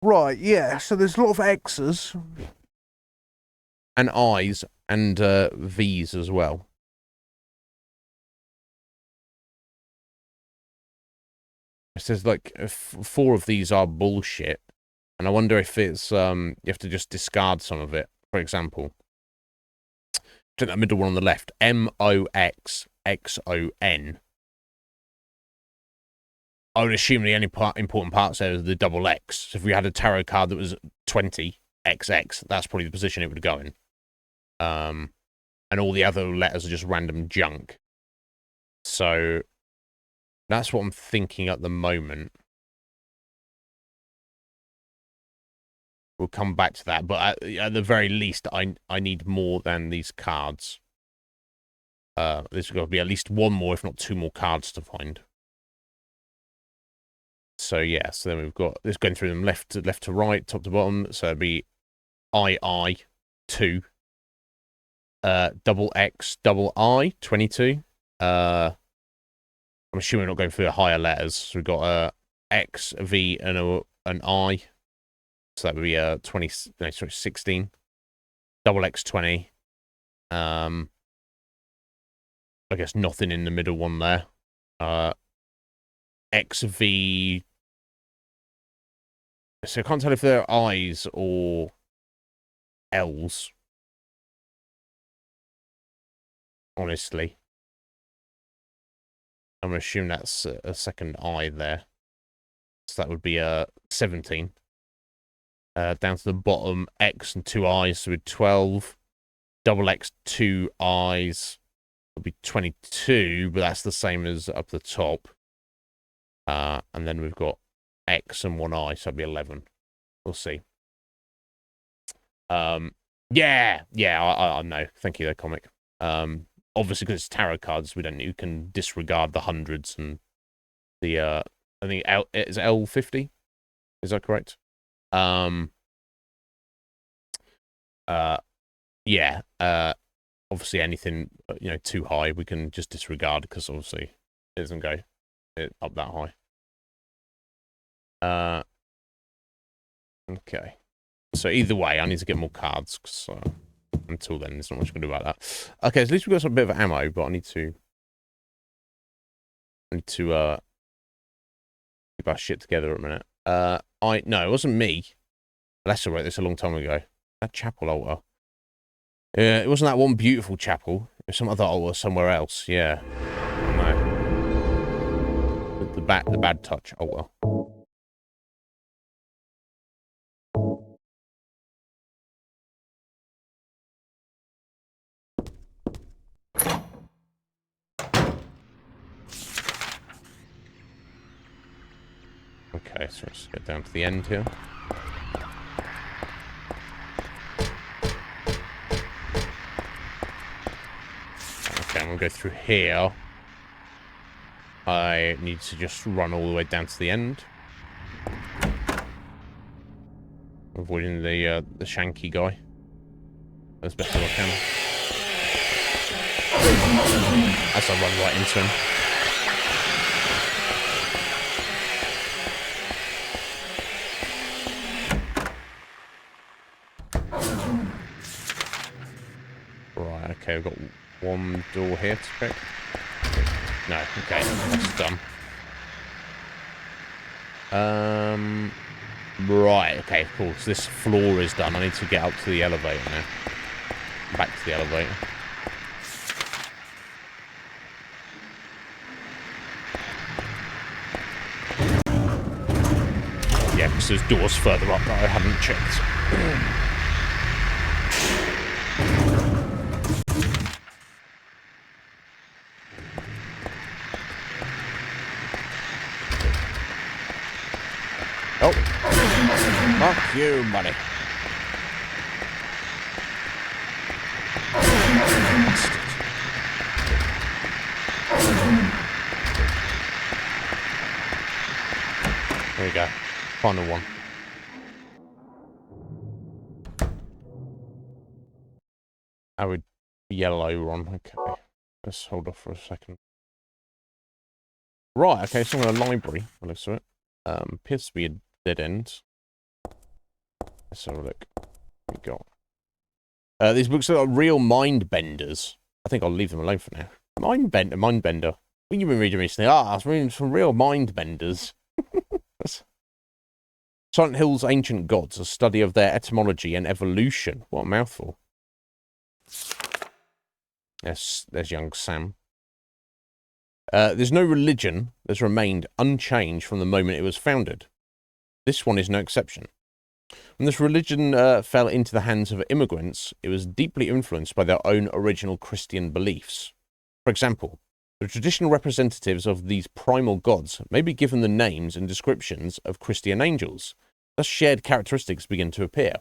Right, yeah, so there's a lot of X's. And I's and V's as well. It says like 4 of these are bullshit, and I wonder if it's you have to just discard some of it. For example, take that middle one on the left, MOXXON. I would assume the only important parts there is the double X. So if we had a tarot card that was 20XX, that's probably the position it would go in. And all the other letters are just random junk. So that's what I'm thinking at the moment. We'll come back to that, but at the very least, I need more than these cards. There's got to be at least 1 more, if not 2 more cards to find. So yeah, so then we've got this going through them left to right, top to bottom. So it'd be II2, double X, double I, 22. I'm assuming we're not going through the higher letters. So we've got X, a V, and an I. So that would be 16. Double X 20. I guess nothing in the middle one there. XV. So I can't tell if they're I's or L's. Honestly. I'm going to assume that's a second I there. So that would be 17. Down to the bottom, X and 2 I's, so with 12. Double X, 2 I's would be 22, but that's the same as up the top. And then we've got X and 1 I, so that'd be 11. We'll see. Yeah, I know. Thank you, though, comic. Obviously, because it's tarot cards, you can disregard the hundreds and the, I think is L50? Is that correct? Yeah, obviously anything, too high, we can just disregard, because obviously it doesn't go up that high. Okay. So either way, I need to get more cards, so until then, there's not much I can do about that. Okay, so at least we've got some bit of ammo, but I need to keep our shit together a minute. No, it wasn't me. Lester wrote this a long time ago. That chapel altar. Yeah, it wasn't that one beautiful chapel. It was some other altar somewhere else. Yeah. No. The bad touch altar. Okay, so let's get down to the end here. Okay, I'm going to go through here. I need to just run all the way down to the end. Avoiding the shanky guy as best as I can. As I run right into him. Right, okay, we've got one door here to check. No, okay, that's done. Right, okay, of course, this floor is done. I need to get up to the elevator now. Back to the elevator. Yeah, because there's doors further up that I haven't checked. Oh. Fuck you, buddy. There we go. Final one. I would yellow one. Okay. Let's hold off for a second. Right, okay, so I'm in a library. I looks to it. Appears to be a dead end. Let's have a look. What we got? These books are real mind benders. I think I'll leave them alone for now. Mind bender. What have you been reading recently? I was reading some real mind benders. Silent Hill's Ancient Gods, a study of their etymology and evolution. What a mouthful. Yes, there's young Sam. There's no religion that's remained unchanged from the moment it was founded. This one is no exception. When this religion fell into the hands of immigrants, it was deeply influenced by their own original Christian beliefs. For example, the traditional representatives of these primal gods may be given the names and descriptions of Christian angels. Thus shared characteristics begin to appear.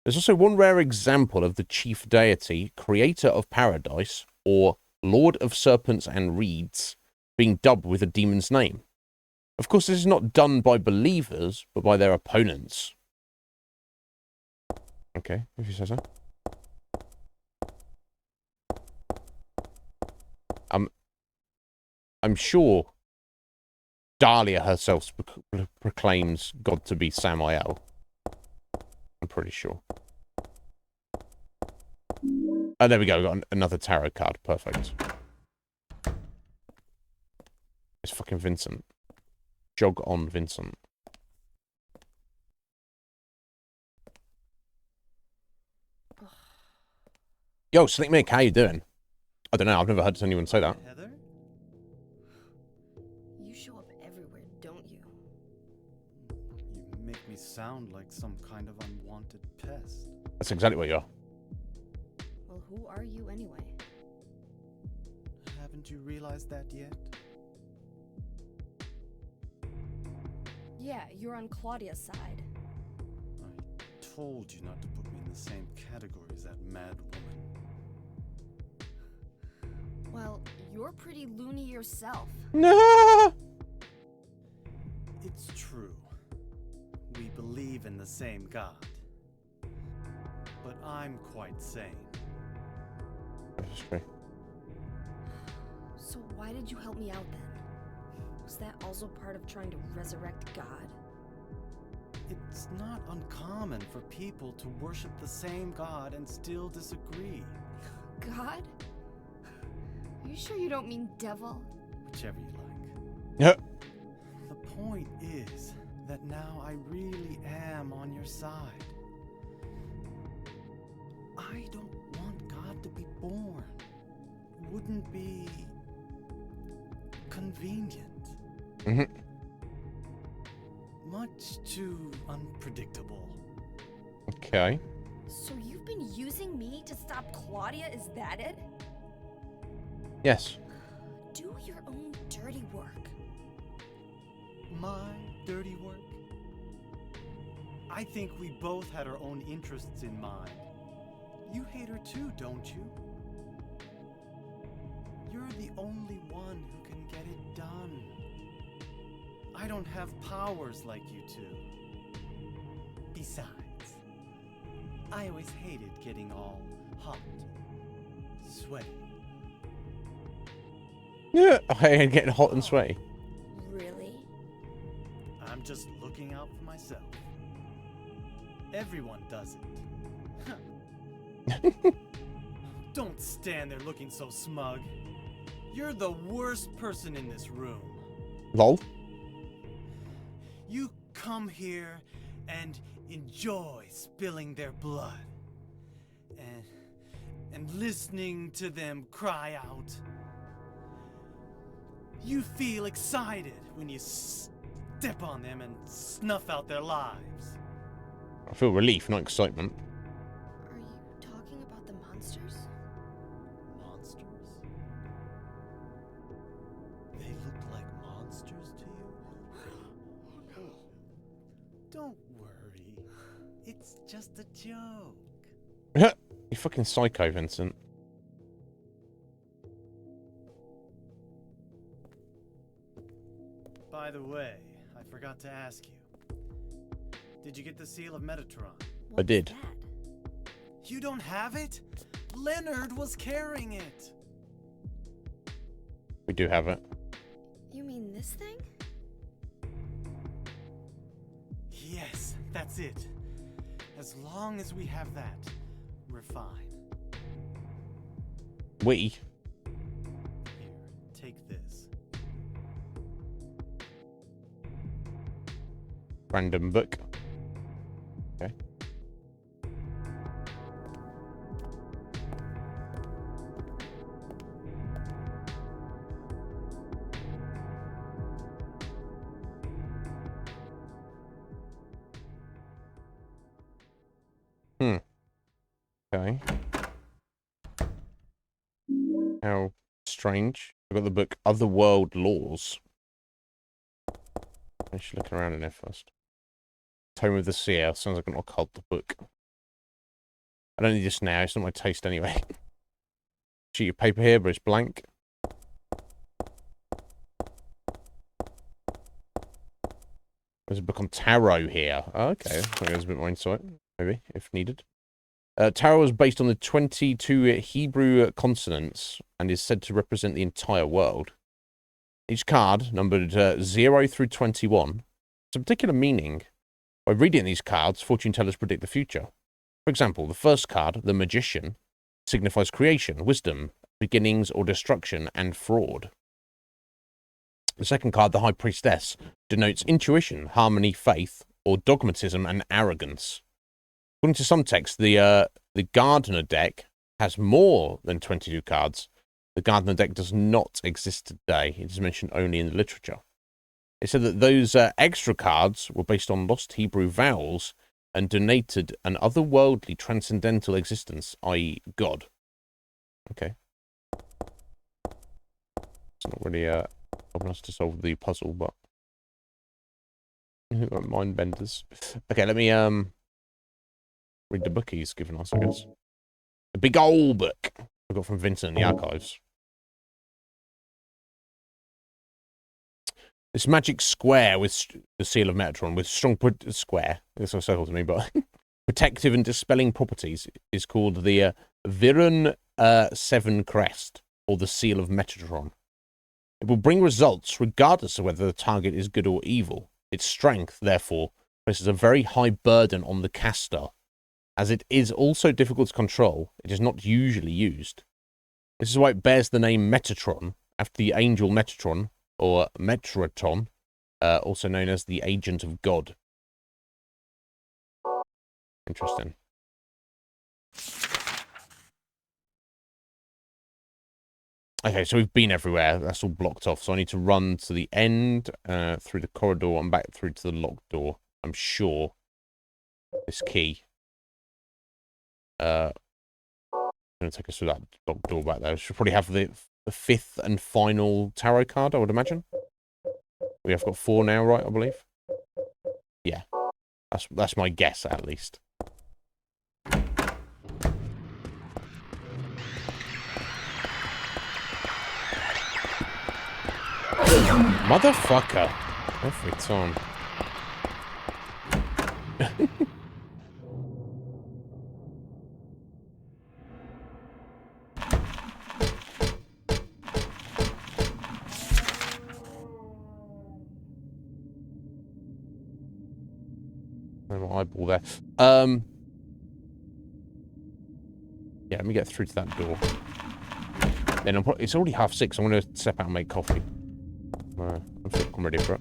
There's also one rare example of the chief deity, creator of paradise, or Lord of Serpents and Reeds, being dubbed with a demon's name. Of course, this is not done by believers, but by their opponents. Okay, if you say so. I'm sure Dahlia herself proclaims God to be Samael. I'm pretty sure. Oh, there we go. We got another tarot card. Perfect. It's fucking Vincent. Jog on, Vincent. Yo, Slick Mick, how you doing? I don't know. I've never heard anyone say that. Heather? You show up everywhere, don't you? You make me sound like some kind of unwanted pest. That's exactly what you are. Well, who are you anyway? Haven't you realized that yet? Yeah, you're on Claudia's side. I told you not to put me in the same category as that mad woman. Well, you're pretty loony yourself. No. It's true. We believe in the same God. But I'm quite sane. That's true. So why did you help me out then? Was that also part of trying to resurrect God? It's not uncommon for people to worship the same God and still disagree. God? Are you sure you don't mean devil? Whichever you like. Yep. The point is that now I really am on your side. I don't want God to be born. Wouldn't be convenient. Mm-hmm. Much too unpredictable. Okay. So you've been using me to stop Claudia, is that it? Yes. Do your own dirty work. My dirty work? I think we both had our own interests in mind. You hate her too, don't you? You're the only one who can get it done. I don't have powers like you two. Besides, I always hated getting all hot, sweaty. Yeah, I ain't getting hot and sweaty. Really? I'm just looking out for myself. Everyone does it. Don't stand there looking so smug. You're the worst person in this room. Lol. You come here and enjoy spilling their blood. And listening to them cry out. You feel excited when you step on them and snuff out their lives. I feel relief, not excitement. Are you talking about the monsters? Monsters? They look like monsters to you? Oh no. Don't worry. It's just a joke. You fucking psycho, Vincent. By the way, I forgot to ask you. Did you get the seal of Metatron? I did. That? You don't have it? Leonard was carrying it. We do have it. You mean this thing? Yes, that's it. As long as we have that, we're fine. We? Here, take this. Random book. Okay. Okay. How strange. I've got the book Otherworld Laws. I should look around in there first. Tome of the Seer. Sounds like an occult book. I don't need this now. It's not my taste anyway. Sheet of paper here, but it's blank. There's a book on tarot here. Oh, okay. I think there's a bit more insight, maybe, if needed. Tarot is based on the 22 Hebrew consonants and is said to represent the entire world. Each card, numbered 0 through 21, has a particular meaning. By reading these cards, fortune tellers predict the future. For example, the first card, the Magician, signifies creation, wisdom, beginnings or destruction, and fraud. The second card, the High Priestess, denotes intuition, harmony, faith, or dogmatism and arrogance. According to some texts, the Gardener deck has more than 22 cards. The Gardener deck does not exist today. It is mentioned only in the literature. It said that those extra cards were based on lost Hebrew vowels and denoted an otherworldly transcendental existence, i.e. God. Okay. It's not really helping us to solve the puzzle, but... mind benders. Okay, let me read the book he's given us, I guess. The big old book I got from Vincent in the archives. This magic square with the seal of Metatron with strong square. It's a circle to me, but protective and dispelling properties is called the Virun 7 Crest, or the seal of Metatron. It will bring results regardless of whether the target is good or evil. Its strength, therefore, places a very high burden on the caster. As it is also difficult to control, it is not usually used. This is why it bears the name Metatron, after the angel Metatron, or Metraton, also known as the Agent of God. Interesting. Okay, so we've been everywhere. That's all blocked off. So I need to run to the end, through the corridor, and back through to the locked door. I'm sure this key going to take us through that locked door back there. Should probably have the fifth and final tarot card, I would imagine. We have got 4 now, right? I believe. Yeah, that's my guess, at least. Motherfucker! Every time. My eyeball there. Yeah, let me get through to that door. Then it's already 6:30. I'm going to step out and make coffee. I'm ready for it.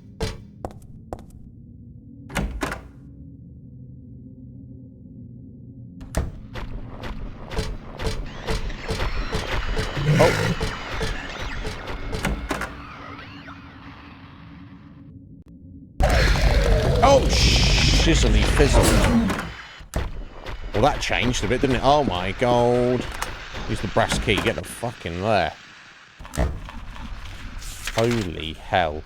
Oh, shizzly fizzle. Well, that changed a bit, didn't it? Oh my god. Use the brass key. Get the fuck in there. Holy hell.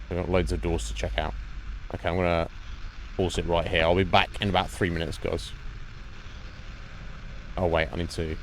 We've got loads of doors to check out. Okay, I'm going to pause it right here. I'll be back in about 3 minutes, guys. Oh, wait. I need to...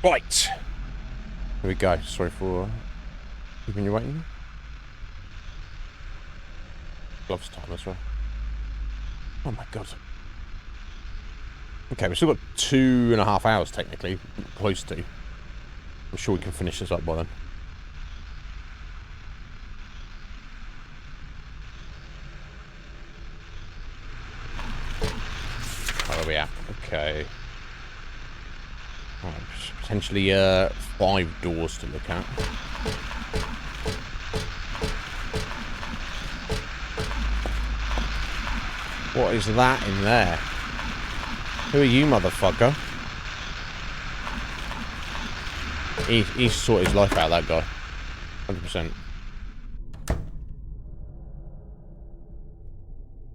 Right. Here we go. Sorry for keeping you waiting. Gloves time as well. Oh my god. Okay, we've still got 2.5 hours technically, close to. I'm sure we can finish this up by then. Where are we at? Okay. Right, potentially 5 doors to look at. What is that in there? Who are you, motherfucker? He's sorted his life out, that guy. 100%.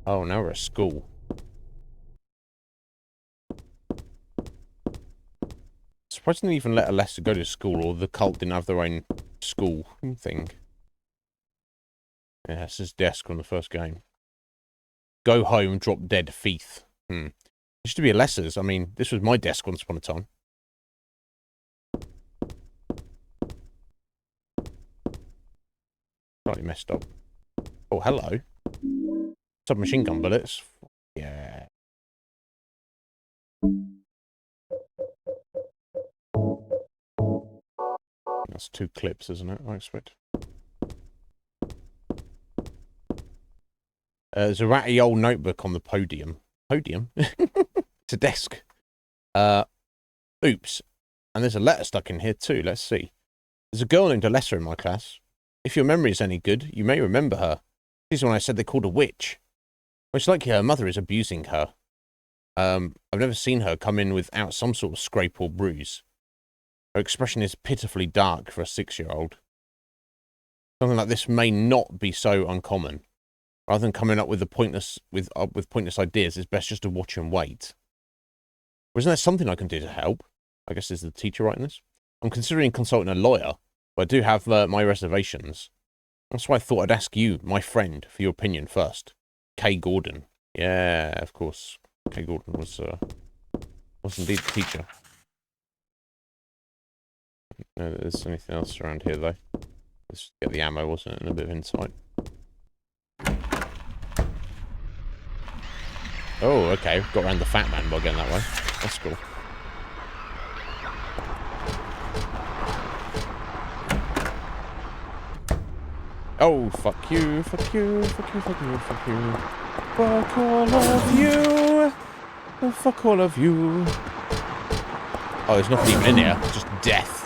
Oh, now we're at school. Surprisingly, even let Alessa go to school, or the cult didn't have their own school thing. Yeah, it's his desk on the first game. Go home, drop dead, thief. It used to be Alessa's. I mean, this was my desk once upon a time. Slightly messed up. Oh, hello. Submachine gun bullets. Yeah. That's 2 clips, isn't it? I expect. There's a ratty old notebook on the podium. Podium? It's a desk. Oops. And there's a letter stuck in here too. Let's see. There's a girl named Alessa in my class. If your memory is any good, you may remember her. This is when I said they called a witch. Most likely her mother is abusing her. I've never seen her come in without some sort of scrape or bruise. Her expression is pitifully dark for a 6-year-old. Something like this may not be so uncommon. Rather than coming up with pointless ideas, it's best just to watch and wait. Or isn't there something I can do to help? I guess this is the teacher writing this. I'm considering consulting a lawyer, but I do have my reservations. That's why I thought I'd ask you, my friend, for your opinion first. Kay Gordon. Yeah, of course. Kay Gordon was indeed the teacher. No, there's anything else around here, though. Let's get the ammo, wasn't it? And a bit of insight. Oh, okay. Got around the fat man by going that way. That's cool. Oh, fuck you, fuck you, fuck you, fuck you, fuck you. Fuck all of you. Oh, fuck all of you. Oh, there's nothing even in here. Just death.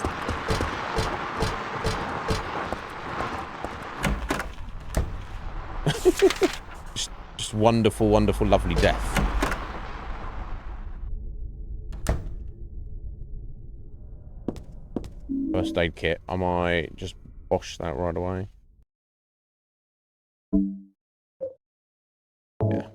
just wonderful, wonderful, lovely death. First aid kit. I might just bosh that right away. Yeah.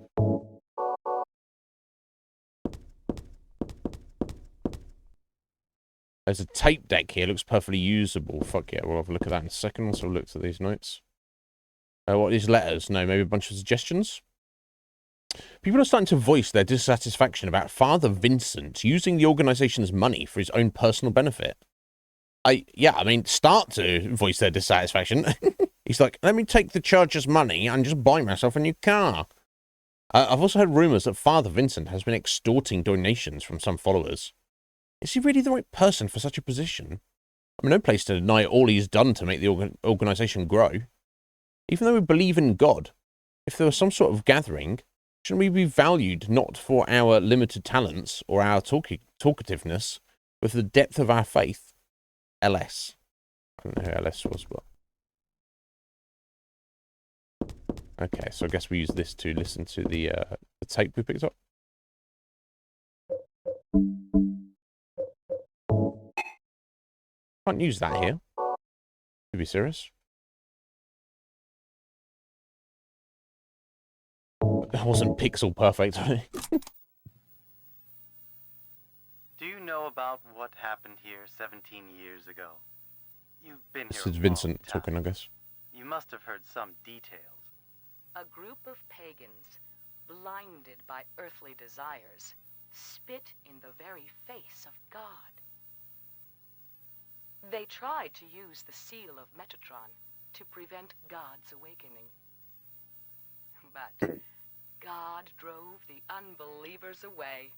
There's a tape deck here. Looks perfectly usable. Fuck yeah, we'll have a look at that in a second once I've looked at these notes. What are these letters? No, maybe a bunch of suggestions? People are starting to voice their dissatisfaction about Father Vincent using the organization's money for his own personal benefit. I mean, start to voice their dissatisfaction. He's like, let me take the church's money and just buy myself a new car. I've also heard rumours that Father Vincent has been extorting donations from some followers. Is he really the right person for such a position? I mean, no place to deny all he's done to make the organisation grow. Even though we believe in God, if there was some sort of gathering, shouldn't we be valued not for our limited talents or our talkativeness, but for the depth of our faith? LS. I don't know who LS was, but... Okay, so I guess we use this to listen to the tape we picked up. Can't use that here. To be serious. That wasn't pixel perfect. Do you know about what happened here 17 years ago? You've been This here is a Vincent long time. talking, I guess. You must have heard some details. A group of pagans, blinded by earthly desires, spit in the very face of God. They tried to use the seal of Metatron to prevent God's awakening. But God drove the unbelievers away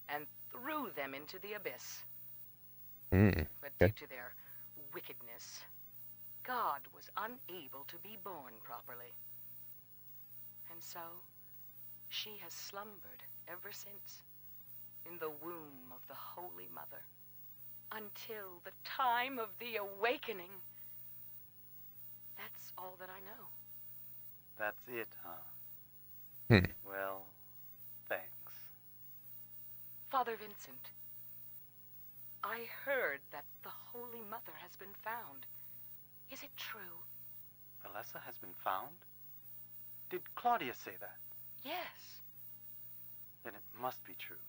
and threw them into the abyss. But due to their wickedness, God was unable to be born properly. And so, she has slumbered ever since in the womb of the Holy Mother until the time of the awakening. That's all that I know. That's it, huh? Well, thanks. Father Vincent, I heard that the Holy Mother has been found. Is it true? Alessa has been found? Did Claudia say that? Yes. Then it must be true.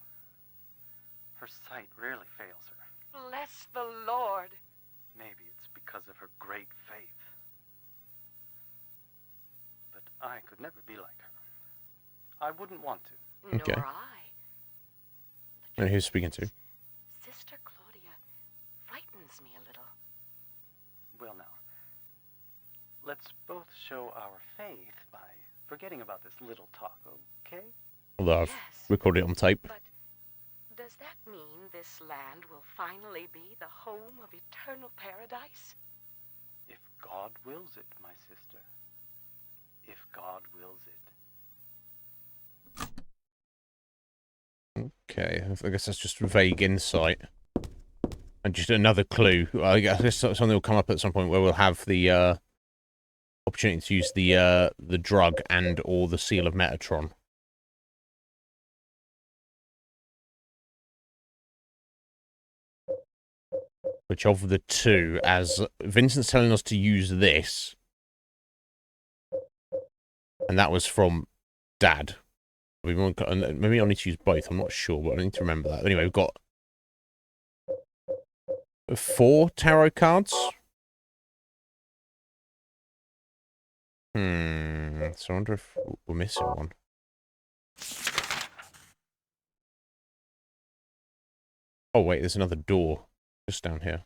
Her sight rarely fails her. Bless the Lord. Maybe it's because of her great faith. But I could never be like her. I wouldn't want to. Okay. Nor I. And who's speaking to? Sister Claudia frightens me a little. Well, now, let's both show our faith by forgetting about this little talk, okay? Although I've Yes. recorded it on tape. But does that mean this land will finally be the home of eternal paradise? If God wills it, my sister. If God wills it. Okay, I guess that's just vague insight. And just another clue. I guess something will come up at some point where we'll have the opportunity to use the drug and or the seal of Metatron. Which of the two, as Vincent's telling us to use this, and that was from Dad. Maybe I need to use both, I'm not sure, but I need to remember that. Anyway, we've got 4 tarot cards. So I wonder if we're missing one. Oh wait, there's another door just down here.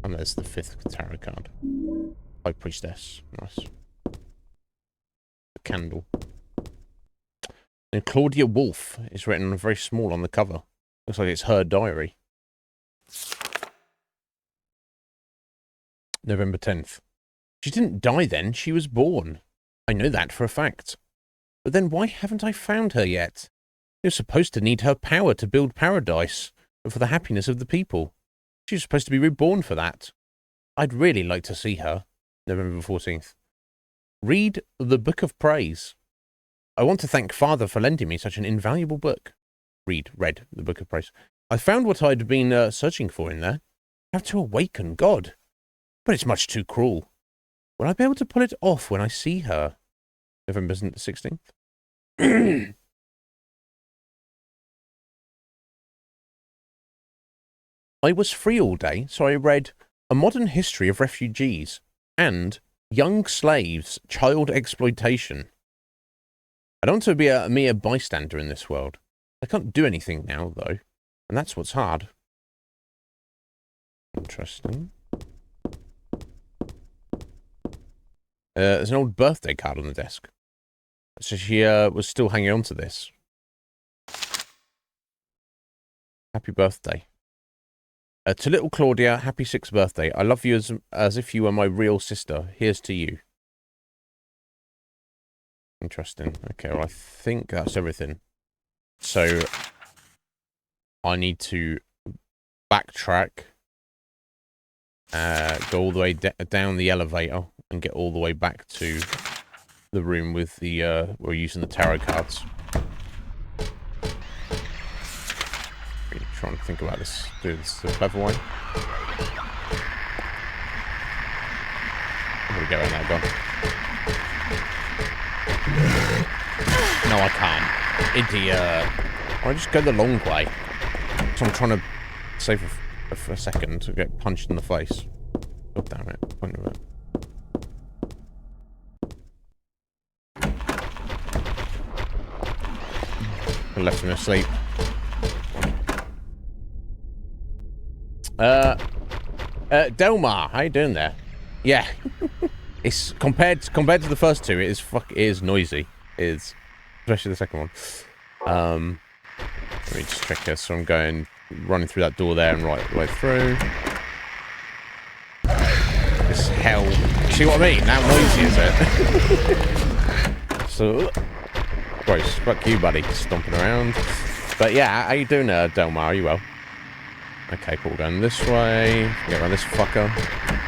And there's the 5th tarot card. High Priestess. Nice. The candle. And Claudia Wolf is written very small on the cover. Looks like it's her diary. November 10th. She didn't die then, she was born. I know that for a fact. But then why haven't I found her yet? You're supposed to need her power to build paradise, and for the happiness of the people. She was supposed to be reborn for that. I'd really like to see her. November 14th. Read the Book of Praise. I want to thank Father for lending me such an invaluable book. Read the Book of Praise. I found what I'd been searching for in there. I have to awaken God. But it's much too cruel. Will I be able to pull it off when I see her? November 16th. I was free all day, so I read A Modern History of Refugees and Young Slaves, Child Exploitation. I don't want to be a mere bystander in this world. I can't do anything now, though, and that's what's hard. Interesting. There's an old birthday card on the desk. So she was still hanging on to this. Happy birthday. To little Claudia, happy 6th birthday. I love you as if you were my real sister. Here's to you. Interesting. Okay, well, I think that's everything. So, I need to backtrack, go all the way down the elevator, and get all the way back to the room with the, we're using the tarot cards. Really trying to think about this, do this the clever way. I'm gonna get around that gun. No, I can't. Idiot. I just go the long way. So I'm trying to save for a second to get punched in the face. God damn it. Point of it. I left him asleep. Delmar, how you doing there? Yeah. It's compared to the first two, it is noisy. It is, especially the second one. Let me just check this. So I'm running through that door there and right through. It's hell. See what I mean? How noisy is it? So gross. Fuck you, buddy. Stomping around. But yeah, how you doing, Delmar? Are you well? Okay, cool. Going this way. Get around this fucker.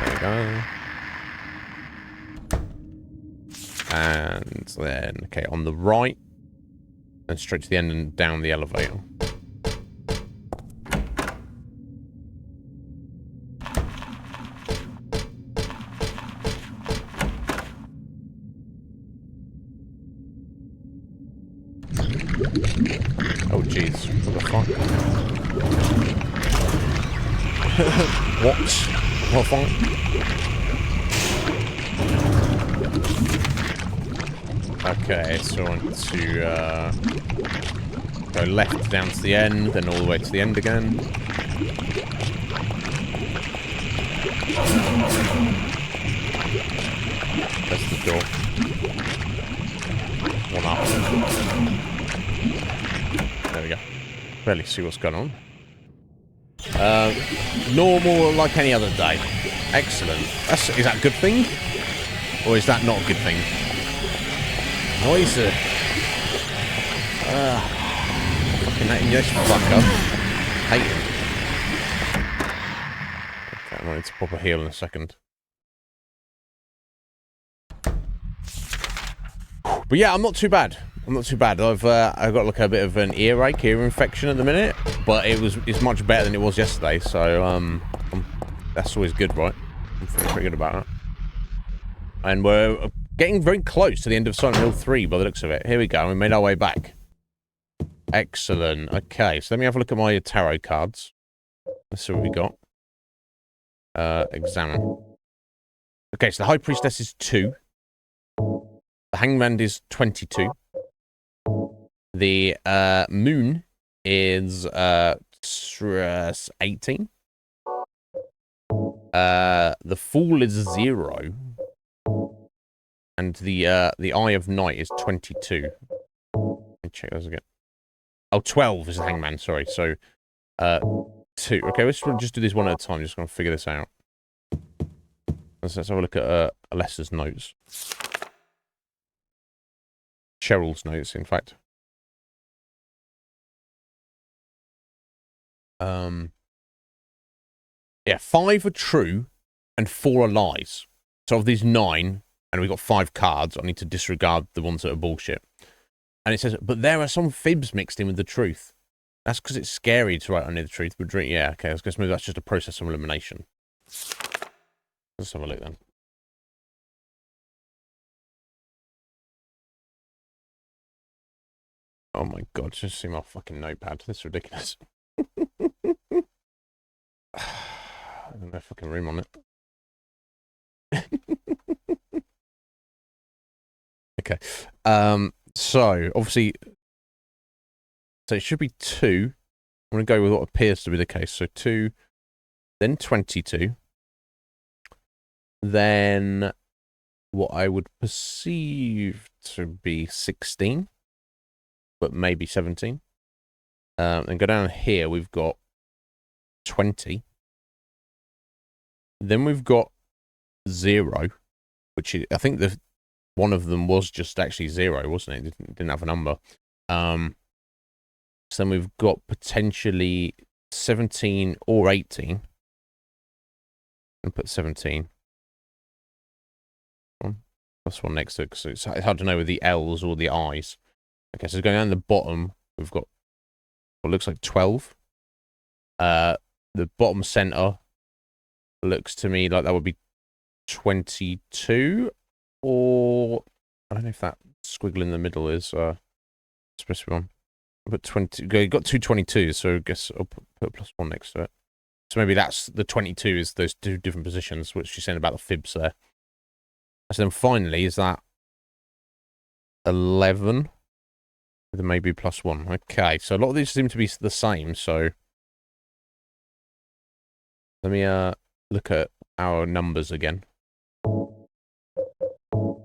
There we go. And then, okay, on the right. And straight to the end and down the elevator. Oh, jeez. What the fuck? What? What the fuck? Okay, so I want to go left down to the end, then all the way to the end again. That's the door. One up. There we go. Barely see what's going on. Normal, like any other day. Excellent. Is that a good thing? Or is that not a good thing? Noisy. Fucking hate this fucker. Hate him. Okay, I'm going to pop a heal in a second. But yeah, I'm not too bad. I've got like a bit of an ear infection at the minute, but it's much better than it was yesterday. So that's always good, right? I'm feeling pretty good about that. And we're getting very close to the end of Silent Hill 3 by the looks of it. Here we go. We made our way back. Excellent. Okay, so let me have a look at my tarot cards. Let's see what we got. Examine. Okay, so the High Priestess is 2. The Hangman is 22. The Moon is 18. The Fool is 0. And the Eye of Night is 22. Let me check those again. Oh, 12 is the Hangman, sorry. So, 2. Okay, let's just do this one at a time. Just going to figure this out. Let's have a look at Alessa's notes. Cheryl's notes, in fact. Yeah, 5 are true and 4 are lies. So of these 9, and we've got 5 cards, I need to disregard the ones that are bullshit. And it says, but there are some fibs mixed in with the truth. That's because it's scary to write only the truth. But yeah, okay, I guess maybe that's just a process of elimination. Let's have a look then. Oh my god, just see my fucking notepad. This is ridiculous. There's no fucking room on it. Okay. So obviously, it should be 2. I'm going to go with what appears to be the case. So 2, then 22, then what I would perceive to be 16, but maybe 17. Then go down here. We've got 20. Then we've got 0, which is, I think one of them was just actually 0, wasn't it? It didn't have a number. So then we've got potentially 17 or 18. And put 17. Plus 1 next to it, because it's hard to know with the L's or the I's. Okay, so going down the bottom, we've got what looks like 12. The bottom center looks to me like that would be 22, or I don't know if that squiggle in the middle is supposed to be one. But 20, you got 2 22s, so I guess I'll put plus 1 next to it. So maybe that's the 22 is those 2 different positions, which she's saying about the fibs there. So then finally, is that 11? with a maybe +1. Okay, so a lot of these seem to be the same, so let me look at our numbers again.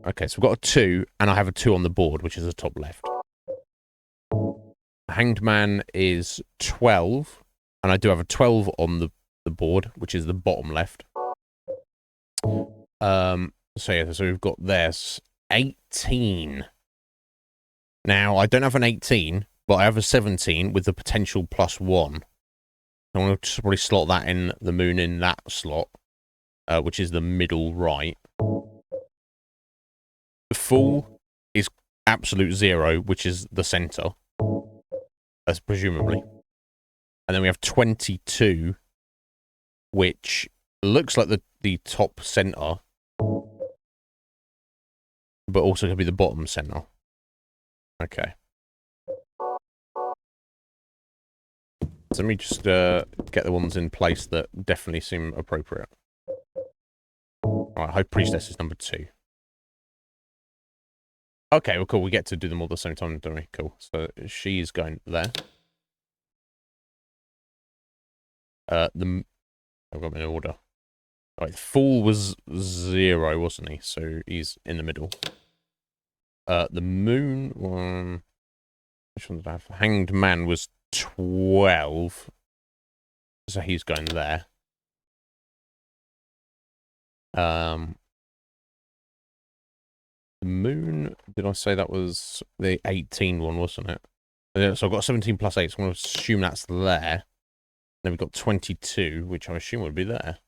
Okay, so we've got a 2, and I have a 2 on the board, which is the top left. Hanged Man is 12, and I do have a 12 on the board, which is the bottom left. So yeah, so we've got this 18. Now, I don't have an 18, but I have a 17 with the potential +1. I want to probably slot that in, the moon in that slot, which is the middle right. The Fool is absolute 0, which is the center. That's presumably. And then we have 22, which looks like the top center, but also could be the bottom center. Okay. So let me just get the ones in place that definitely seem appropriate. Alright, High Priestess is number 2. Okay, well, cool. We get to do them all at the same time, don't we? Cool. So she's going there. I've got them in order. Alright, the Fool was 0, wasn't he? So he's in the middle. The Moon one... Which one did I have? Hanged Man was 12. So he's going there. The Moon, did I say that was the 18 one, wasn't it? So I've got 17 +8, so I'm going to assume that's there. Then we've got 22, which I assume would be there.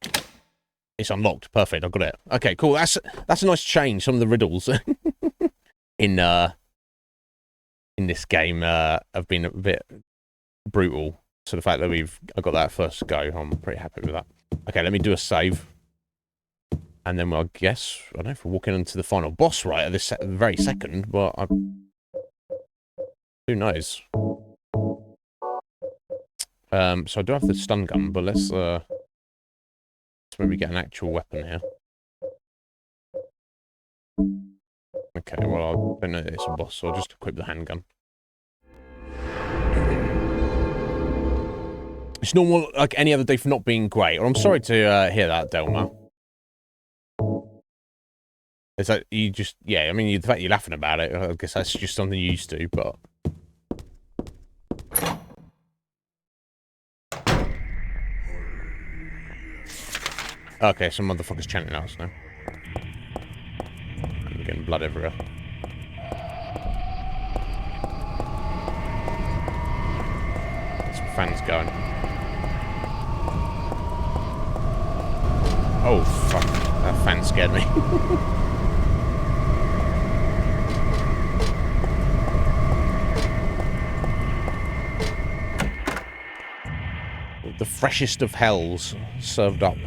It's unlocked. Perfect, I've got it. Okay, cool. That's a nice change. Some of the riddles in this game have been a bit brutal. So the fact that I got that first go, I'm pretty happy with that. Okay, let me do a save. And then I guess, I don't know if we're walking into the final boss right at this very second, but who knows? So I do have the stun gun, but let's maybe get an actual weapon here. Okay, well, I don't know that it's a boss, so I'll just equip the handgun. It's normal, like any other day, for not being great. Or I'm sorry to hear that, Delma. It's like, you just, yeah, I mean, the fact you're laughing about it, I guess that's just something you used to, but... Okay, some motherfuckers chanting us now. I'm getting blood everywhere. Some fans going. Oh, fuck. That fan scared me. The freshest of hells served up.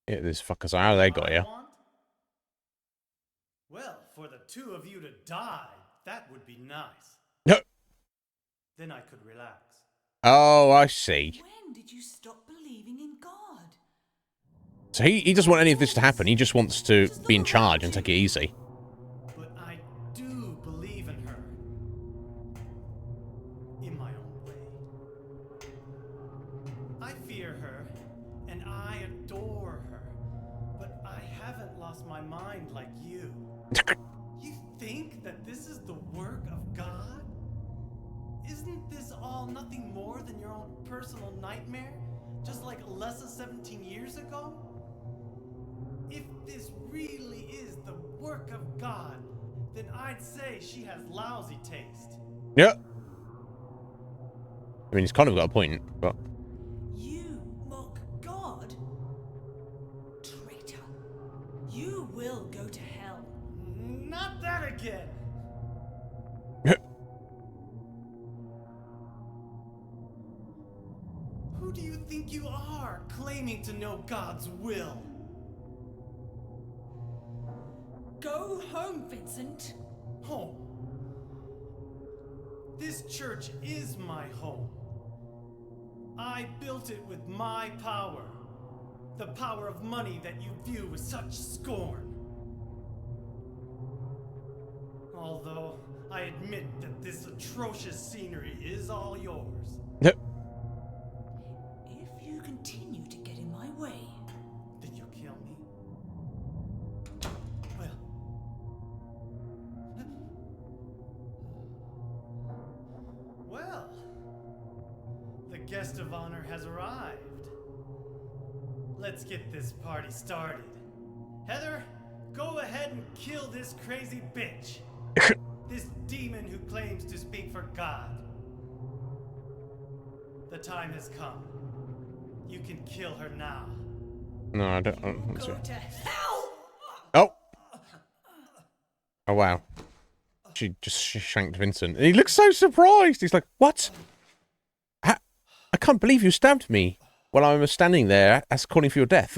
Yeah, these fuckers, how they got here? Well, for the two of you to die, that would be nice. No. Then I could relax. Oh, I see. When did you stop believing in God? So he doesn't want any of this to happen. He just wants to be in charge and take it easy. But I do believe in her. In my own way. I fear her, and I adore her. But I haven't lost my mind like you. You think that this is the work of God? Isn't this all nothing more than your own personal nightmare? Just like Alessa 17 years ago? If this really is the work of God, then I'd say she has lousy taste. Yeah. I mean, he's kind of got a point, but... You mock God? Traitor. You will go to hell. Not that again! Who do you think you are, claiming to know God's will? Go home, Vincent. Home. This church is my home. I built it with my power. The power of money that you view with such scorn. Although I admit that this atrocious scenery is all yours. If you continue to get in my way... Did you kill me? Well, the guest of honor has arrived. Let's get this party started. Heather, go ahead and kill this crazy bitch. This demon who claims to speak for God. The time has come. You can kill her now. No, I don't. Go to hell! Oh! Oh, wow. She shanked Vincent. And he looks so surprised. He's like, what? I can't believe you stabbed me while I was standing there as calling for your death.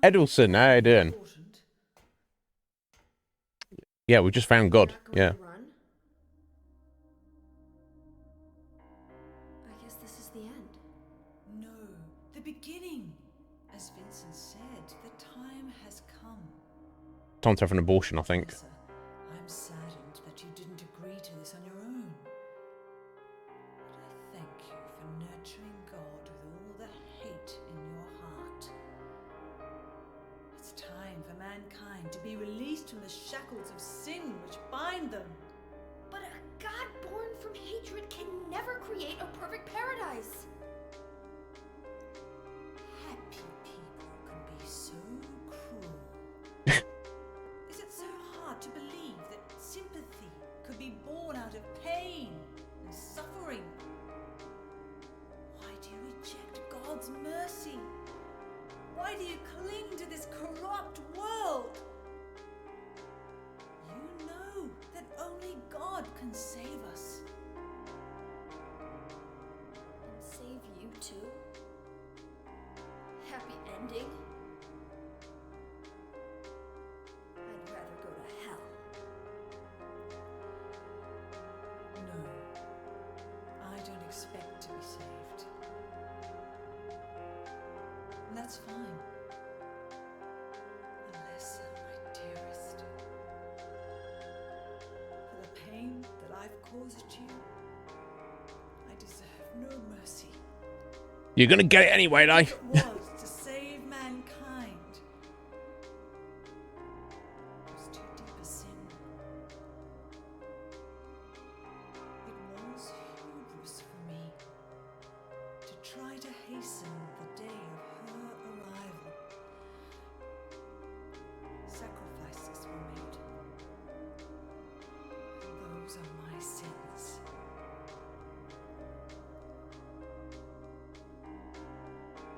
Edelson, how you doing? Yeah, we just found God. Yeah. I guess this is the end. No, the beginning. As Vincent said, the time has come. Time to have an abortion, I think. Elsa, I'm saddened that you didn't agree to this on your own. But I thank you for nurturing God with all the hate in your heart. It's time for mankind to be released from the shackles of sin which bind them. But a god born from hatred can never create a perfect paradise. Happy people can be so cruel. Is it so hard to believe that sympathy could be born out of pain and suffering? Why do you reject God's mercy? Why do you cling to this corrupt world? You know that only God can save us. And save you too? Happy ending? I'd rather go to hell. No, I don't expect to be saved. And that's fine. Alessa, my dearest. For the pain that I've caused you, I deserve no mercy. You're gonna get it anyway, though. It was to save mankind. It was too deep a sin. It was hubris for me to try to hasten the day of her arrival. Sacrifices were made. And those are my sins.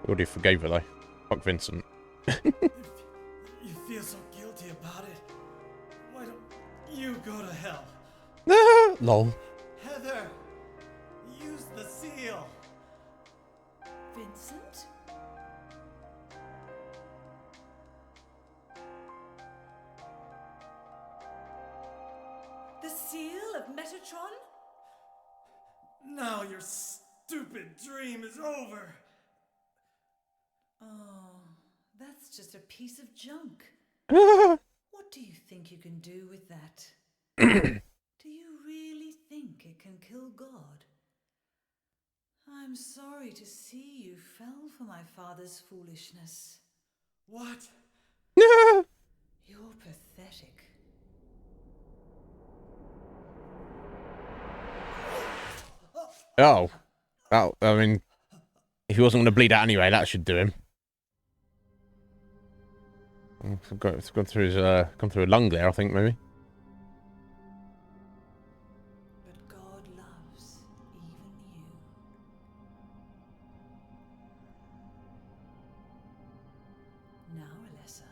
Already forgave her, though. Fuck Vincent. If you feel so guilty about it, why don't you go to hell? Lol. Heather, use the seal. Vincent? The seal of Metatron? Now your stupid dream is over. Oh, that's just a piece of junk. What do you think you can do with that? Do you really think it can kill God? I'm sorry to see you fell for my father's foolishness. What? You're pathetic. Oh. Oh, I mean, if he wasn't going to bleed out anyway, that should do him. It's gone through his, gone through a lung there, I think, maybe. But God loves even you. Now, Alessa,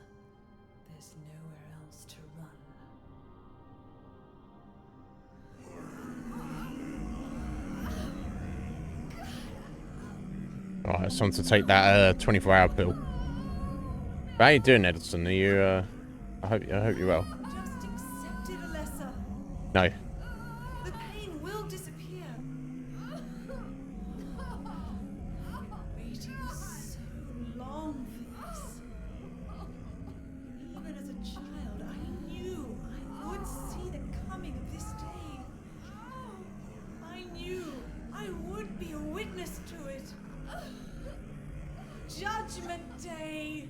there's nowhere else to run. Alright, it's time to take that 24-hour pill. How you doing, Edison? Are you, I hope you're well. Just accept it, Alessa. No. The pain will disappear. I've been waiting so me.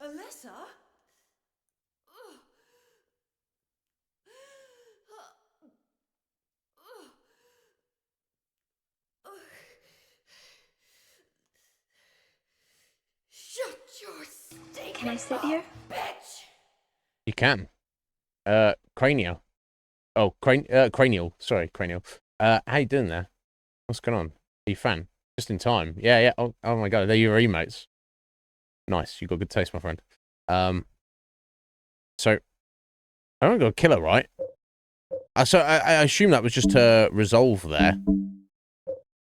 Alyssa? Shut your stinking Can I sit here? bitch! You can. Cranial. Oh, cranial. Sorry, cranial. How you doing there? What's going on? Are you a fan? Just in time. Yeah, yeah. Oh my god, they're your emotes. Nice. You got good taste, my friend. So I haven't got a killer, right? So I assume that was just to resolve there.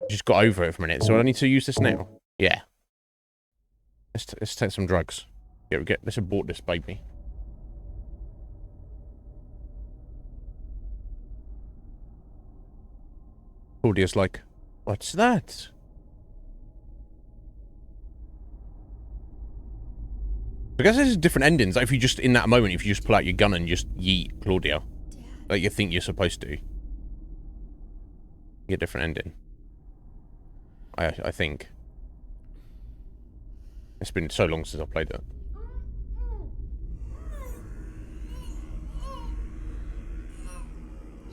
Just got over it for a minute. So I need to use this now. Yeah. Let's take some drugs. Let's abort this baby. Claudia's like, what's that? I guess there's different endings. Like if you just, in that moment, if you just pull out your gun and just yeet Claudia, like you think you're supposed to, you get a different ending. I think. It's been so long since I played it.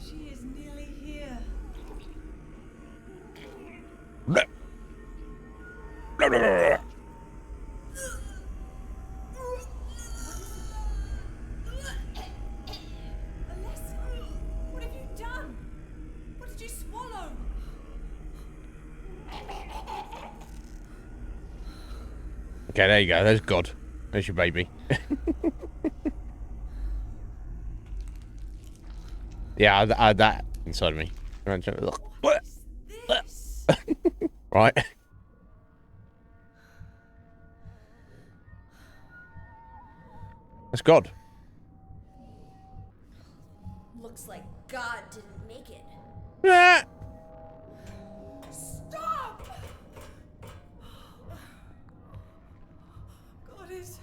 She is nearly here. Blah. Blah, blah, blah. Alyssa, what have you done? What did you swallow? Okay, there you go. There's God. There's your baby. Yeah, I had that inside of me. What is this? Right? That's God. Looks like God didn't make it. Ah! Stop! God is...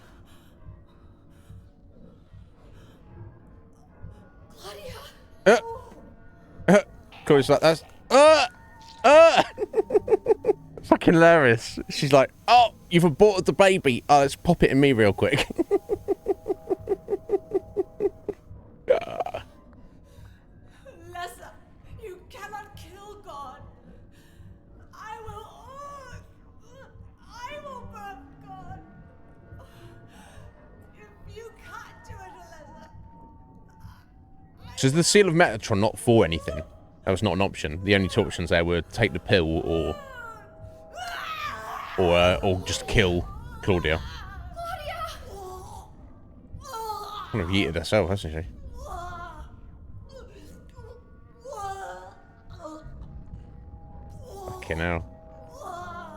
Claudia! Cool, it's like that's fucking hilarious. She's like, oh, you've aborted the baby. Oh, let's pop it in me real quick. Alyssa, you cannot kill God. I will burn God. If you can't do it, Alyssa. So is the seal of Metatron not for anything? That was not an option. The only two options there were take the pill or just kill Claudia. Kind of yeeted herself, hasn't she? Fucking hell.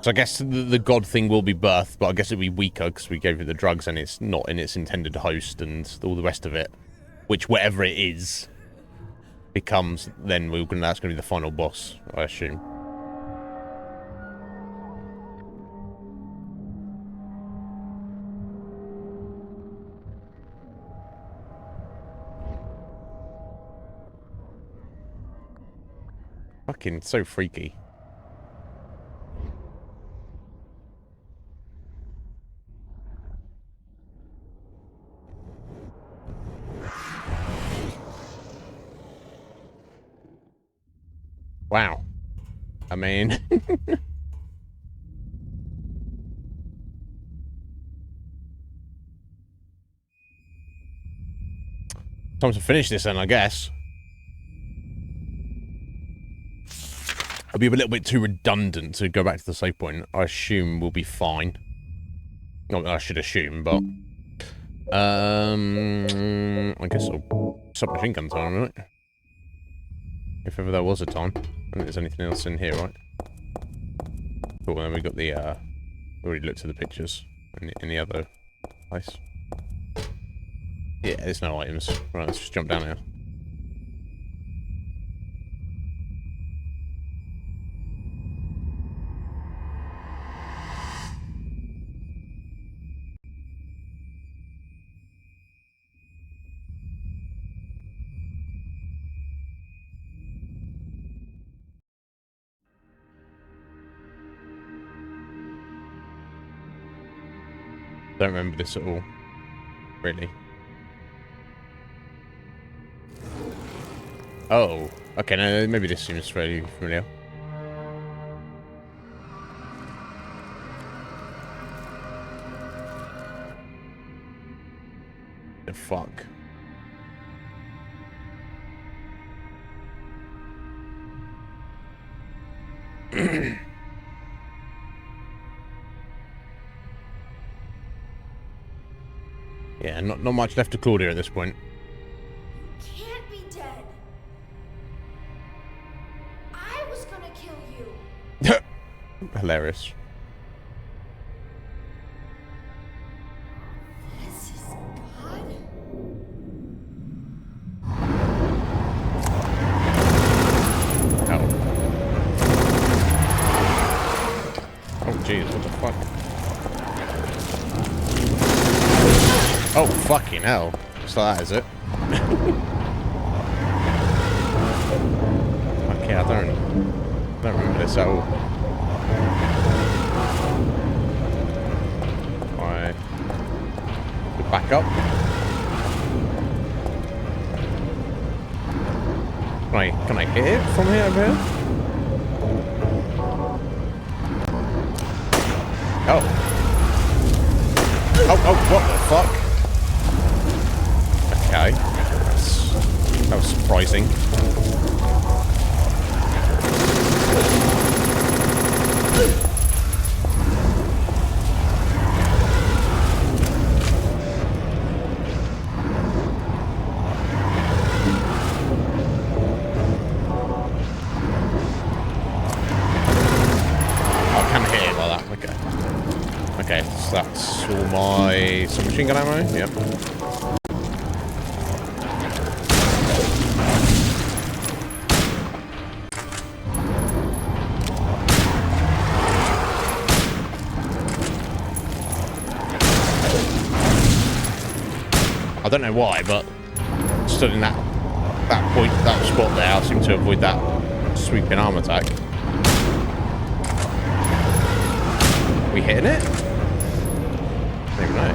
So I guess the God thing will be birthed, but I guess it'll be weaker because we gave it the drugs and it's not in its intended host and all the rest of it. Which, whatever it is, becomes, then that's going to be the final boss, I assume. Fucking so freaky. Wow. I mean... Time to finish this then, I guess. It'll be a little bit too redundant to go back to the save point. I assume we'll be fine. Not that I should assume, but... I guess I'll... submachine gun time, right? If ever there was a time. I don't think there's anything else in here, right? Cool, then we got the, already looked at the pictures in the other place. Yeah, there's no items. Right, let's just jump down here. Don't remember this at all. Really. Oh. Okay, no, maybe this seems fairly familiar. The fuck? Yeah, not much left to Claudia at this point. You can't be dead. I was gonna kill you. Hilarious. This is God. Oh. Oh, jeez, what the fuck? Oh, fucking hell. So that is it. Okay, I don't remember this at all. I back up. Can I hit it from here over here? Oh. Oh, what the fuck? Okay. That was surprising. I can hit it like that. Okay. Okay, so that's all my submachine gun ammo. Yep. I don't know why, but stood in that point, that spot there, I seem to avoid that sweeping arm attack. We hitting it? I don't even know.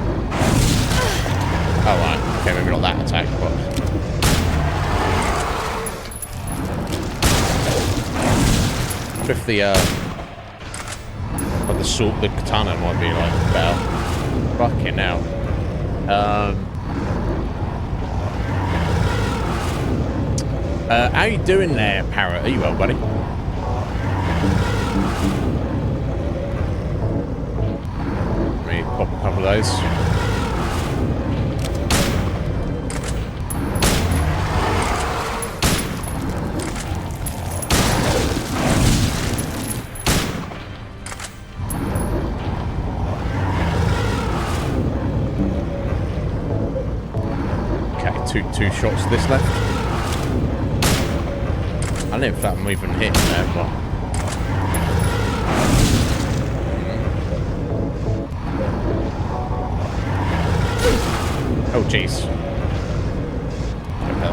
Oh right, okay, maybe not that attack, but if the sword, the katana might be like better. Fucking hell. How you doing there, Parrot? Are you well, buddy? Let me pop a couple of those. Okay, two shots this left. I don't know if that even hit there, but... Oh, jeez. Okay.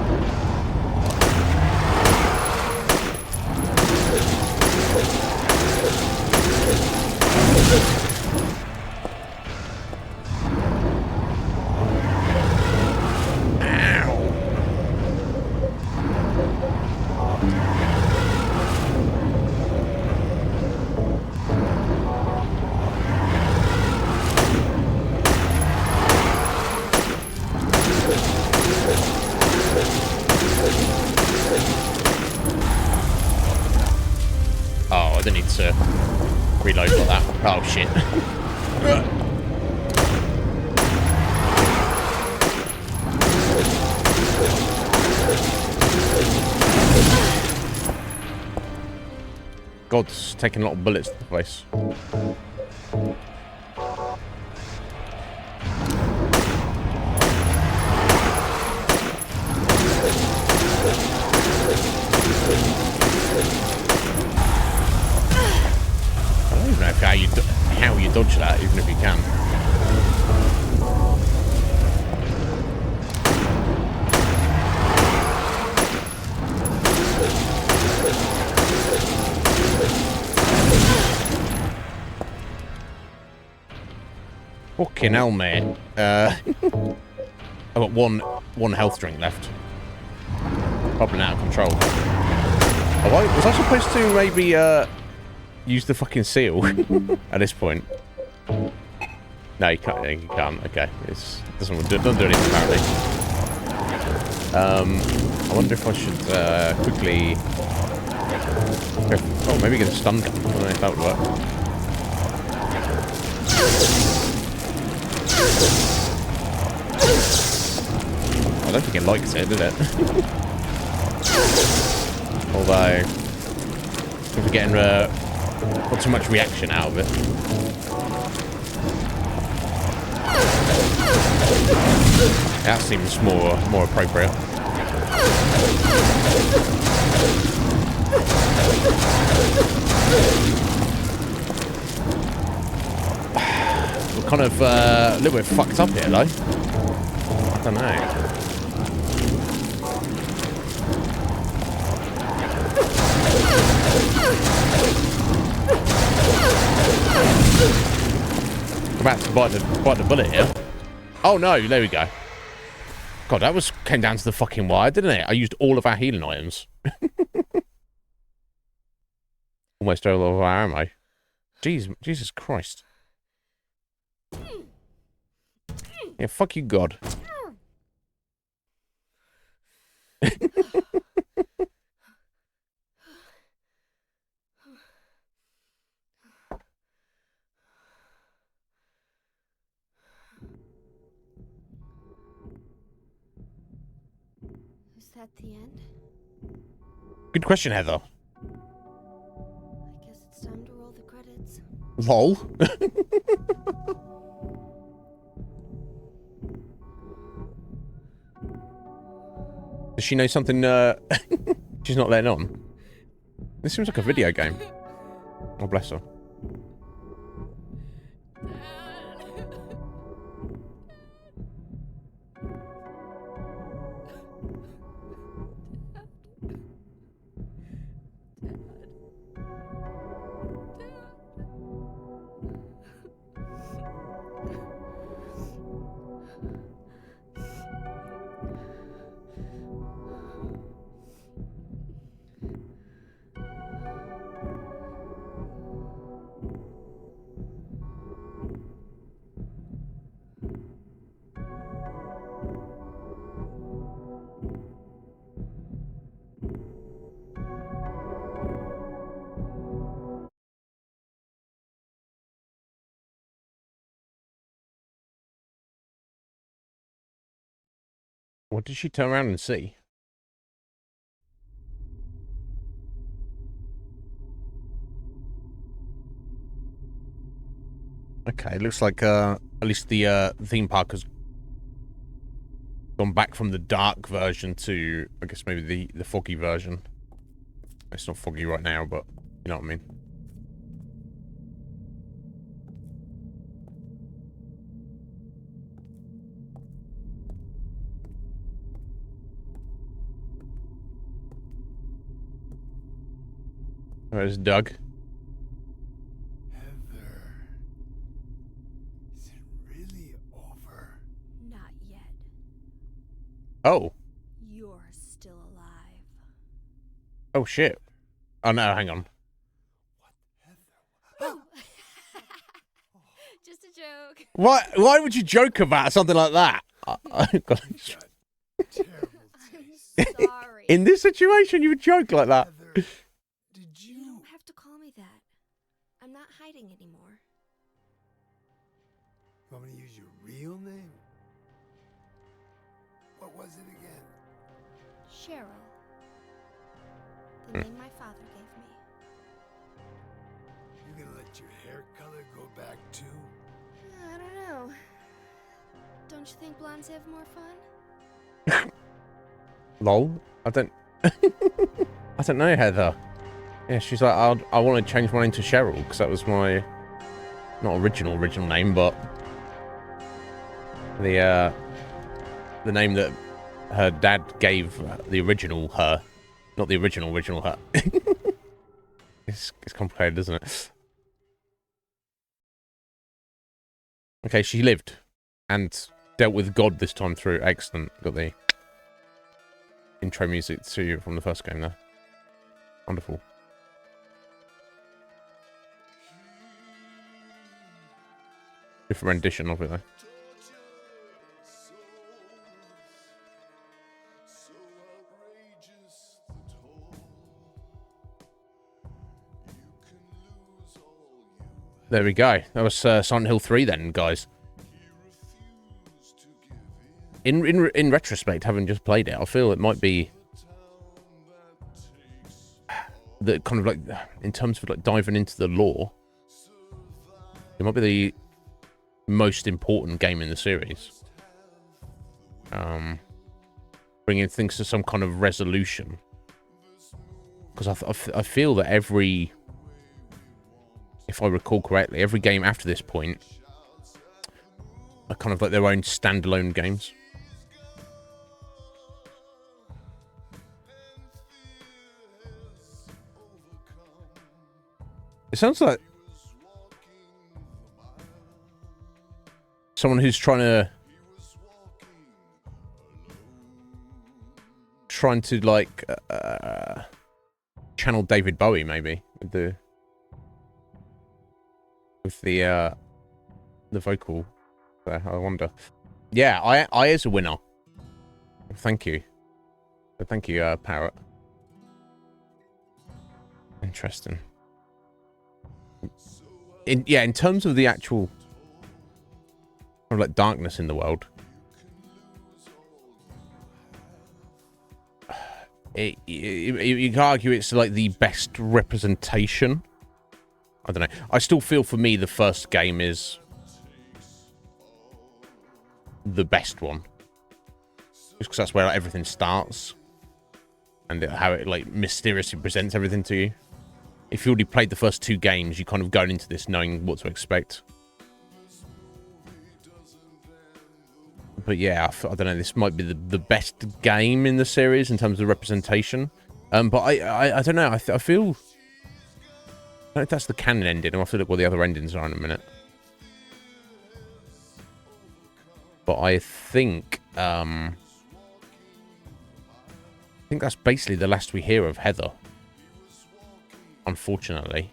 Oh, I didn't need to reload like that. Oh, shit. God's taking a lot of bullets to the face. I don't even know how you dodge that, even if you can. Fucking hell, mate. I've got one health drink left. Probably out of control. Oh, was I supposed to maybe use the fucking seal at this point? No, you can't. Okay, it doesn't do anything apparently. I wonder if I should quickly. Oh, maybe get a stun gun. I don't know if that would work. I don't think it likes it, did it? Although, if we're getting not too much reaction out of it. That seems more appropriate. We're kind of a little bit fucked up here, though. I don't know. I'm about to bite the bullet here. Oh no, there we go. God, that came down to the fucking wire, didn't it? I used all of our healing items. Almost all of our ammo. Jesus Christ. Yeah, fuck you, God. Is that the end? Good question, Heather. I guess it's time to roll the credits. Lol. Does she know something she's not letting on? This seems like a video game. Oh, bless her. What did she turn around and see? Okay, it looks like at least the theme park has gone back from the dark version to, I guess, maybe the foggy version. It's not foggy right now, but you know what I mean. There's Doug. Heather, is it really over? Not yet. Oh. You're still alive. Oh shit. Oh no, hang on. Oh. Just a joke. Why would you joke about something like that? Terrible taste. I'm sorry. In this situation, you would joke like that. Heather, did You you? don't have to call me that. I'm not hiding anymore. You want me to use your real name? What was it again? Cheryl. The name my father gave me. You gonna let your hair color go back too? I don't know. Don't you think blondes have more fun? Lol. I don't know, Heather. Yeah, she's like, I want to change my name to Cheryl because that was my not original name, but the name that her dad gave the original her, not the original her. It's complicated, isn't it? Okay, she lived and dealt with God this time through. Excellent. Got the intro music to you from the first game there. Wonderful. Different rendition of it though. There we go. That was Silent Hill 3 then, guys. In retrospect, having just played it, I feel it might be the kind of like, in terms of like diving into the lore, it might be the most important game in the series. Bringing things to some kind of resolution, because I feel that every, if I recall correctly, every game after this point are kind of like their own standalone games. It sounds like someone who's trying to like channel David Bowie, maybe with the vocal there. I wonder. Yeah, I is a winner. Thank you. Thank you, Parrot. Interesting. In terms of the actual kind of like darkness in the world, you can argue it's like the best representation. I don't know. I still feel for me the first game is the best one, just because that's where like, everything starts and how it like mysteriously presents everything to you. If you already played the first two games, you kind of going into this knowing what to expect. But yeah, I don't know. This might be the best game in the series in terms of representation. But I don't know. I feel. I don't know if that's the canon ending. I'll have to look what the other endings are in a minute. But I think that's basically the last we hear of Heather. Unfortunately.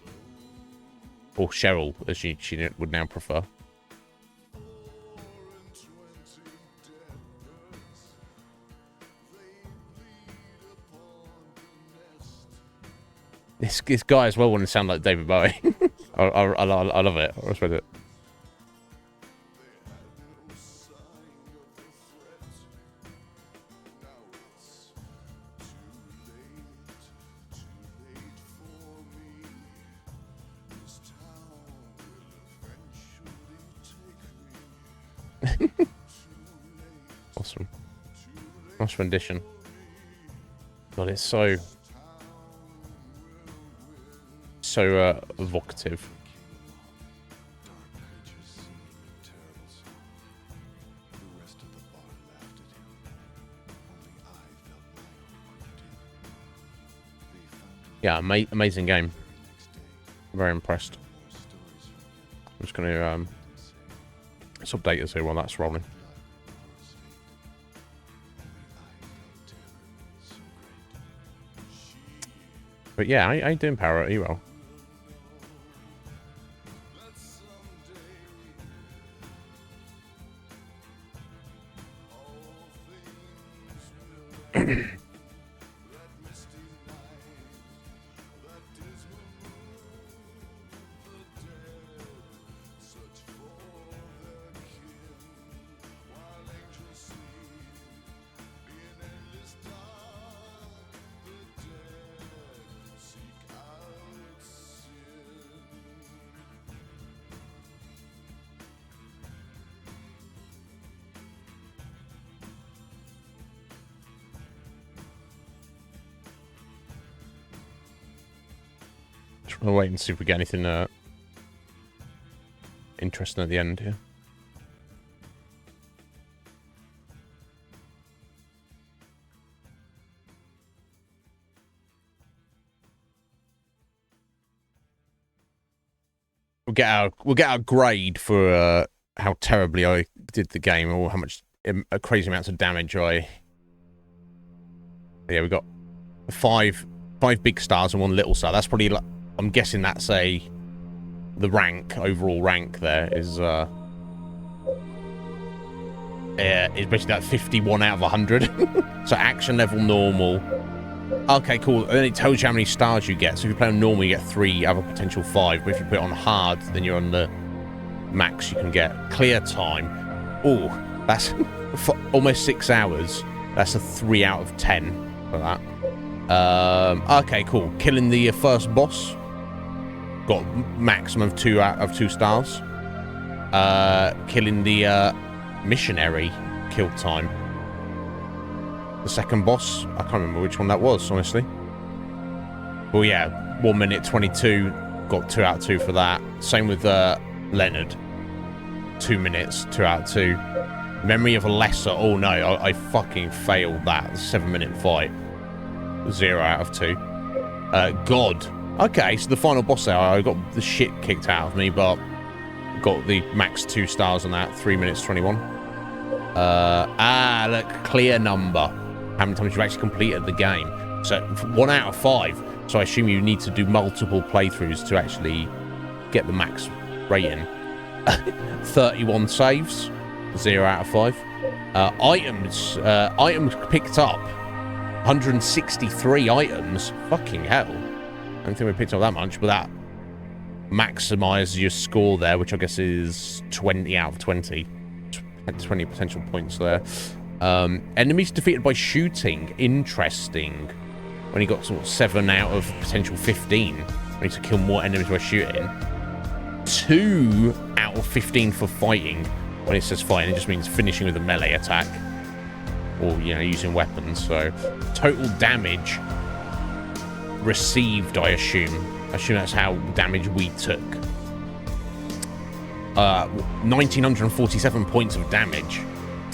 Or Cheryl, as she would now prefer. This guy as well wouldn't sound like David Bowie. I love it. I respect it. Awesome. Nice rendition. God, it's so evocative. Yeah, amazing game. Very impressed. I'm just going to let's update us here while that's rolling. But yeah, how you doing, Parrot? Are you well? We'll wait and see if we get anything interesting at the end here. We'll get our grade for how terribly I did the game, or how much crazy amounts of damage I. Yeah, we got five big stars and 1 little star. That's probably like, I'm guessing that's the overall rank there is basically that 51 out of 100. So action level normal. Okay, cool. And then it tells you how many stars you get. So if you play on normal, you get 3 out of a potential 5. But if you put it on hard, then you're on the max you can get. Clear time. Oh, that's for almost 6 hours. That's a 3 out of 10 for that. Okay, cool. Killing the first boss. Got maximum of 2 out of 2 stars. Killing the missionary kill time. The second boss, I can't remember which one that was, honestly. Well, yeah, 1 minute 22, got 2 out of 2 for that. Same with Leonard, 2 minutes, 2 out of 2. Memory of a lesser, oh no, I fucking failed that. 7-minute fight, 0 out of 2. God, okay, so the final boss there, I got the shit kicked out of me, but got the max 2 stars on that, 3 minutes 21. Look, clear number. How many times you've actually completed the game. So 1 out of 5. So I assume you need to do multiple playthroughs to actually get the max rating. 31 saves, 0 out of 5. Items picked up, 163 items. Fucking hell. I don't think we picked up that much, but that maximizes your score there, which I guess is 20 out of 20. 20 potential points there. Enemies defeated by shooting. Interesting. When you got sort of 7 out of potential 15. We need to kill more enemies by shooting. 2 out of 15 for fighting. When it says fighting, it just means finishing with a melee attack. Or, you know, using weapons. So, total damage received, I assume. I assume that's how damage we took. 1947 points of damage.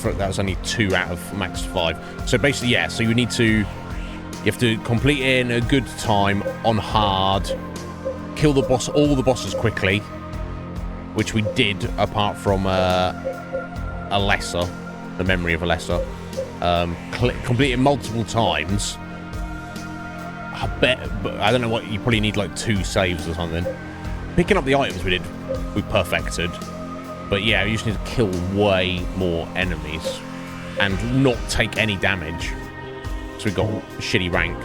That was only 2 out of max 5. So basically, yeah, so you have to complete it in a good time on hard, kill the boss, all the bosses quickly, which we did apart from a lesser, the memory of a lesser. Complete it multiple times. I bet, but I don't know what, you probably need like 2 saves or something. Picking up the items we perfected. But yeah, you just need to kill way more enemies and not take any damage. So we've got a shitty rank.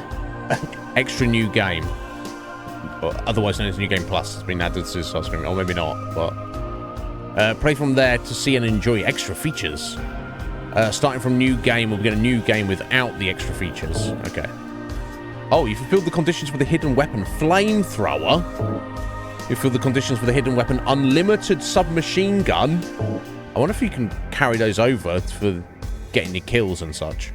Extra new game. Or otherwise known as New Game Plus has been added to the start screen. Or maybe not, but... play from there to see and enjoy extra features. Starting from new game, we'll get a new game without the extra features. Okay. Oh, you fulfilled the conditions for the hidden weapon flamethrower. You fulfilled the conditions for the hidden weapon unlimited submachine gun. I wonder if you can carry those over for getting your kills and such.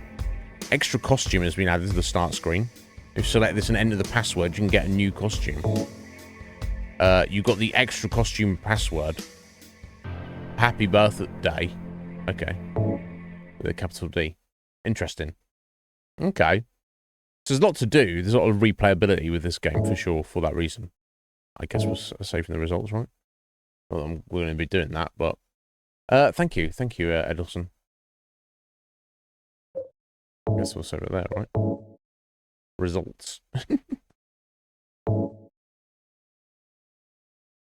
Extra costume has been added to the start screen. If you select this and enter the password, you can get a new costume. You got the extra costume password. Happy birthday. Okay. With a capital D. Interesting. Okay. So there's a lot to do. There's a lot of replayability with this game for sure for that reason. I guess we're saving the results, right? Well, we're going to be doing that, but... thank you, Edelson. I guess we'll save it there, right? Results. There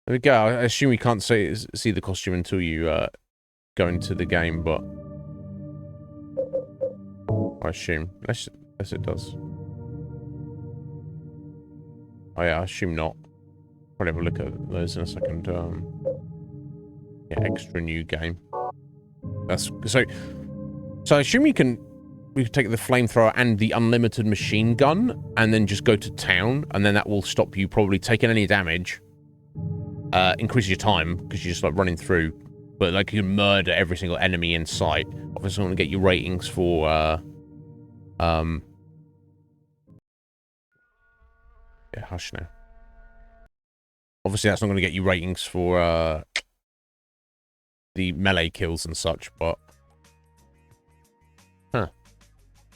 we go. I assume you can't see the costume until you go into the game, but... I assume. Yes, it does. Oh yeah, I assume not. Probably have a look at those in a second. Yeah, extra new game. That's so I assume we can take the flamethrower and the unlimited machine gun and then just go to town, and then that will stop you probably taking any damage. Increase your time because you're just like running through, but like you can murder every single enemy in sight. Obviously, I want to get your ratings for yeah, hush now. Obviously, that's not going to get you ratings for the melee kills and such, but... Huh.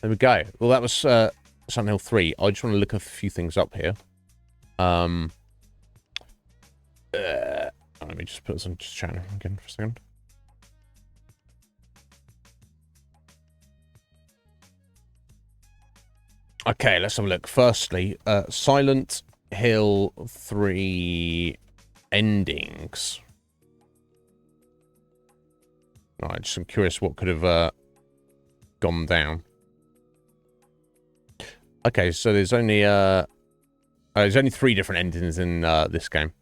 There we go. Well, that was Silent Hill 3. I just want to look a few things up here. Let me just put this on chat again for a second. Okay, let's have a look. Firstly, Silent Hill 3 endings. Right, just I'm curious what could have gone down. Okay, so there's only 3 different endings in this game.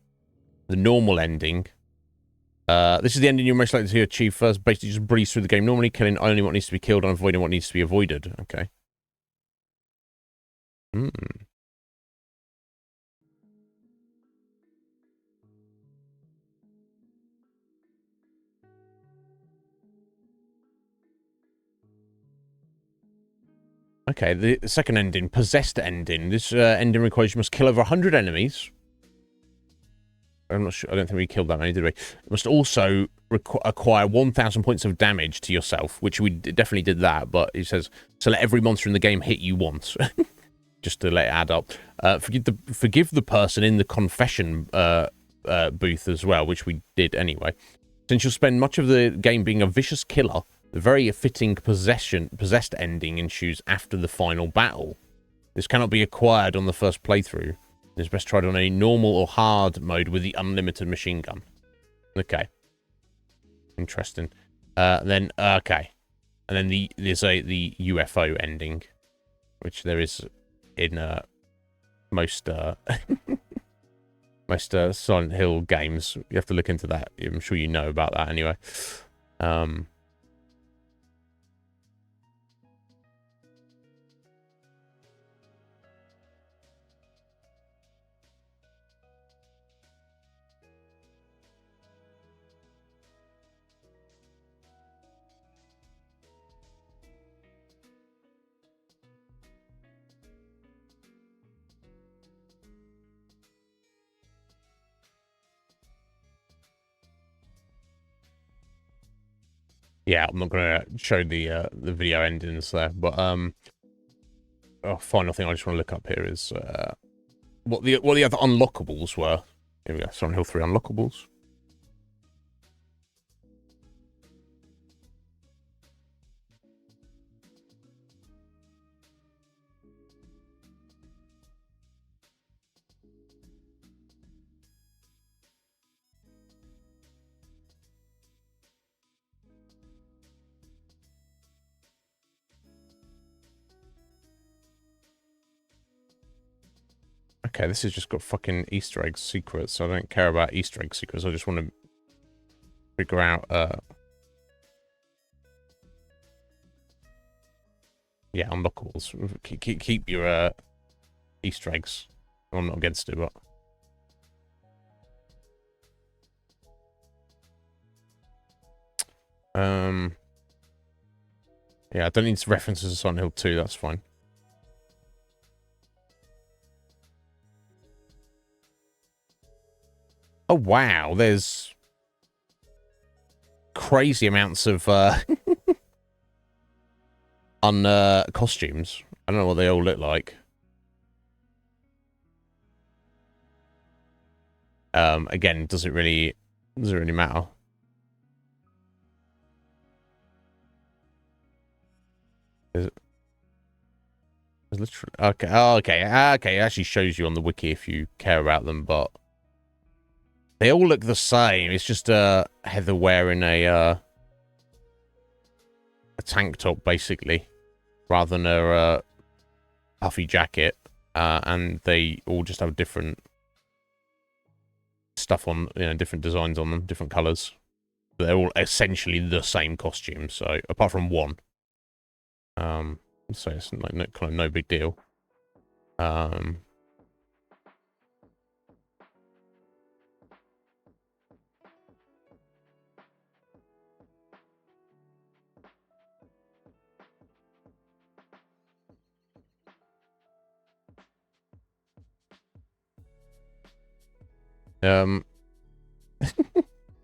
The normal ending. This is the ending you're most likely to achieve first. Basically, just breeze through the game. Normally killing only what needs to be killed and avoiding what needs to be avoided. Okay. Hmm. Okay, the second ending, possessed ending. This ending requires you must kill over 100 enemies. I'm not sure. I don't think we killed that many, did we? You must also acquire 1,000 points of damage to yourself, which we definitely did that. But it says, so let every monster in the game hit you once. Just to let it add up. Forgive the person in the confession booth as well, which we did anyway. Since you'll spend much of the game being a vicious killer, the very fitting possessed ending ensues after the final battle. This cannot be acquired on the first playthrough. It's best tried on a normal or hard mode with the unlimited machine gun. Okay. Interesting. Okay. And then there's the UFO ending, which there is in most most Silent Hill games. You have to look into that. I'm sure you know about that anyway. Yeah, I'm not gonna show the video endings there, but final thing I just want to look up here is what the other unlockables were. Here we go, Silent Hill 3 unlockables. Okay, this has just got fucking Easter egg secrets, so I don't care about Easter egg secrets. I just want to figure out, yeah, unlockables. Keep your Easter eggs. I'm not against it, but yeah, I don't need references to Silent Hill 2. That's fine. Oh wow, there's crazy amounts of costumes. I don't know what they all look like. Again, does it really matter? Is it? Literally, okay. Oh, okay. Okay. It actually shows you on the wiki if you care about them, but they all look the same. It's just Heather wearing a tank top, basically, rather than a puffy jacket, and they all just have different stuff on, different designs on them, different colors. But they're all essentially the same costume. So apart from one, so it's like kind of no big deal.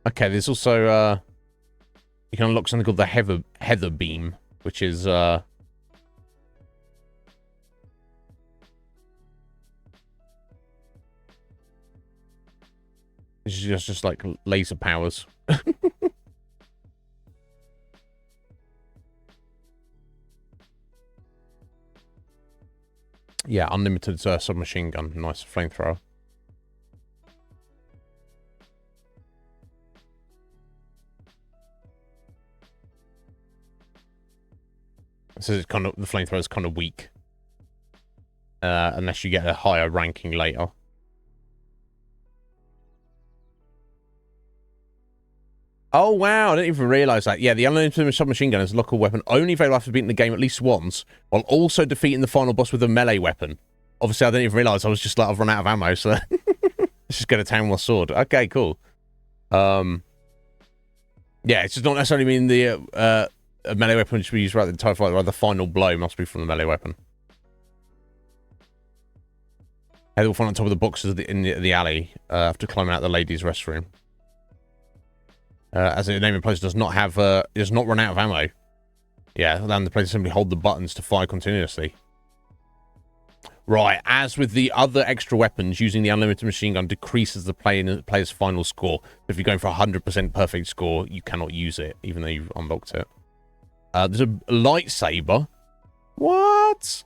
Okay, there's also you can unlock something called the Heather Beam, which is it's just like laser powers. Yeah, unlimited submachine gun. Nice flamethrower. So it's kind of, the flamethrower is kind of weak. Unless you get a higher ranking later. Oh, wow. I didn't even realize that. Yeah, the unlimited submachine gun is a local weapon only available after beating the game at least once, while also defeating the final boss with a melee weapon. Obviously, I didn't even realize. I was just like, I've run out of ammo, so let's just get a town with sword. Okay, cool. Yeah, it's just not necessarily mean the a melee weapon should be used throughout the entire fight, rather the final blow must be from the melee weapon. Head will find on top of the boxes in the alley after climbing out the ladies' restroom. As the name implies, does not have does not run out of ammo. Yeah, then the player simply hold the buttons to fire continuously. Right, as with the other extra weapons, using the unlimited machine gun decreases the player's final score. If you're going for a 100% perfect score, you cannot use it, even though you've unlocked it. There's a lightsaber. What?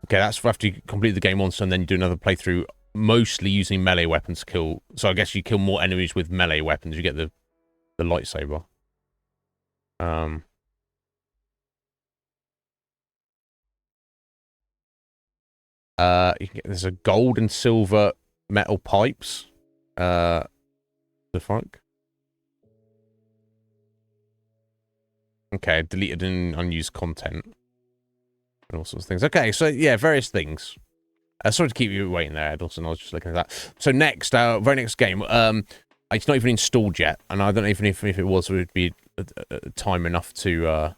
Okay, that's after you complete the game once, and then you do another playthrough, mostly using melee weapons to kill. So I guess you kill more enemies with melee weapons. You get the lightsaber. You can get, there's a gold and silver metal pipes. The fuck? Okay, deleted and unused content. And all sorts of things. Okay, so yeah, various things. Sorry to keep you waiting there, Edilson. I was just looking at that. So next, very next game. It's not even installed yet, and I don't know even if it was, it would be time enough to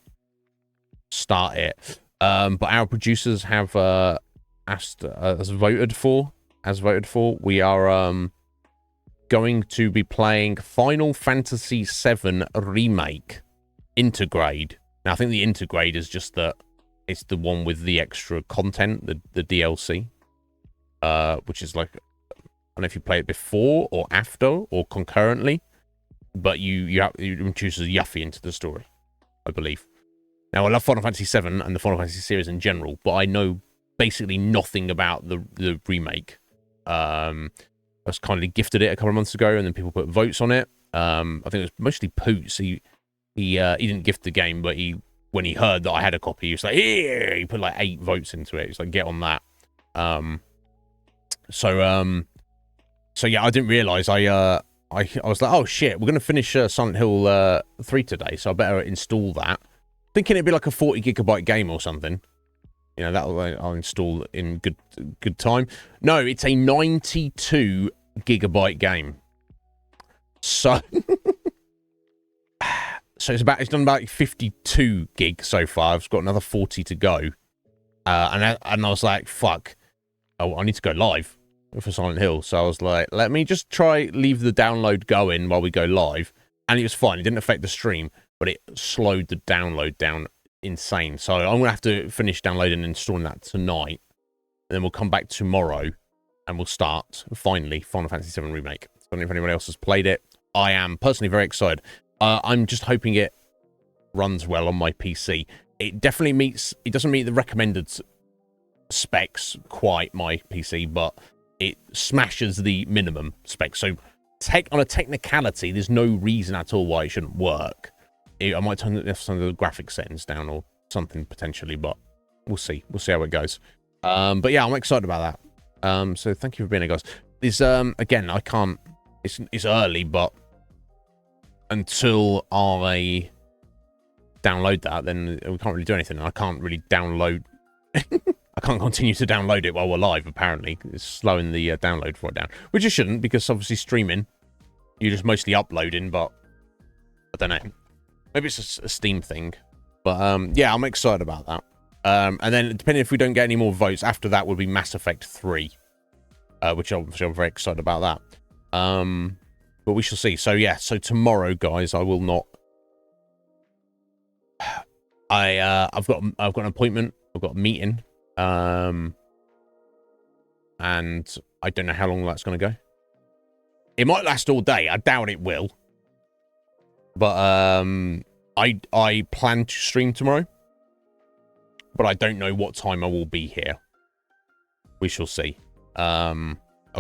start it. But our producers have asked, as voted for. We are going to be playing Final Fantasy VII Remake Intergrade. Now, I think the Intergrade is just that it's the one with the extra content, the DLC. Which is like, I don't know if you play it before or after or concurrently, but you introduce Yuffie into the story, I believe. Now, I love Final Fantasy VII and the Final Fantasy series in general, but I know basically nothing about the remake. I was kindly gifted it a couple of months ago, and then people put votes on it. I think it was mostly Poots. He didn't gift the game, but when he heard that I had a copy, he was like, "Here!" He put like 8 votes into it. He's like, "Get on that." So yeah, I didn't realize. I was like, oh shit, we're gonna finish Silent Hill 3 today, so I better install that. Thinking it'd be like a 40 gigabyte game or something. You know, that'll I'll install in good time. No, it's a 92 gigabyte game. So so it's done about 52 gig so far. I've got another 40 to go. And I was like, fuck. Oh, I need to go live for Silent Hill. So I was like, let me just leave the download going while we go live. And it was fine. It didn't affect the stream, but it slowed the download down insane. So I'm going to have to finish downloading and installing that tonight. And then we'll come back tomorrow and we'll start, finally, Final Fantasy VII Remake. I don't know if anyone else has played it. I am personally very excited. I'm just hoping it runs well on my PC. It definitely it doesn't meet the recommended specs quite, my PC, but it smashes the minimum specs. So on a technicality, there's no reason at all why it shouldn't work. I might turn some of the graphic settings down or something potentially, but we'll see. We'll see how it goes. But yeah, I'm excited about that. So thank you for being here, guys. This again, I can't. It's early, but until I download that, then we can't really do anything. I can't really download. I can't continue to download it while we're live, apparently. It's slowing the download for it down. Which it shouldn't, because obviously streaming, you're just mostly uploading, but I don't know. Maybe it's a Steam thing. But yeah, I'm excited about that. And then, depending if we don't get any more votes, after that will be Mass Effect 3. Which obviously I'm very excited about that. But we shall see. So yeah, so tomorrow, guys, I will not... I've got an appointment. I've got a meeting. And I don't know how long that's going to go. It might last all day. I doubt it will. But I plan to stream tomorrow. but I don't know what time I will be here. We shall see. I'll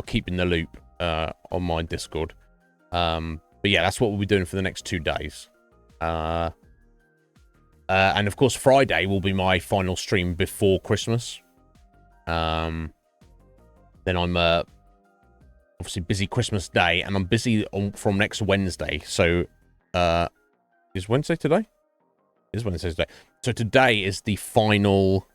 keep in the loop on my Discord. But yeah, that's what we'll be doing for the next 2 days. And of course, Friday will be my final stream before Christmas. Then I'm obviously busy Christmas Day, and I'm busy from next Wednesday. So, is Wednesday today? It is Wednesday today. So today is the final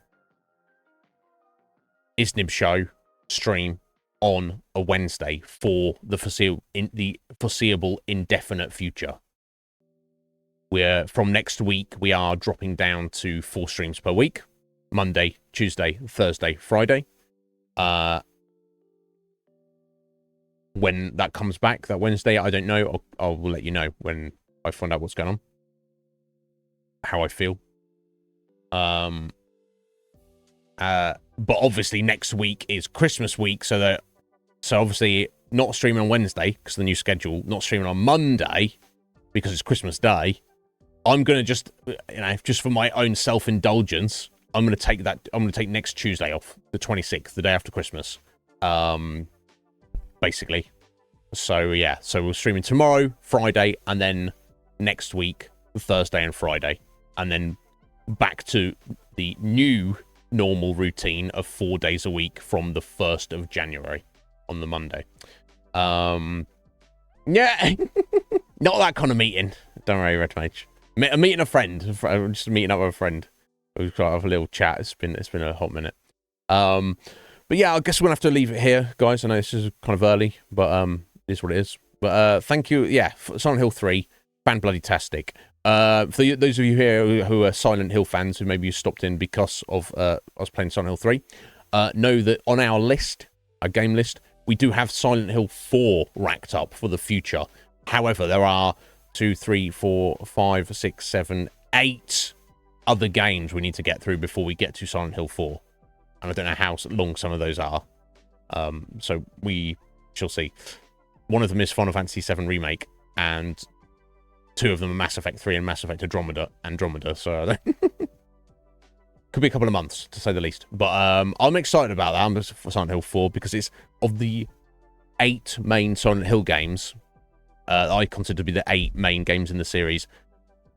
Iznib Show stream on a Wednesday for the foreseeable indefinite future. From next week, we are dropping down to 4 streams per week. Monday, Tuesday, Thursday, Friday. When that comes back, that Wednesday, I don't know. I'll let you know when I find out what's going on. How I feel. But obviously next week is Christmas week, so obviously not streaming on Wednesday because of the new schedule, not streaming on Monday because it's Christmas Day. I'm gonna just for my own self-indulgence, I'm gonna take next Tuesday off, the 26th, the day after Christmas. Basically. So yeah, so we're streaming tomorrow, Friday, and then next week, Thursday and Friday, and then back to the new normal routine of 4 days a week from the 1st of January on the Monday. Yeah, not that kind of meeting. Don't worry, Red Mage. I'm meeting a friend. Just meeting up with a friend. We've got to have a little chat. It's been a hot minute. But yeah, I guess we're gonna have to leave it here, guys. I know this is kind of early, but it is what it is. But thank you. Yeah, for Silent Hill 3, fan bloody tastic. For those of you here who are Silent Hill fans, who maybe you stopped in because of us playing Silent Hill 3, know that on our list, our game list, we do have Silent Hill 4 racked up for the future. However, there are 2, 3, 4, 5, 6, 7, 8 other games we need to get through before we get to Silent Hill 4. And I don't know how long some of those are. So we shall see. One of them is Final Fantasy VII Remake, and 2 of them are Mass Effect 3 and Mass Effect Andromeda. So could be a couple of months, to say the least. But I'm excited about that. I'm just for Silent Hill 4 because it's of the 8 main Silent Hill games. I consider to be the 8 main games in the series.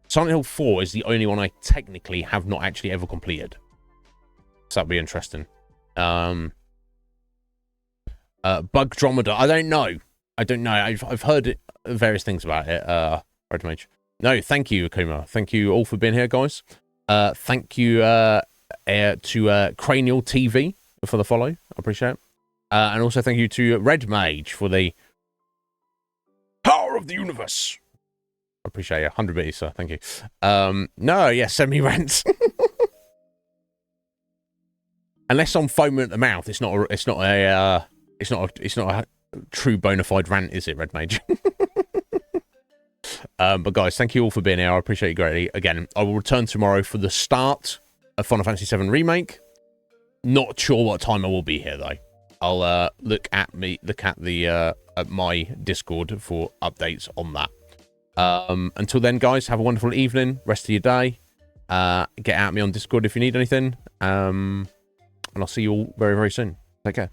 Silent Hill 4 is the only one I technically have not actually ever completed. So that'd be interesting. Bugdromeda. I don't know. I've heard various things about it. Red Mage. No, thank you, Akuma. Thank you all for being here, guys. Thank you to Cranial TV for the follow. I appreciate it. And also thank you to Red Mage for the power of the universe. I appreciate it. 100 bits, sir. Thank you. No, yeah, semi-rants. Unless I'm foaming at the mouth, it's not a true bona fide rant, is it, Red Mage? But guys, thank you all for being here. I appreciate you greatly. Again, I will return tomorrow for the start of Final Fantasy VII Remake. Not sure what time I will be here though. I'll look at my Discord for updates on that. Until then, guys, have a wonderful evening. Rest of your day. Get at me on Discord if you need anything. And I'll see you all very, very soon. Take care.